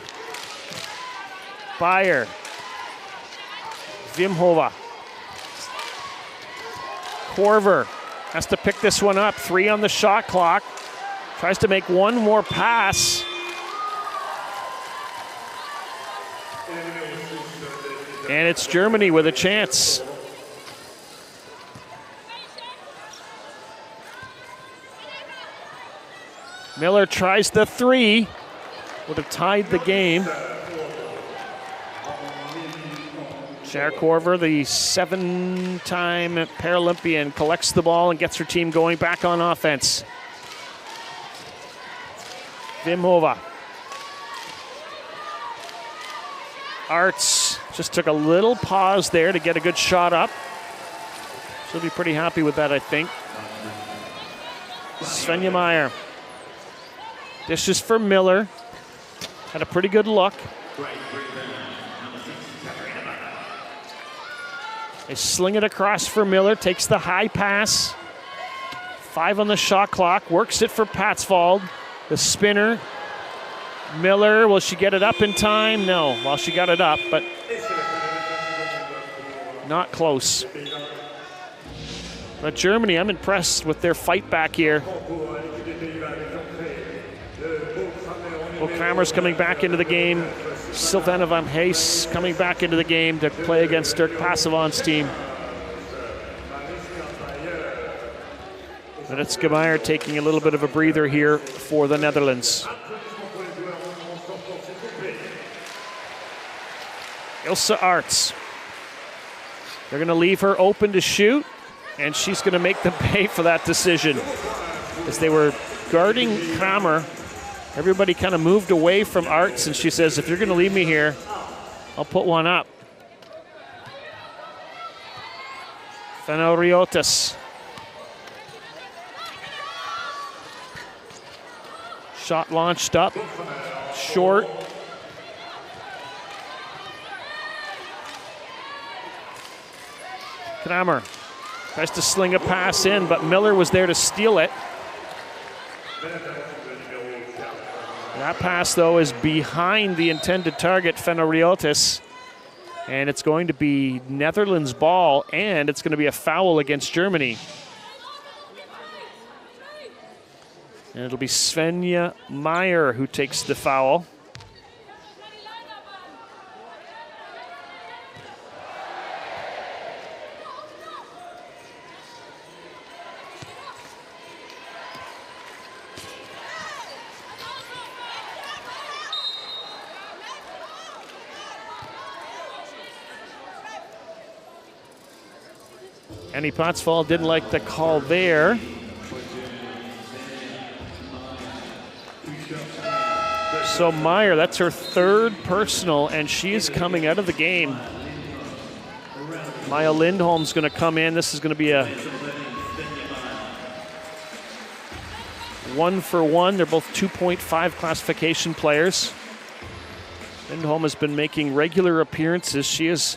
Bayer. Vimhova. Korver has to pick this one up. 3 on the shot clock. Tries to make one more pass. And it's Germany with a chance. Miller tries the 3. Would have tied the game. Cher Korver, the 7-time Paralympian, collects the ball and gets her team going back on offense. Vimhova. Arts just took a little pause there to get a good shot up. She'll be pretty happy with that, I think. Svenja Meyer. Dishes for Miller. Had a pretty good look. They sling it across for Miller, takes the high pass. 5 on the shot clock. Works it for Patsvold. The spinner. Miller, will she get it up in time? No. Well, she got it up, but not close. But Germany, I'm impressed with their fight back here. Well, Kramer's coming back into the game. Sylvana van Hees coming back into the game to play against Dirk Passavant's team. But it's GBR taking a little bit of a breather here for the Netherlands. Ilse Arts. They're going to leave her open to shoot, and she's going to make them pay for that decision. As they were guarding Kramer, everybody kind of moved away from Arts, and she says, if you're going to leave me here, I'll put one up. Fenelriotis. Shot launched up, short. Kramer tries to sling a pass in, but Miller was there to steal it. That pass, though, is behind the intended target, Fenelriotis. And it's going to be Netherlands' ball, and it's going to be a foul against Germany. And it'll be Svenja Meyer who takes the foul. Annie Patsvold didn't like the call there. So Meyer, that's her third personal, and she is coming out of the game. Maya Lindholm's going to come in. This is going to be a 1-for-1. They're both 2.5 classification players. Lindholm has been making regular appearances. She is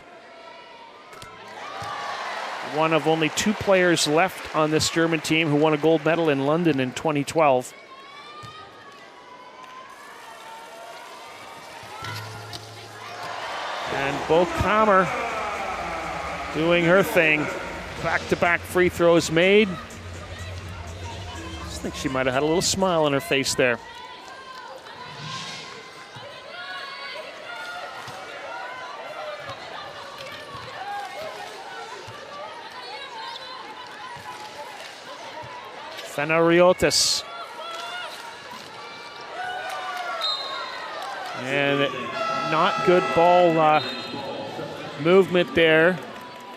one of only 2 players left on this German team who won a gold medal in London in 2012. And Bo Kramer doing her thing. Back-to-back free throws made. I just think she might have had a little smile on her face there. Fenelriotis. And not good ball movement there.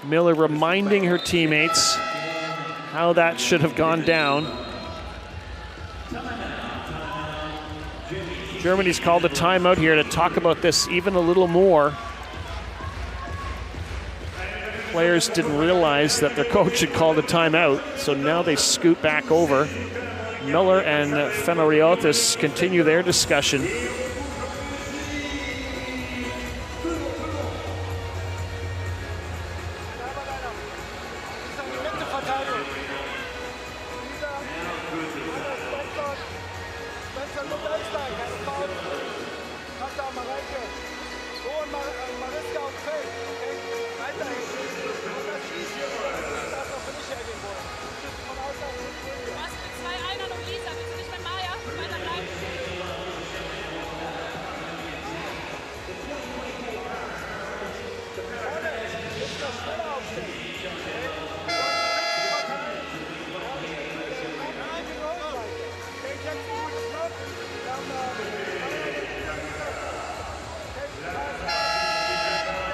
Miller reminding her teammates how that should have gone down. Germany's called a timeout here to talk about this even a little more. Players didn't realize that their coach had called a timeout, so now they scoot back over. Miller and Fenelriotis continue their discussion.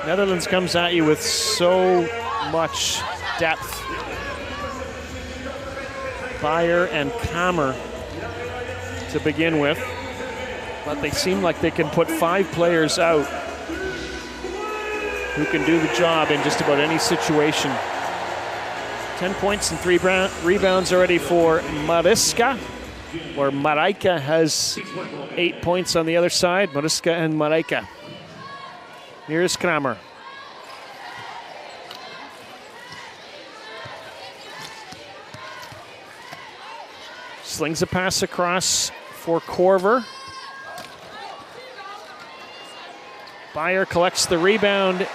Netherlands comes at you with so much depth. Beyer and Kramer to begin with, but they seem like they can put 5 players out who can do the job in just about any situation. 10 points and 3 rebounds already for Mariska, or Marijke has 8 points on the other side. Mariska and Marijke. Here's Kramer. Slings a pass across for Korver. Baier collects the rebound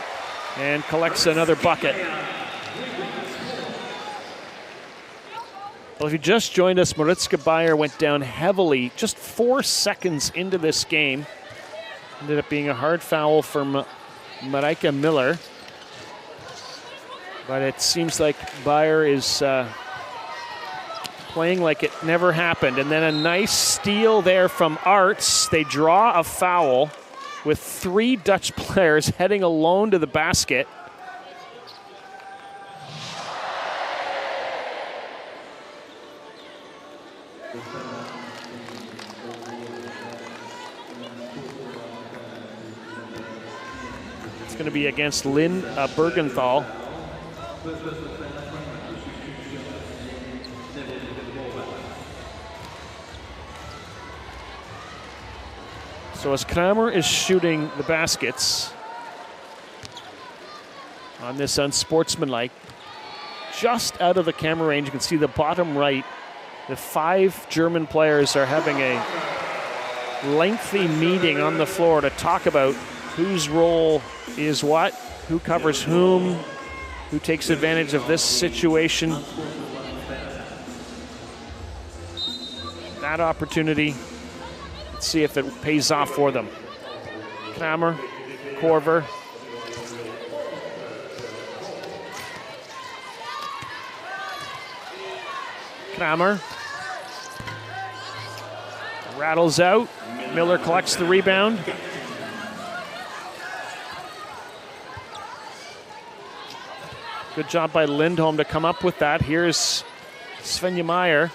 and collects another bucket. Well, if you just joined us, Maritzka Baier went down heavily just 4 seconds into this game. Ended up being a hard foul from Mareike Miller. But it seems like Baier is playing like it never happened. And then a nice steal there from Arts. They draw a foul with 3 Dutch players heading alone to the basket. It's going to be against Lynn Bergenthal. So as Kramer is shooting the baskets on this unsportsmanlike, just out of the camera range, you can see the bottom right, the 5 German players are having a lengthy meeting on the floor to talk about whose role is what, who covers whom, who takes advantage of this situation, that opportunity. Let's see if it pays off for them. Kramer, Korver. Kramer. Rattles out. Miller collects the rebound. Good job by Lindholm to come up with that. Here's Svenja Meyer.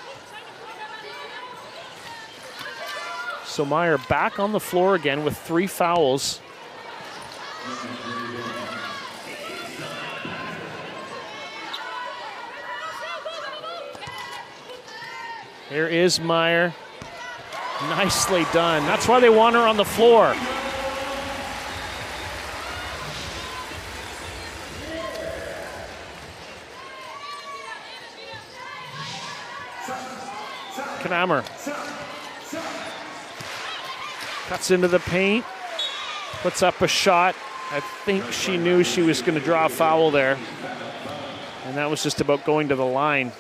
So Meyer back on the floor again with 3 fouls. Here is Meyer. Nicely done. That's why they want her on the floor. Kramer. Cuts into the paint, puts up a shot. I think she knew she was going to draw a foul there. And that was just about going to the line.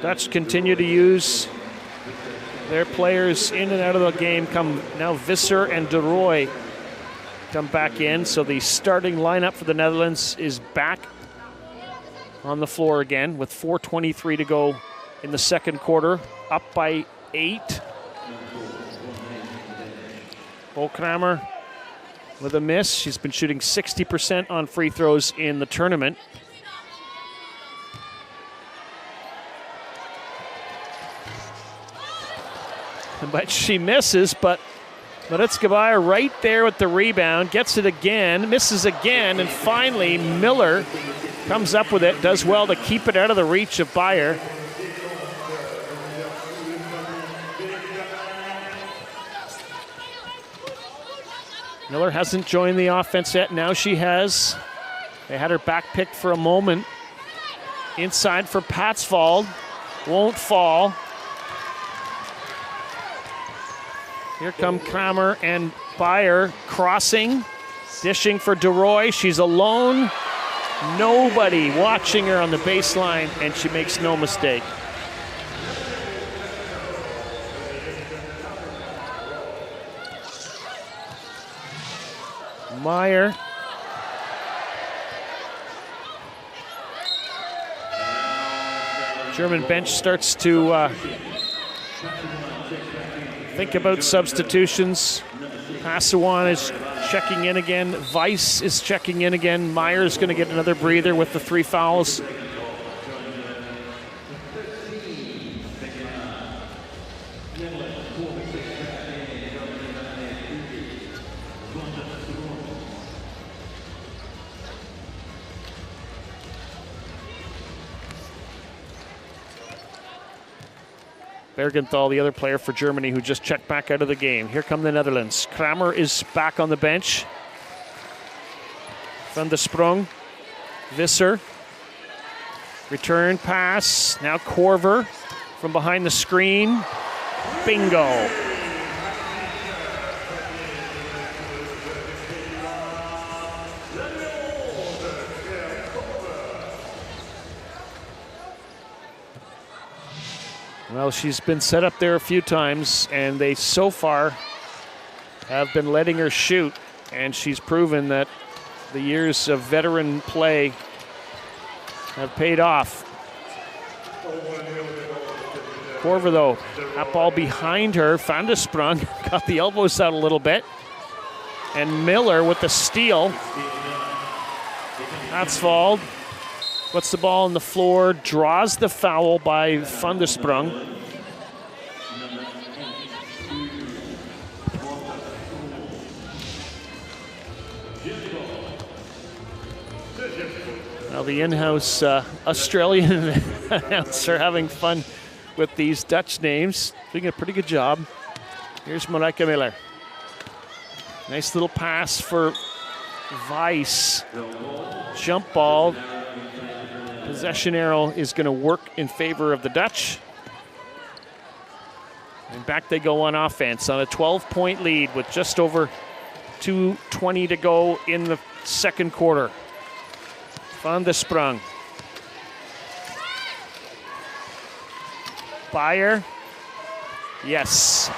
Dutch continue to use their players in and out of the game. Come now Visser and De Rooy come back in, so the starting lineup for the Netherlands is back on the floor again with 4:23 to go in the second quarter, up by 8. Kramer with a miss. She's been shooting 60% on free throws in the tournament. But she misses, but Maritzka Baier right there with the rebound, gets it again, misses again, and finally Miller comes up with it, does well to keep it out of the reach of Baier. Miller hasn't joined the offense yet, now she has. They had her back picked for a moment. Inside for Patsvold, won't fall. Here come Kramer and Baier crossing, dishing for De Rooy. She's alone, nobody watching her on the baseline, and she makes no mistake. Meyer. German bench starts to think about substitutions. Passawan is checking in again. Weiss is checking in again. Meyer's going to get another breather with the 3 fouls. Bergenthal, the other player for Germany, who just checked back out of the game. Here come the Netherlands. Kramer is back on the bench. Van de Sprong. Visser. Return pass. Now Korver from behind the screen. Bingo. Well, she's been set up there a few times, and they so far have been letting her shoot, and she's proven that the years of veteran play have paid off. Korver, though, that ball behind her. Van de Sprong got the elbows out a little bit. And Miller with the steal. That's fouled. Puts the ball on the floor, draws the foul by Van de Sprong. Now the in-house Australian announcer having fun with these Dutch names, doing a pretty good job. Here's Marijke Miller. Nice little pass for Weiss. Jump ball. Possession arrow is going to work in favor of the Dutch. And back they go on offense on a 12-point lead with just over 2:20 to go in the second quarter. Van de Sprong. Beyer. Yes.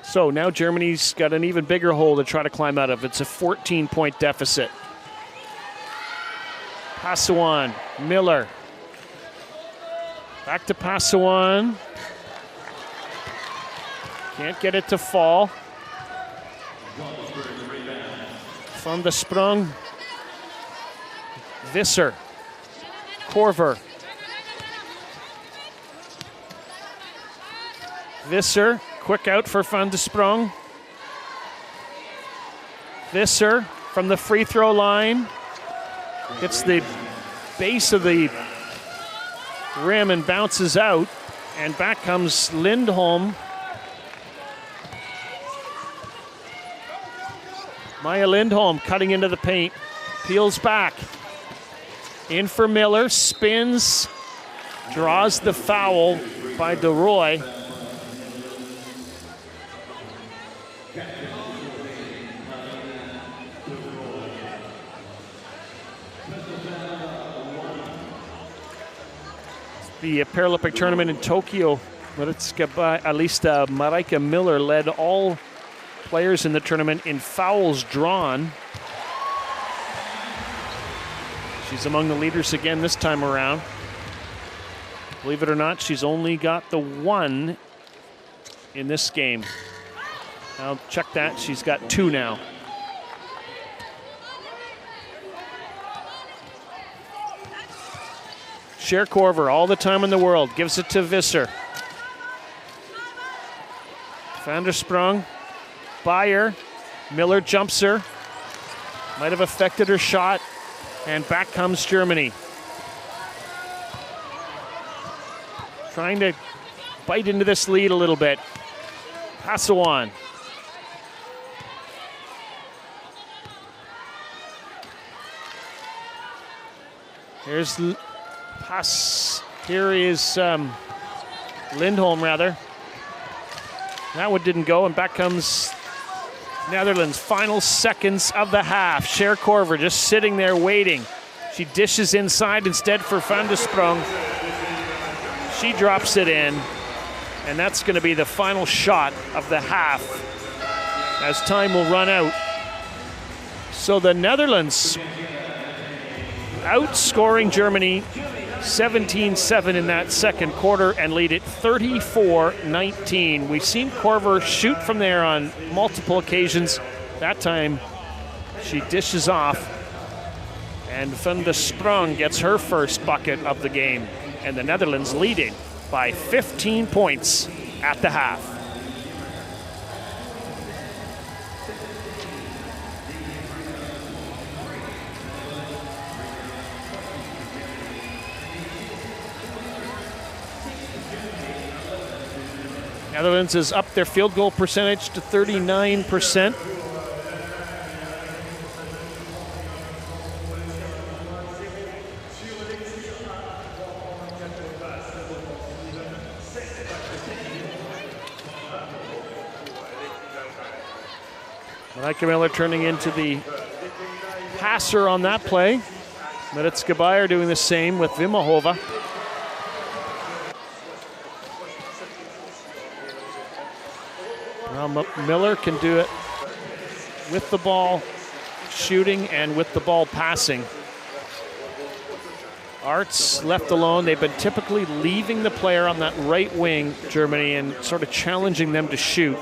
So now Germany's got an even bigger hole to try to climb out of. It's a 14-point deficit. Passawan, Miller. Back to Passawan. Can't get it to fall. Van de Sprong. Visser. Korver. Visser. Quick out for Van de Sprong. Visser from the free throw line. Hits the base of the rim and bounces out. And back comes Lindholm. Maya Lindholm cutting into the paint. Peels back. In for Miller. Spins. Draws the foul by DeRoy. The Paralympic tournament in Tokyo, at least Marijke Miller led all players in the tournament in fouls drawn. She's among the leaders again this time around. Believe it or not, she's only got the one in this game. I'll check that. She's got two now. GER Korver, all the time in the world, gives it to Visser. Van der Sprong, Beyer, Miller jumps her. Might have affected her shot, and back comes Germany. Trying to bite into this lead a little bit. Passawan. Here's pass. Here is Lindholm, rather. That one didn't go, and back comes Netherlands. Final seconds of the half. GER Korver just sitting there waiting. She dishes inside instead for Van de Sprong. She drops it in, and that's going to be the final shot of the half as time will run out. So the Netherlands outscoring Germany 17-7 in that second quarter and lead it 34-19. We've seen Korver shoot from there on multiple occasions. That time she dishes off, and Van de Sprong gets her first bucket of the game, and the Netherlands leading by 15 points. at the half. Netherlands has upped their field goal percentage to 39%. Micah Miller turning into the passer on that play. Medets GBR doing the same with Vimahova. Well, Miller can do it with the ball shooting and with the ball passing. Arts left alone. They've been typically leaving the player on that right wing, Germany, and sort of challenging them to shoot.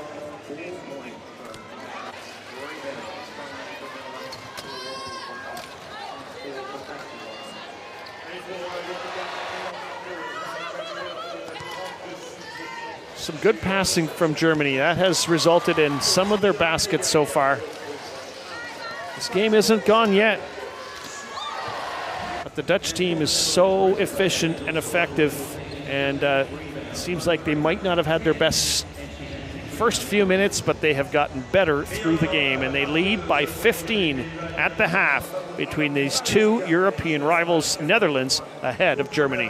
Some good passing from Germany. That has resulted in some of their baskets so far. This game isn't gone yet. But the Dutch team is so efficient and effective, and it seems like they might not have had their best first few minutes, but they have gotten better through the game, and they lead by 15 at the half between these two European rivals, Netherlands ahead of Germany.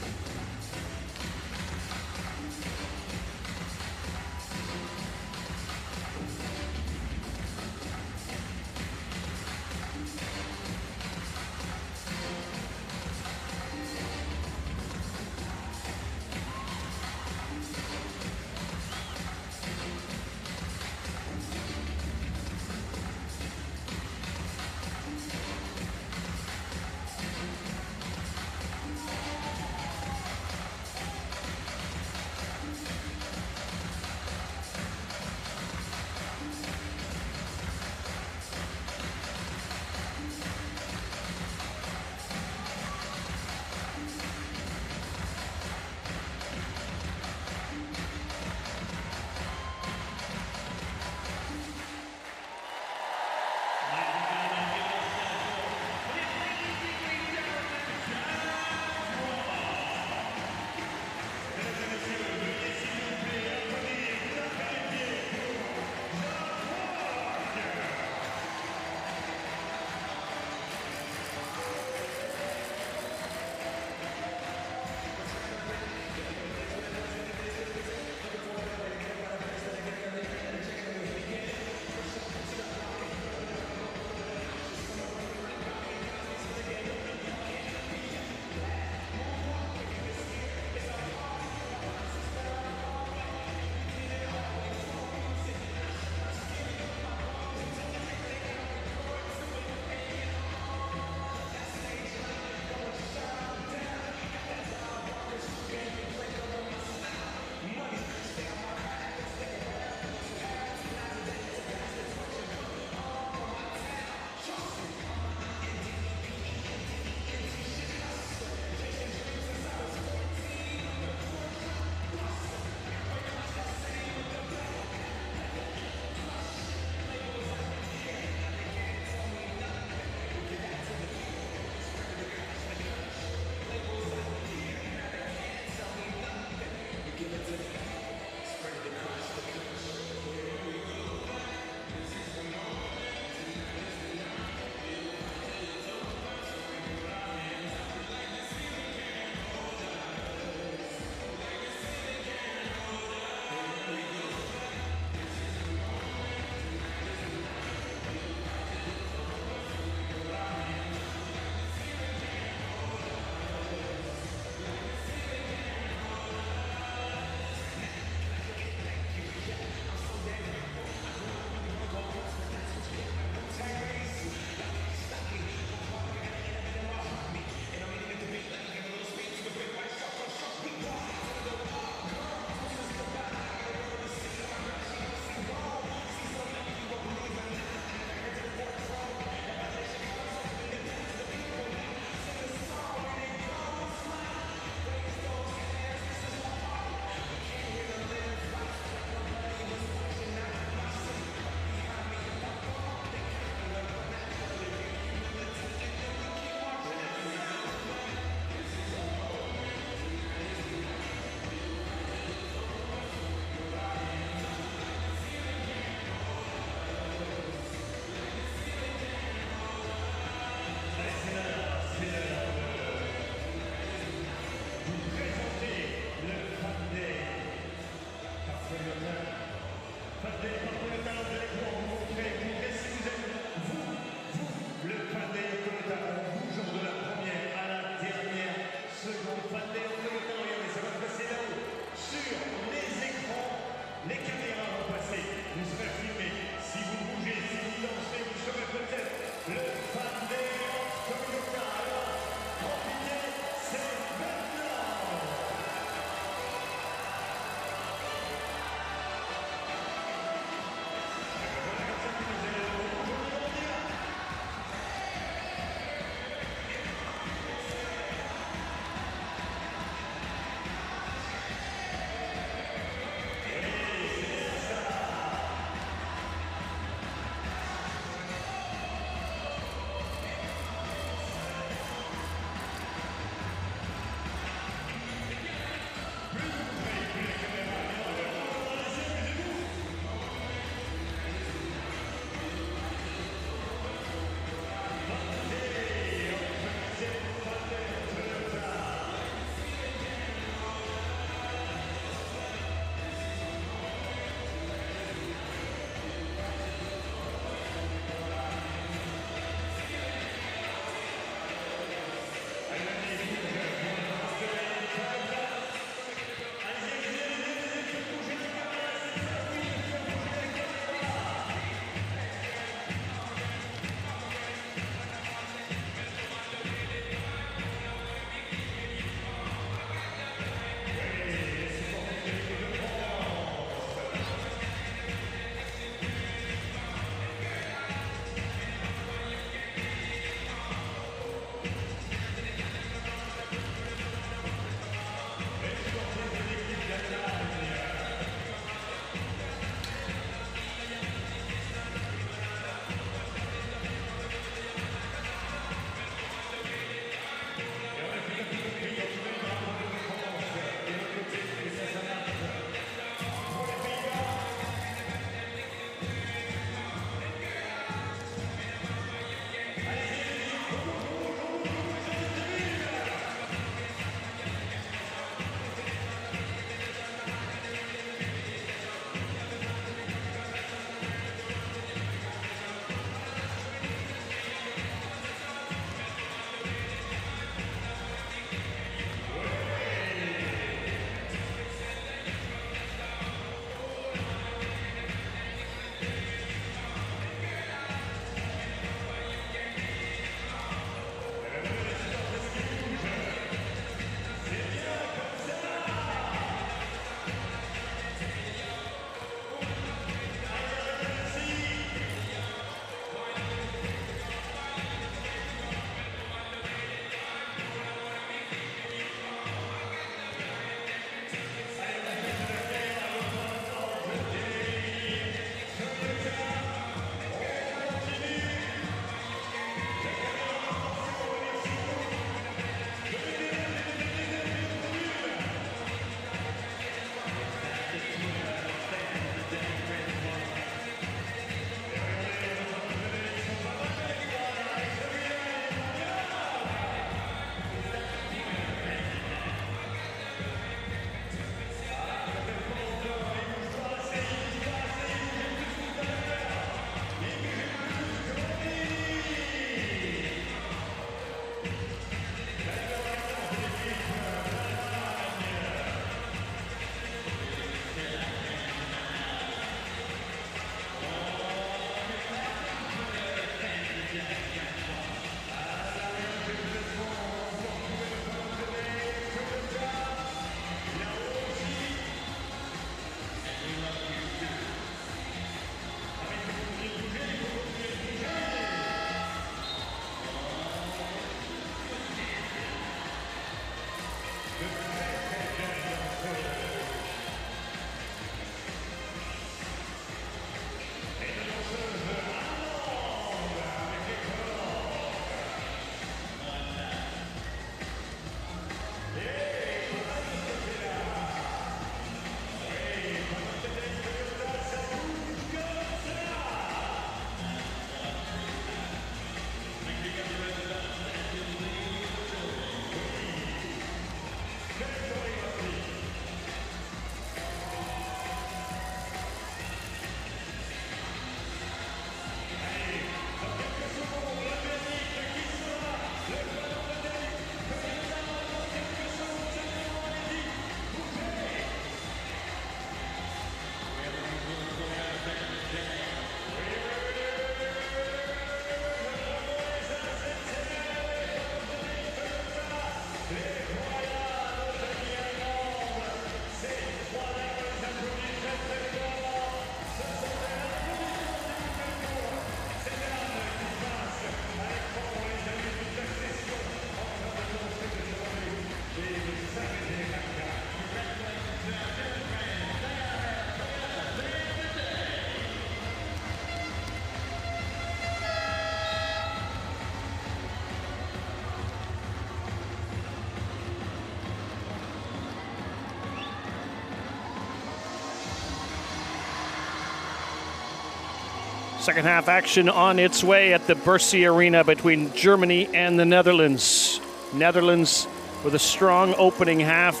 Second half action on its way at the Versailles Arena between Germany and the Netherlands. Netherlands with a strong opening half.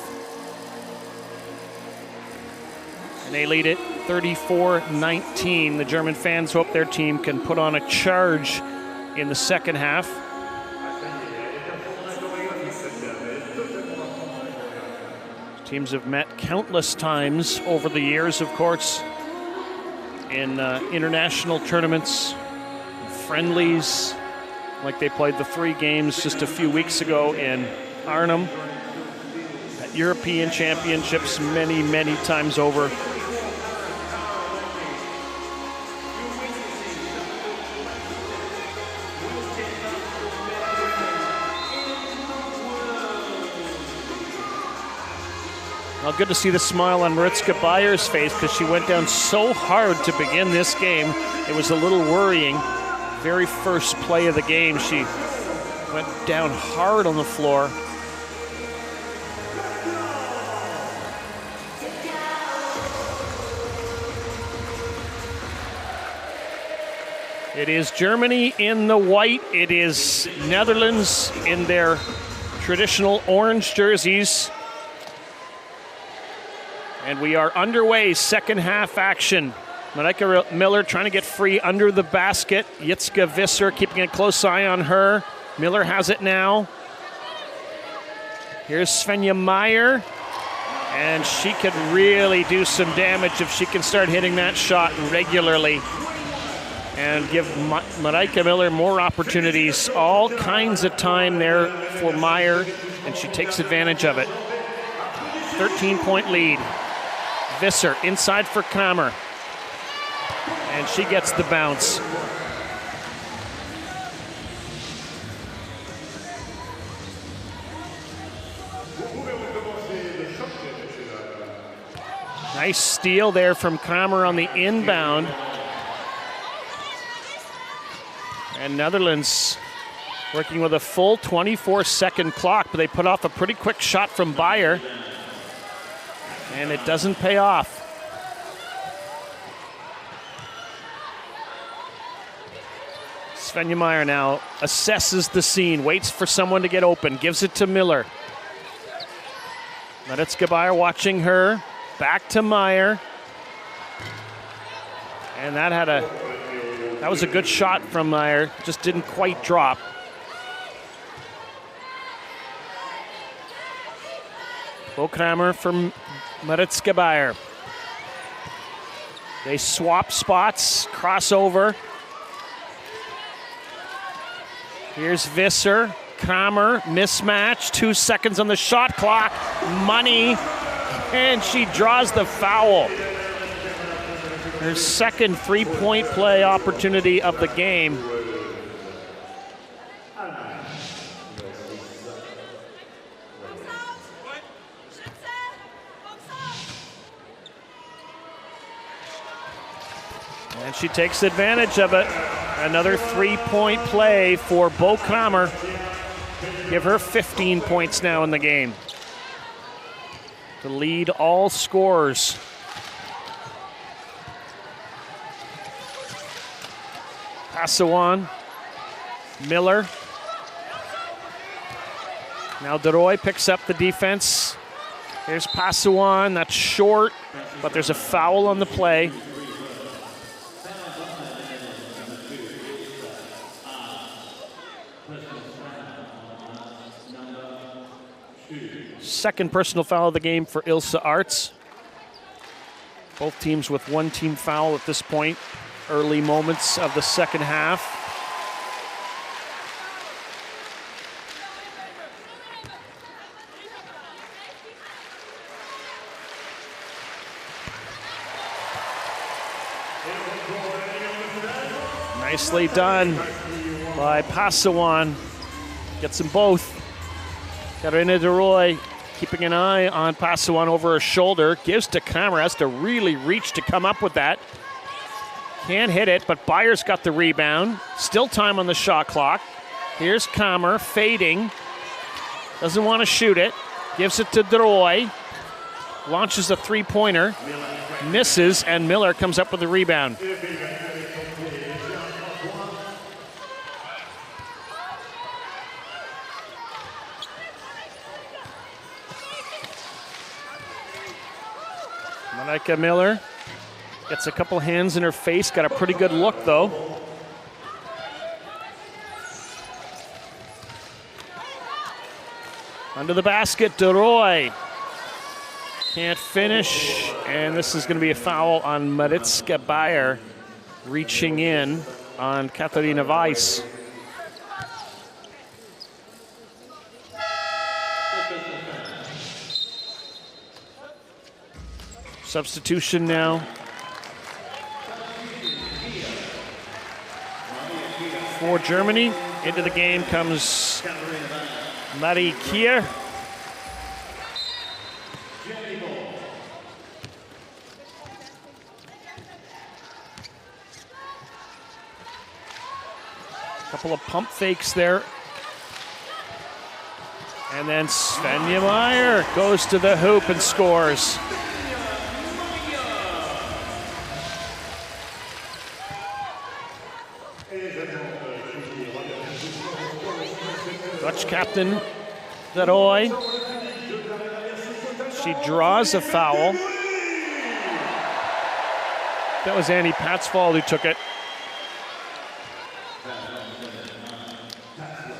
And they lead it 34-19. The German fans hope their team can put on a charge in the second half. Teams have met countless times over the years, of course, in international tournaments, friendlies, like they played the 3 games just a few weeks ago in Arnhem, at European Championships many, many times over. Well, good to see the smile on Maritzka Bayer's face because she went down so hard to begin this game. It was a little worrying. Very first play of the game, she went down hard on the floor. It is Germany in the white. It is Netherlands in their traditional orange jerseys. And we are underway, second half action. Marijke Miller trying to get free under the basket. Jitske Visser keeping a close eye on her. Miller has it now. Here's Svenja Meyer. And she could really do some damage if she can start hitting that shot regularly and give Marijke Miller more opportunities. All kinds of time there for Meyer, and she takes advantage of it. 13-point lead. Visser inside for Kramer. And she gets the bounce. Nice steal there from Kramer on the inbound. And Netherlands working with a full 24-second clock, but they put off a pretty quick shot from Bayer. And it doesn't pay off. Svenja Meyer now assesses the scene, waits for someone to get open, gives it to Miller. Maritzka Bayer watching her, back to Meyer. And that was a good shot from Meyer, just didn't quite drop. Bo Kramer from Maritzka Bayer. They swap spots, crossover. Here's Visser, Kramer, mismatch, 2 seconds on the shot clock, money, and she draws the foul. Her second three-point play opportunity of the game. And she takes advantage of it. Another 3-point play for Bo Kramer. Give her 15 points now in the game to lead all scorers. Passawan, Miller. Now DeRoy picks up the defense. Here's Passawan, that's short, but there's a foul on the play. Second personal foul of the game for Ilse Arts. Both teams with one team foul at this point. Early moments of the second half. Nicely done by Passawan. Gets them both. Karina DeRoy keeping an eye on Passawan over her shoulder. Gives to Kramer, has to really reach to come up with that. Can't hit it, but Byers got the rebound. Still time on the shot clock. Here's Kramer fading. Doesn't want to shoot it. Gives it to DeRoy. Launches a three-pointer. Misses, and Miller comes up with the rebound. Monica Miller gets a couple hands in her face, got a pretty good look though. Under the basket, DeRoy. Can't finish, and this is going to be a foul on Maritzka Bayer, reaching in on Katharina Weiss. Substitution now. For Germany, into the game comes Marie Kier. Couple of pump fakes there. And then Svenja Meyer goes to the hoop and scores. Dutch captain DeRoy. She draws a foul. That was Annie Patsfall who took it.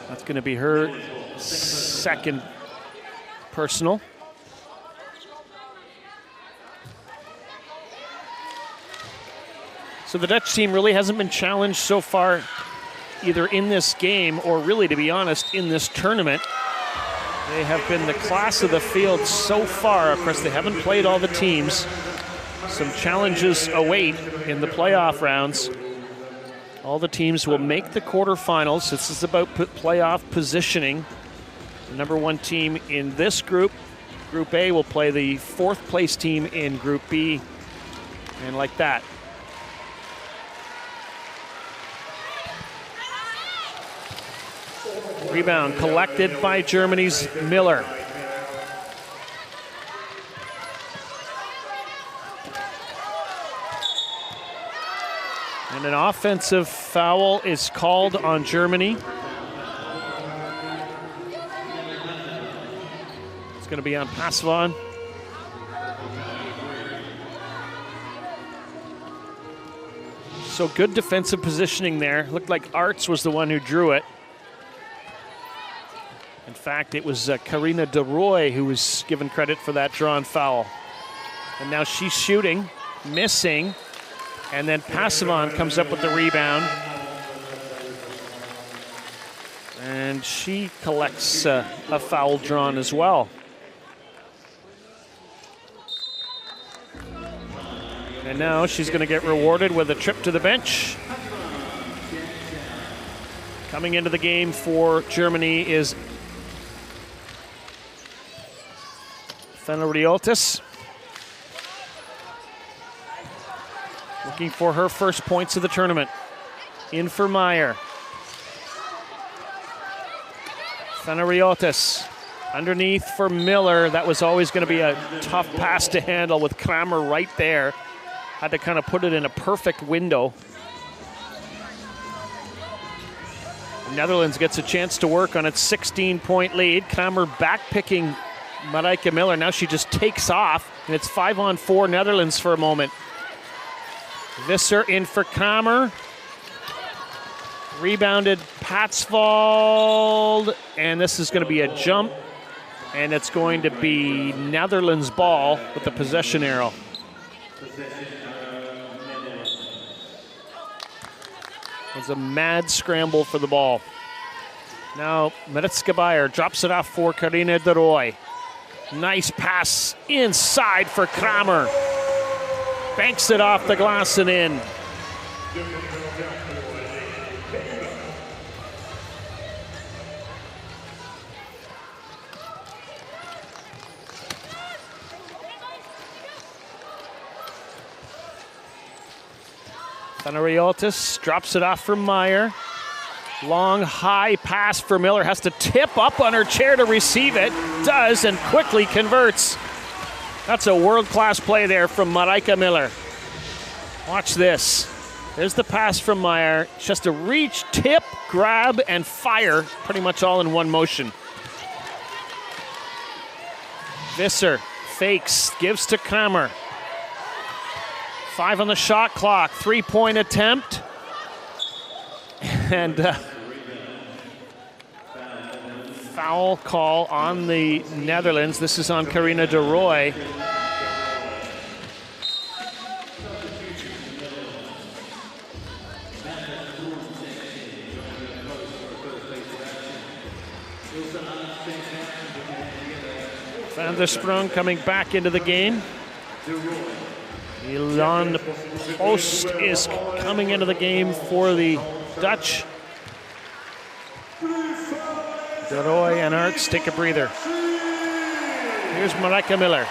That's going to be her second personal. So the Dutch team really hasn't been challenged so far, either in this game or really, to be honest, in this tournament. They have been the class of the field so far. Of course, they haven't played all the teams. Some challenges await in the playoff rounds. All the teams will make the quarterfinals. This is about playoff positioning. The number one team in this group, Group A, will play the fourth place team in Group B, and like that. Rebound collected by Germany's Miller. And an offensive foul is called on Germany. It's going to be on Passawan. So good defensive positioning there. Looked like Arts was the one who drew it. In fact, it was Karina DeRoy who was given credit for that drawn foul. And now she's shooting, missing, and then Passawan comes up with the rebound. And she collects a foul drawn as well. And now she's going to get rewarded with a trip to the bench. Coming into the game for Germany is Fenriotis. We'll Looking for her first points of the tournament. In for Meyer. Fenariotis underneath for Miller. That was always going to be a tough pass to handle with Kramer right there. Had to kind of put it in a perfect window. Netherlands gets a chance to work on its 16-point lead. Kramer back-picking Marijke Miller. Now she just takes off, and it's 5-on-4 Netherlands for a moment. Visser in for Kramer. Rebounded Patsvold, and this is going to be a jump, and it's going to be Netherlands ball with the possession arrow. It was a mad scramble for the ball. Now Mariska Beyer drops it off for Karina de Rooij. Nice pass inside for Kramer. Banks it off the glass and in. Fenariotis drops it off for Meyer. Long, high pass for Miller. Has to tip up on her chair to receive it. Does, and quickly converts. That's a world-class play there from Marijke Miller. Watch this. There's the pass from Meyer. She has to reach, tip, grab, and fire pretty much all in one motion. Visser fakes, gives to Kramer. 5 on the shot clock, 3-point attempt. And foul call on the Netherlands. This is on Karina de Rooij. Van der Sprong coming back into the game. Ilan Post is coming into the game for the Dutch. De Rooij and Arts take a breather. Here's Marijke Miller.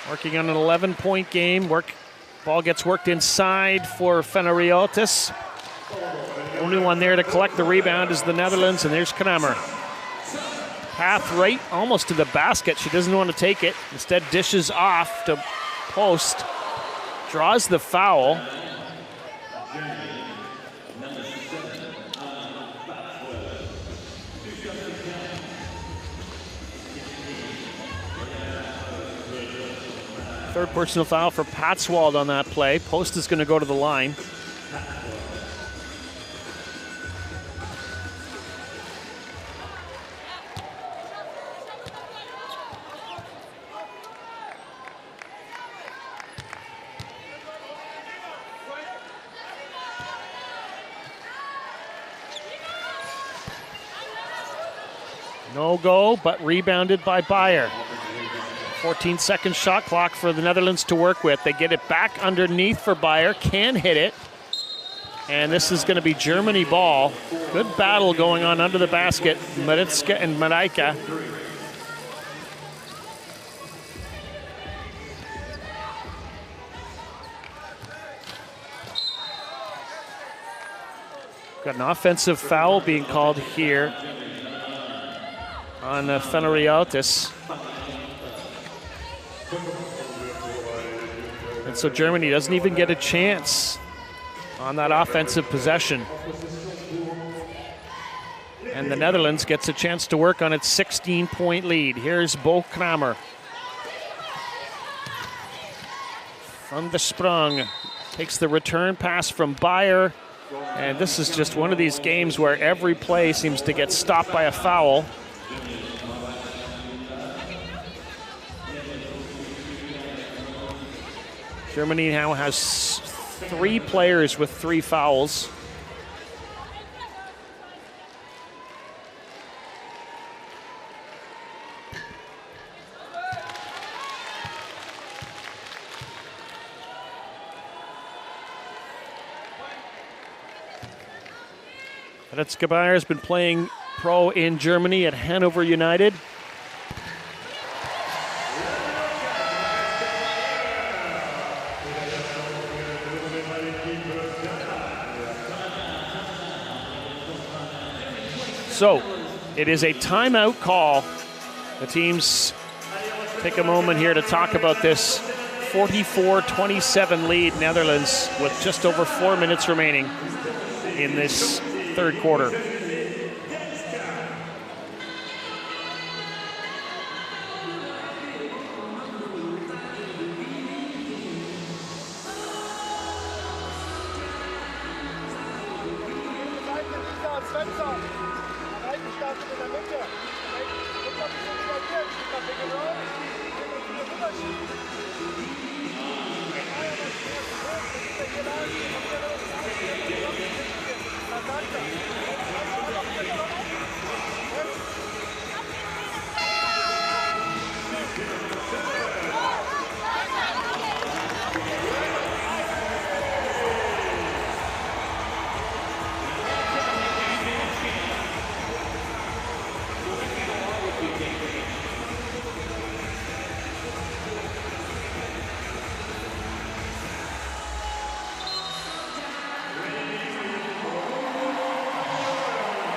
Working on an 11-point game. Ball gets worked inside for Fenariotis. Only one there to collect the rebound is the Netherlands, and there's Kramer. Path right almost to the basket. She doesn't want to take it. Instead dishes off to Post. Draws the foul. Third personal foul for Patsvold on that play. Post is going to go to the line. No go, but rebounded by Beyer. 14-second shot clock for the Netherlands to work with. They get it back underneath for Beyer, can hit it. And this is going to be Germany ball. Good battle going on under the basket. Mariska and Marijke. Got an offensive foul being called here on Fenariotis. And so Germany doesn't even get a chance on that offensive possession. And the Netherlands gets a chance to work on its 16-point lead. Here's Bo Kramer. Van der Sprong takes the return pass from Beyer. And this is just one of these games where every play seems to get stopped by a foul. Germany now has 3 players with 3 fouls. Mariska Beyer has been playing pro in Germany at Hannover United. So it is a timeout call. The teams take a moment here to talk about this 44-27 lead, Netherlands, with just over 4 minutes remaining in this third quarter.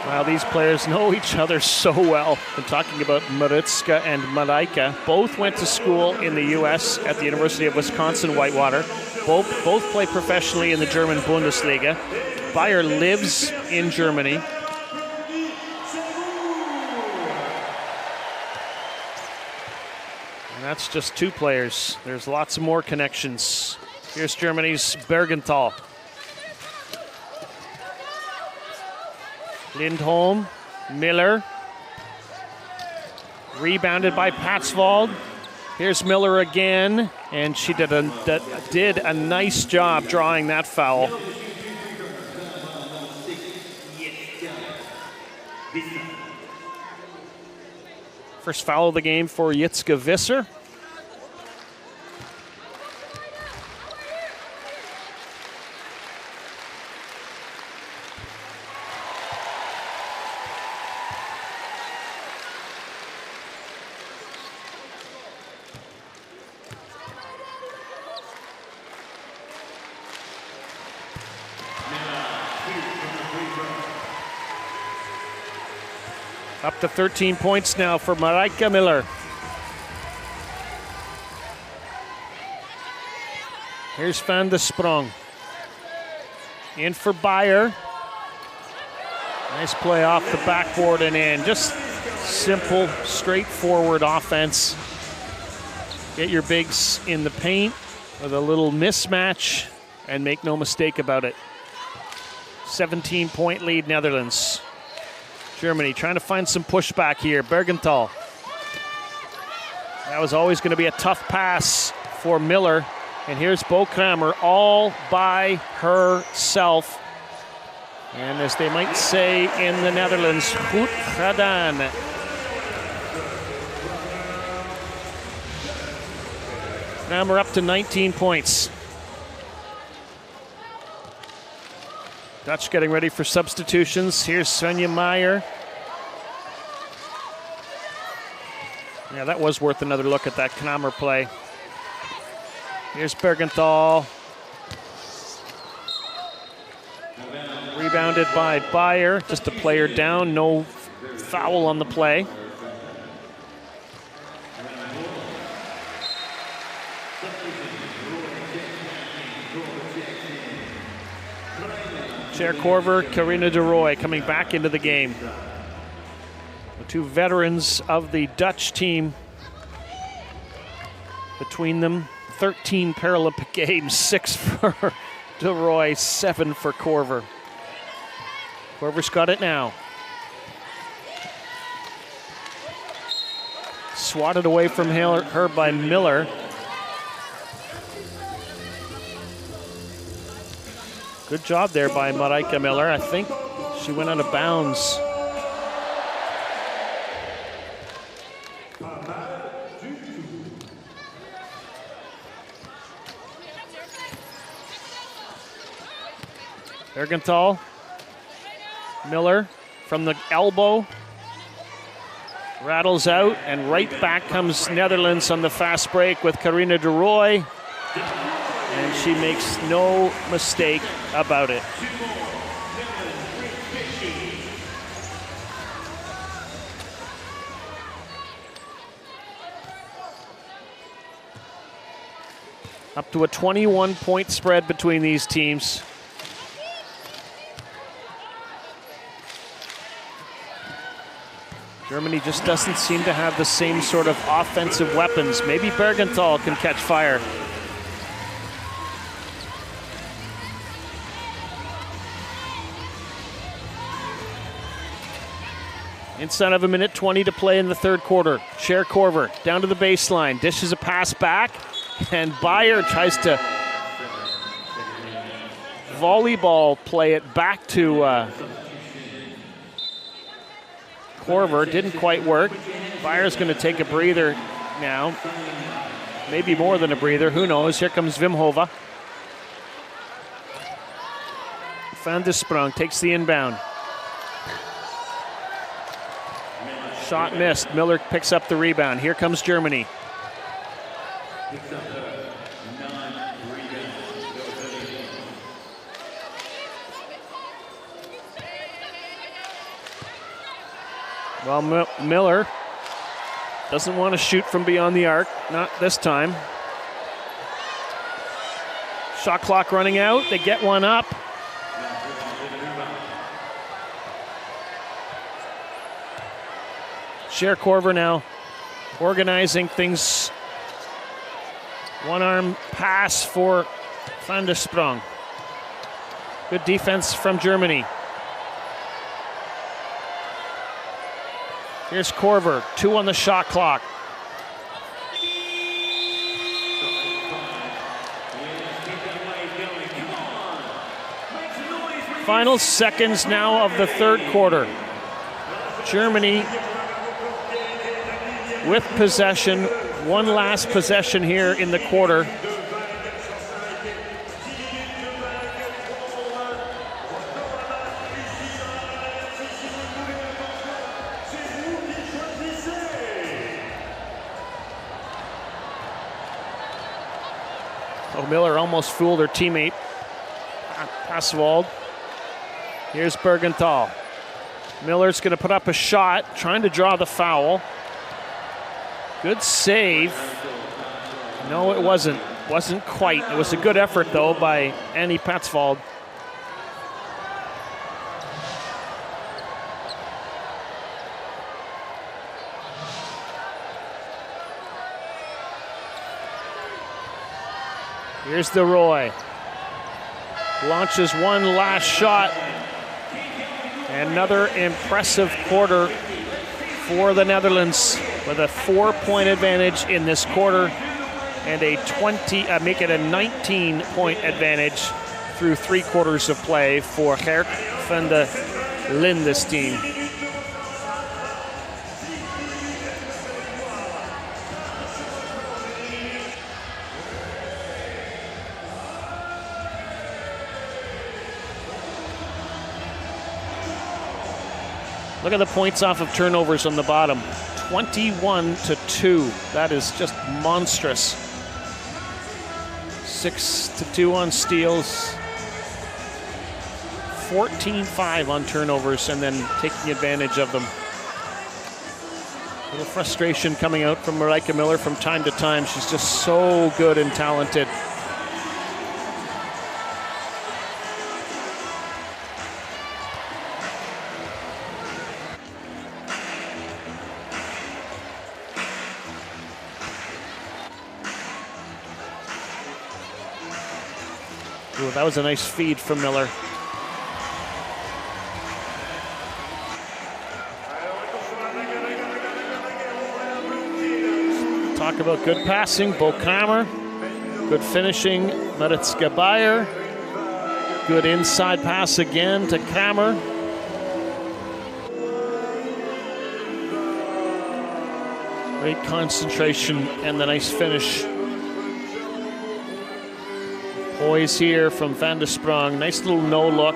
Wow, these players know each other so well. I'm talking about Maritska and Marijke. Both went to school in the U.S. at the University of Wisconsin-Whitewater. Both play professionally in the German Bundesliga. Bayer lives in Germany. And that's just two players. There's lots more connections. Here's Germany's Bergenthal. Lindholm, Miller, rebounded by Patsvold. Here's Miller again, and she did a nice job drawing that foul. First foul of the game for Jitske Visser. Up to 13 points now for Marijke Miller. Here's Van de Sprong. In for Bayer. Nice play off the backboard and in. Just simple, straightforward offense. Get your bigs in the paint with a little mismatch and make no mistake about it. 17-point lead, Netherlands. Germany trying to find some pushback here. Bergenthal. That was always going to be a tough pass for Miller. And here's Bo Kramer all by herself. And as they might say in the Netherlands, goed gedaan. Kramer up to 19 points. Dutch getting ready for substitutions. Here's Sonja Meyer. Yeah, that was worth another look at that Kramer play. Here's Bergenthal. Rebounded by Bayer. Just a player down. No foul on the play. Cher Korver, Carina de Roy coming back into the game. The two veterans of the Dutch team. Between them, 13 Paralympic Games, 6 for de Roy, 7 for Korver. Korver's got it now. Swatted away from her by Miller. Good job there by Marijke Miller. I think she went out of bounds. Bergenthal. Miller from the elbow. Rattles out, and right back comes Netherlands on the fast break with Carina de Roy. And she makes no mistake about it. Up to a 21-point spread between these teams. Germany just doesn't seem to have the same sort of offensive weapons. Maybe Bergenthal can catch fire. Inside of a minute 20 to play in the third quarter. Cher Korver down to the baseline, dishes a pass back, and Bayer tries to volleyball play it back to Korver. Didn't quite work. Bayer's going to take a breather now. Maybe more than a breather, who knows. Here comes Vimhova. Van de Sprong takes the inbound. Shot missed. Miller picks up the rebound. Here comes Germany. Well, Miller doesn't want to shoot from beyond the arc. Not this time. Shot clock running out. They get one up. Cher Korver now organizing things. One arm pass for Van de Sprong. Good defense from Germany. Here's Korver, 2 on the shot clock. Final seconds now of the third quarter. Germany with possession, one last possession here in the quarter. Oh, Miller almost fooled her teammate, Passwald. Here's Bergenthal. Miller's going to put up a shot, trying to draw the foul. Good save. No, it wasn't. Wasn't quite. It was a good effort, though, by Annie Patswald. Here's the Roy. Launches one last shot. Another impressive quarter for the Netherlands with a 4-point advantage in this quarter and a make it a 19-point advantage through 3 quarters of play for Gert van de Linde's team. Look at the points off of turnovers on the bottom. 21-2. That is just monstrous. 6-2 on steals. 14-5 on turnovers, and then taking advantage of them. A little frustration coming out from Marijke Miller from time to time. She's just so good and talented. Ooh, that was a nice feed from Miller. Talk about good passing, Bo Kramer. Good finishing, Maritzke Bayer. Good inside pass again to Kramer. Great concentration and the nice finish. Poise here from Van de Sprong. Nice little no look.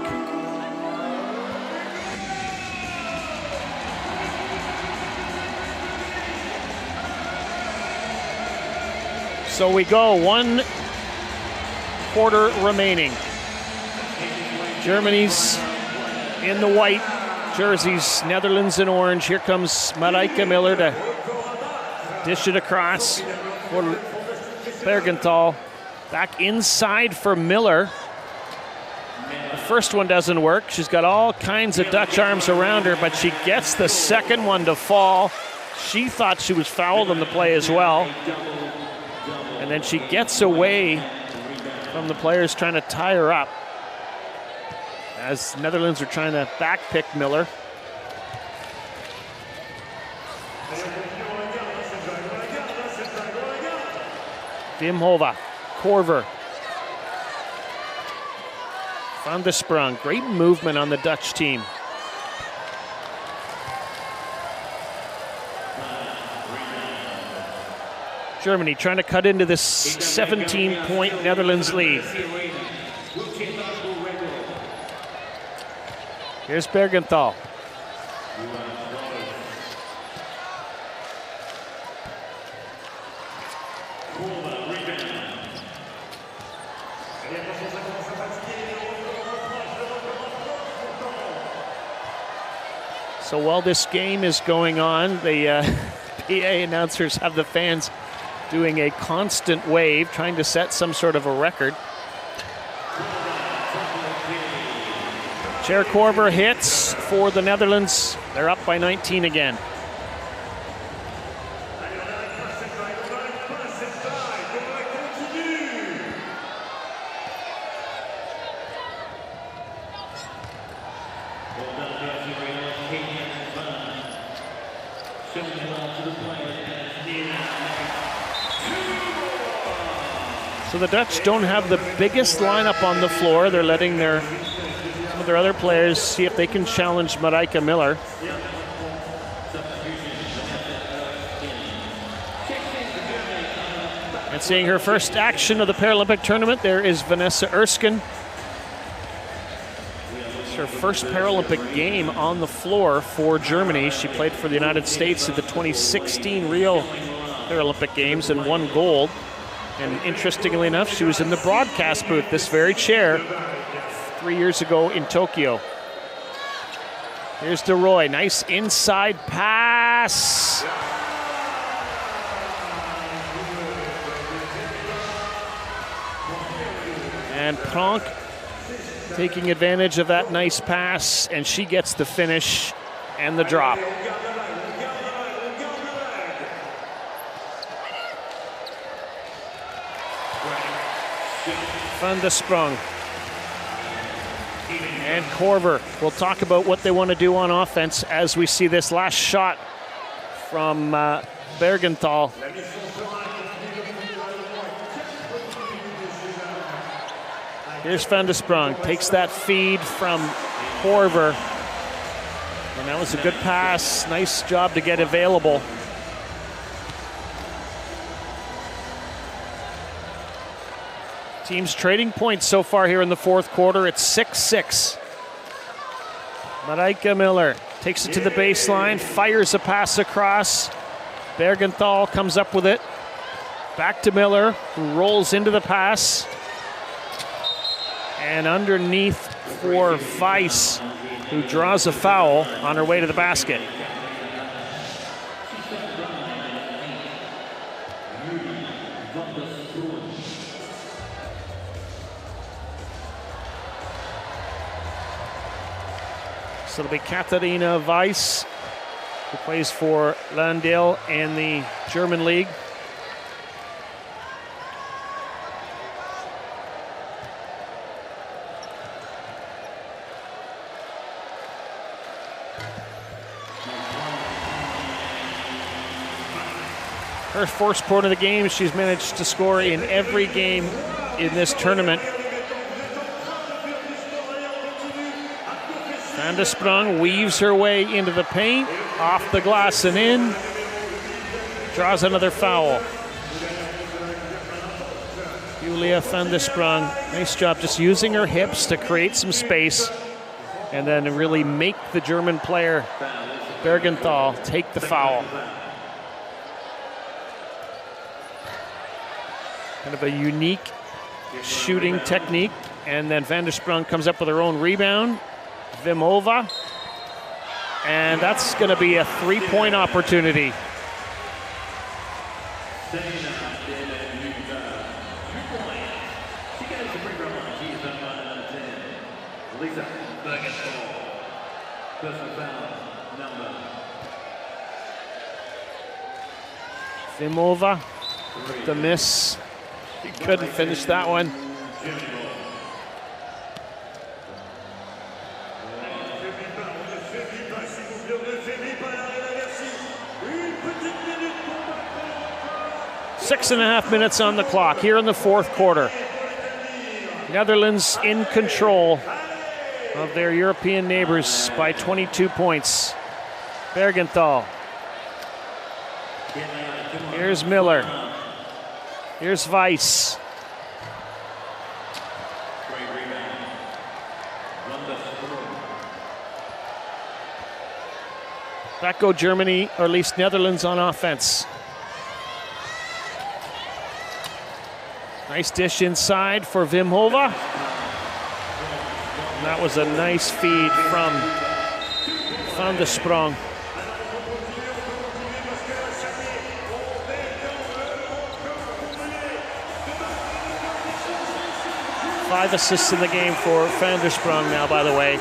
So we go, 1 quarter remaining. Germany's in the white jerseys, Netherlands in orange. Here comes Marijke Miller to dish it across for Bergenthal. Back inside for Miller. The first one doesn't work. She's got all kinds of Dutch arms around her, but she gets the second one to fall. She thought she was fouled on the play as well. And then she gets away from the players trying to tie her up, as Netherlands are trying to backpick Miller. Vimhova, Korver, Van de Sprong. Great movement on the Dutch team. Germany trying to cut into this 17-point Netherlands lead. Here's Bergenthal. So while this game is going on, the PA announcers have the fans doing a constant wave, trying to set some sort of a record. GER Korver hits for the Netherlands. They're up by 19 again. So the Dutch don't have the biggest lineup on the floor. They're letting some of their other players see if they can challenge Marijke Miller. And seeing her first action of the Paralympic tournament, there is Vanessa Erskine. It's her first Paralympic game on the floor for Germany. She played for the United States at the 2016 Rio Paralympic Games and won gold. And interestingly enough, she was in the broadcast booth, this very chair, 3 years ago in Tokyo. Here's De Roy, nice inside pass. And Pronk taking advantage of that nice pass, and she gets the finish and the drop. Van de Sprong and Korver will talk about what they want to do on offense as we see this last shot from Bergenthal. Here's Van de Sprong, takes that feed from Korver, and that was a good pass. Nice job to get available. Teams trading points so far here in the fourth quarter. It's 6-6. Marijke Miller takes it to the baseline, fires a pass across. Bergenthal comes up with it. Back to Miller, who rolls into the pass. And underneath for Weiss, who draws a foul on her way to the basket. So it'll be Katharina Weiss, who plays for Landil in the German league. Her first point of the game, she's managed to score in every game in this tournament. Van de Sprong weaves her way into the paint, off the glass and in. Draws another foul. Julia Van de Sprong, nice job just using her hips to create some space and then really make the German player, Bergenthal, take the foul. Kind of a unique shooting technique. And then Van de Sprong comes up with her own rebound. Vimhova, and that's going to be a three-point opportunity. She goes to free throw line. She is up by number 10. Lisa Bergenthal. Personal foul, number. Vimova with the miss. He couldn't finish that one. Six and a half minutes on the clock here in the fourth quarter. Netherlands in control of their European neighbors by 22 points. Bergenthal. Here's Miller. Here's Weiss. Back go Germany, or at least Netherlands on offense. Nice dish inside for Vimhova. And that was a nice feed from Van de Sprong. Five assists in the game for Van der Sprong now, by the way,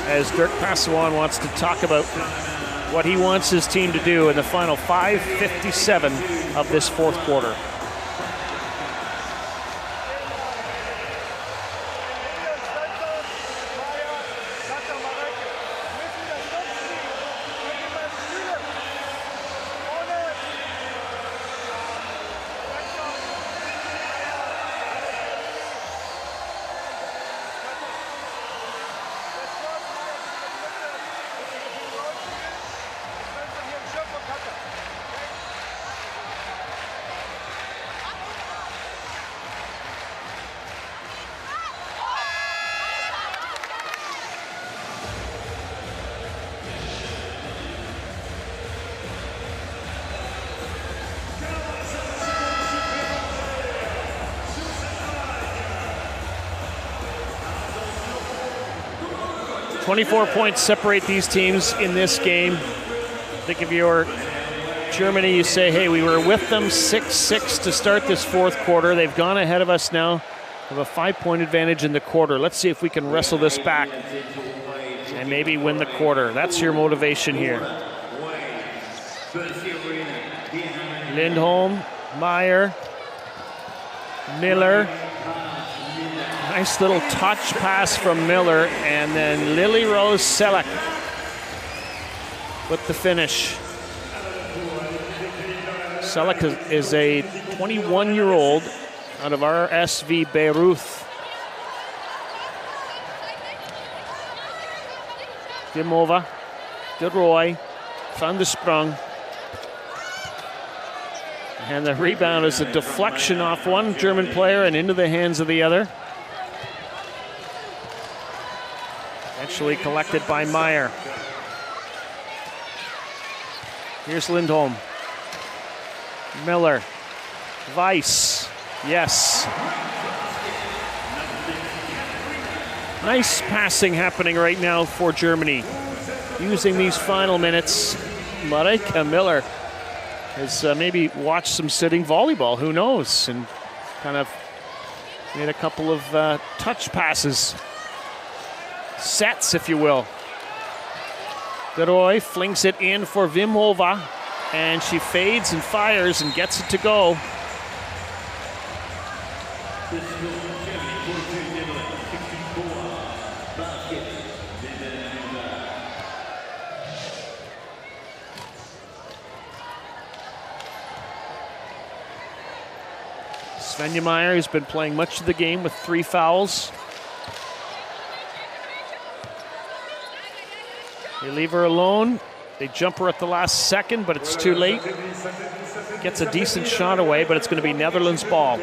as Dirk Passawan wants to talk about what he wants his team to do in the final 5:57 of this fourth quarter. .24 points separate these teams in this game. Think if you're Germany, you say, hey, we were with them 6-6 to start this fourth quarter. They've gone ahead of us now. Have a 5-point advantage in the quarter. Let's see if we can wrestle this back and maybe win the quarter. That's your motivation here. Lindholm, Meyer, Miller. Nice little touch pass from Miller, and then Lily Rose Selleck with the finish. Selleck is a 21-year-old out of RSV Beirut. Dimova, De Roy, Van de Sprong. And the rebound is a deflection off one German player and into the hands of the other. Eventually collected by Meyer. Here's Lindholm. Miller. Weiss. Yes. Nice passing happening right now for Germany. Using these final minutes, Marika Miller has maybe watched some sitting volleyball, who knows, and kind of made a couple of touch passes. Sets, if you will. De Roy flings it in for Vimhova, and she fades and fires and gets it to go. Svenja Meyer has been playing much of the game with 3 fouls. They leave her alone. They jump her at the last second, but it's too late. Gets a decent shot away, but it's going to be Netherlands ball.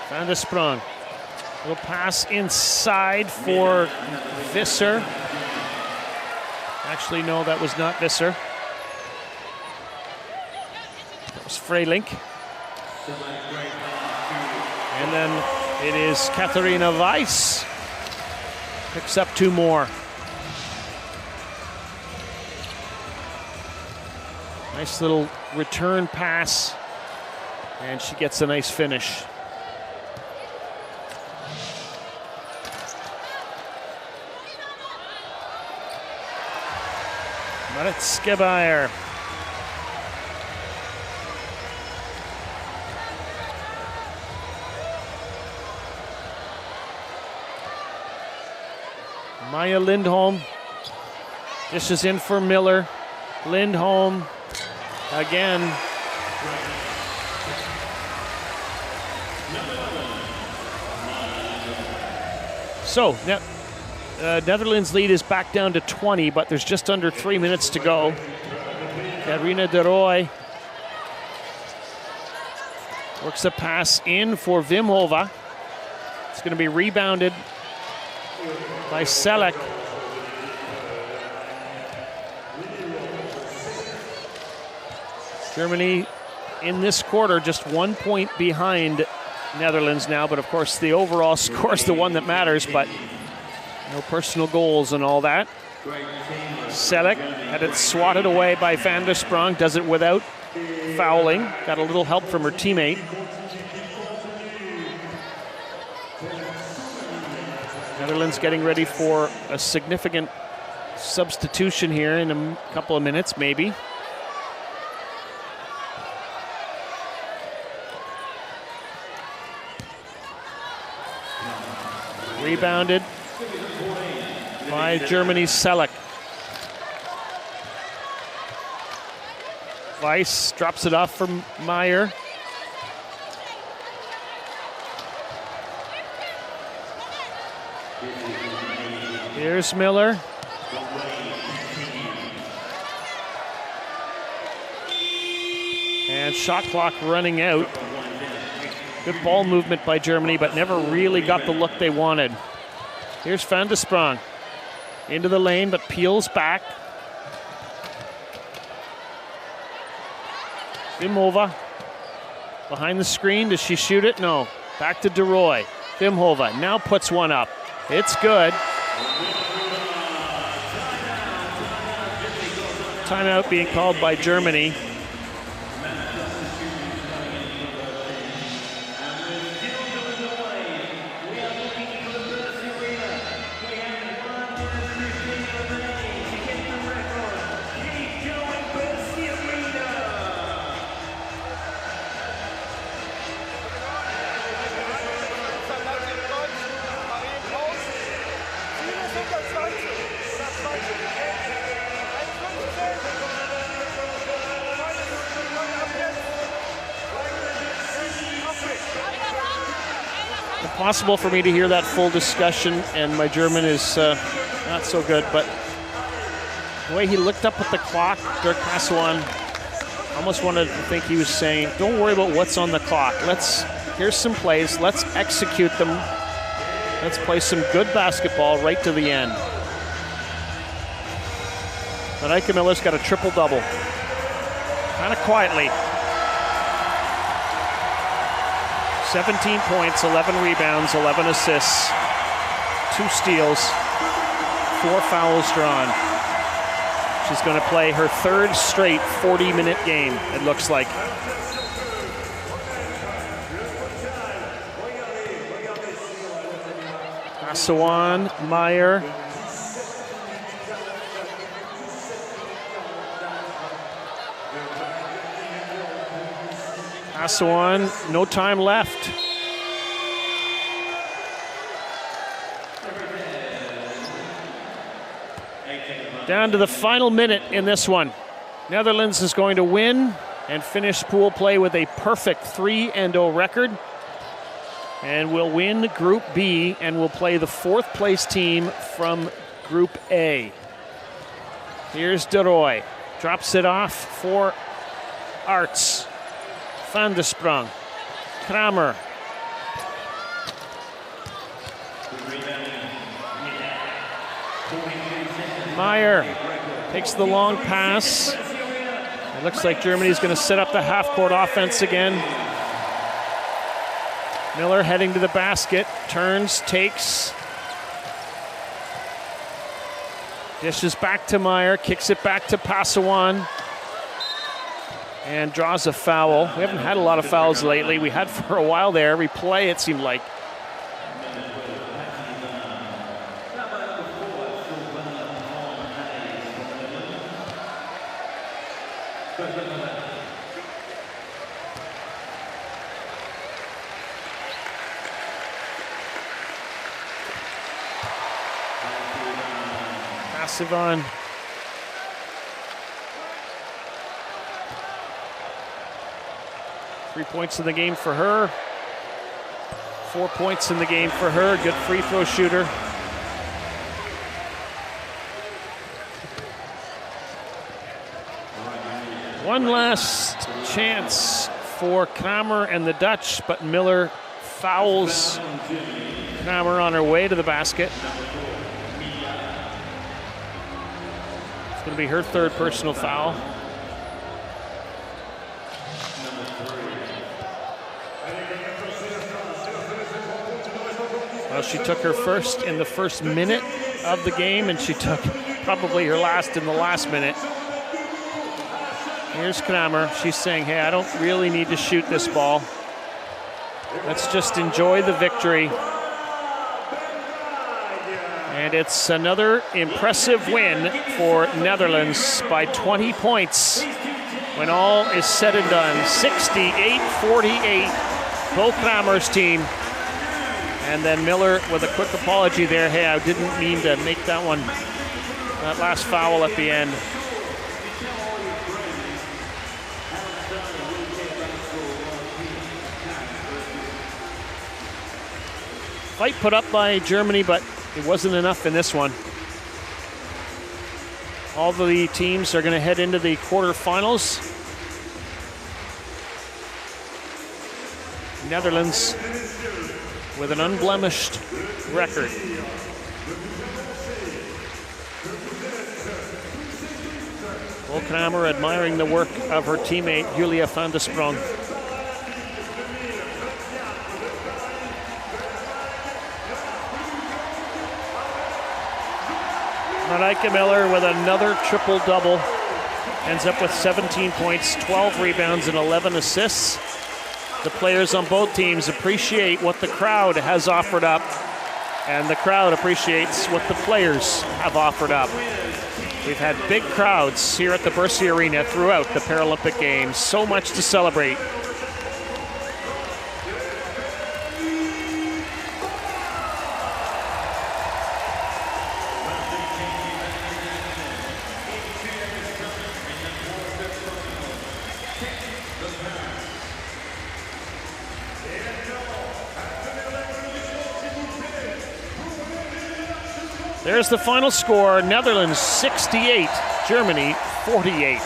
Van de Sprong. Little pass inside for Visser. Actually, no, that was not Visser. That was Freilink. And then it is Katharina Weiss. Picks up 2 more. Nice little return pass. And she gets a nice finish. Marit GBR. Maya Lindholm dishes in for Miller. Lindholm again. So, Netherlands lead is back down to 20, but there's just under 3 minutes to go. Carina de Rooij works a pass in for Vimhova. It's going to be rebounded by Selek. Germany in this quarter just 1 point behind Netherlands now, but of course the overall score is the one that matters, but no personal goals and all that. Selek had it swatted away by Van der Sprong, does it without fouling. Got a little help from her teammate. Netherlands getting ready for a significant substitution here in a couple of minutes, maybe. Rebounded by Germany's Selek. Weiss drops it off from Meyer. Here's Miller. And shot clock running out. Good ball movement by Germany, but never really got the look they wanted. Here's Van der Sprong. Into the lane, but peels back. Vimhova behind the screen. Does she shoot it? No. Back to de Rooij. Vimhova now puts one up. It's good. Timeout being called by Germany. Impossible for me to hear that full discussion, and my German is not so good, but the way he looked up at the clock, Dirk Hasselwan, almost wanted to think he was saying, don't worry about what's on the clock. Here's some plays, let's execute them. Let's play some good basketball right to the end. But Ike Miller's got a triple-double. Kind of quietly. 17 points, 11 rebounds, 11 assists, 2 steals, 4 fouls drawn. She's going to play her 3rd straight 40-minute game, it looks like. Hasselwan, Meyer. Hasselwan, no time left. Down to the final minute in this one. Netherlands is going to win and finish pool play with a perfect 3-0 record. And will win Group B and will play the 4th place team from Group A. Here's de Rooij. Drops it off for Arts. Van der Sprong. Kramer. Meyer takes the long pass. It looks like Germany's going to set up the half-court offense again. Miller heading to the basket, turns, takes. Dishes back to Meyer, kicks it back to Passawan. And draws a foul. We haven't had a lot of fouls lately. We had for a while there. Every play, it seemed like. Passawan. Three points in the game for her. 4 points in the game for her. Good free throw shooter. One last chance for Kramer and the Dutch, but Miller fouls Kramer on her way to the basket. It's going to be her third personal foul. Well, she took her first in the first minute of the game, and she took probably her last in the last minute. Here's Kramer. She's saying, hey, I don't really need to shoot this ball. Let's just enjoy the victory. And it's another impressive win for Netherlands by 20 points when all is said and done. 68-48, both Kramer's team. And then Miller with a quick apology there. Hey, I didn't mean to make that one, that last foul at the end. Fight put up by Germany, but it wasn't enough in this one. All the teams are going to head into the quarterfinals. Netherlands with an unblemished record. Will Kramer admiring the work of her teammate Julia van der Sprong. Marijke Miller with another triple-double. Ends up with 17 points, 12 rebounds, and 11 assists. The players on both teams appreciate what the crowd has offered up, and the crowd appreciates what the players have offered up. We've had big crowds here at the Bercy Arena throughout the Paralympic Games. So much to celebrate. There's the final score, Netherlands 68, Germany 48.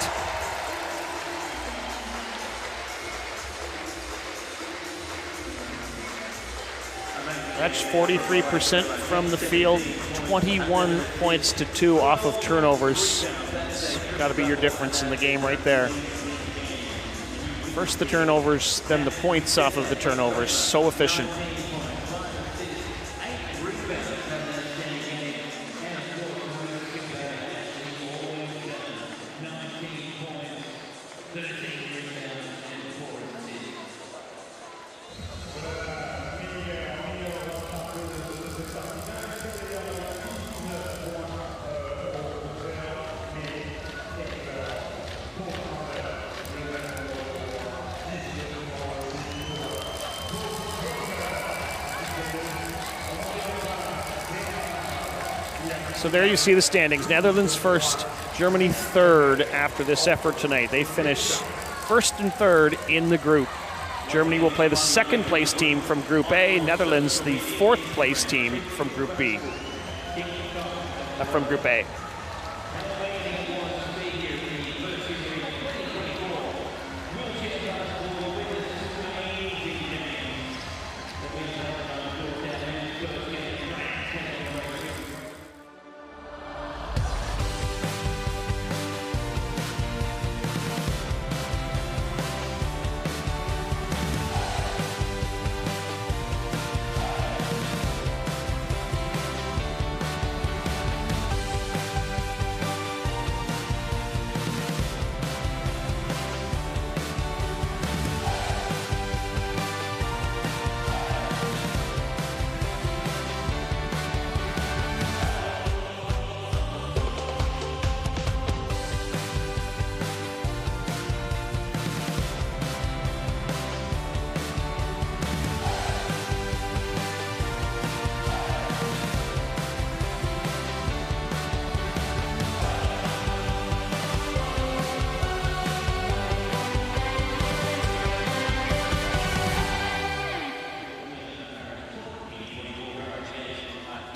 That's 43% from the field, 21 points to 2 off of turnovers. It's got to be your difference in the game right there. First the turnovers, then the points off of the turnovers. So efficient. So there you see the standings. Netherlands first, Germany third after this effort tonight. They finish first and third in the group. Germany will play the second place team from Group A, Netherlands the fourth place team from Group B. From Group A.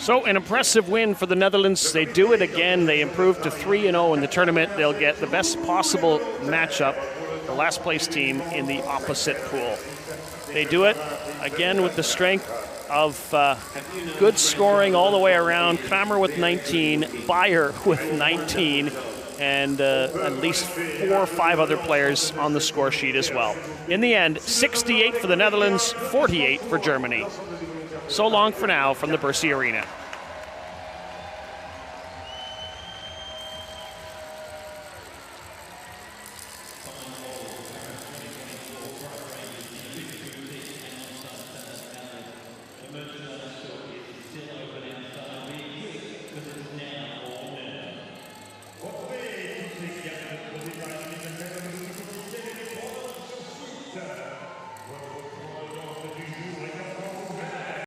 So an impressive win for the Netherlands. They do it again. They improve to 3-0 in the tournament. They'll get the best possible matchup, the last place team in the opposite pool. They do it again with the strength of good scoring all the way around. Kramer with 19, Bayer with 19, and at least 4 or 5 other players on the score sheet as well. In the end, 68 for the Netherlands, 48 for Germany. So long for now from the Bercy Arena.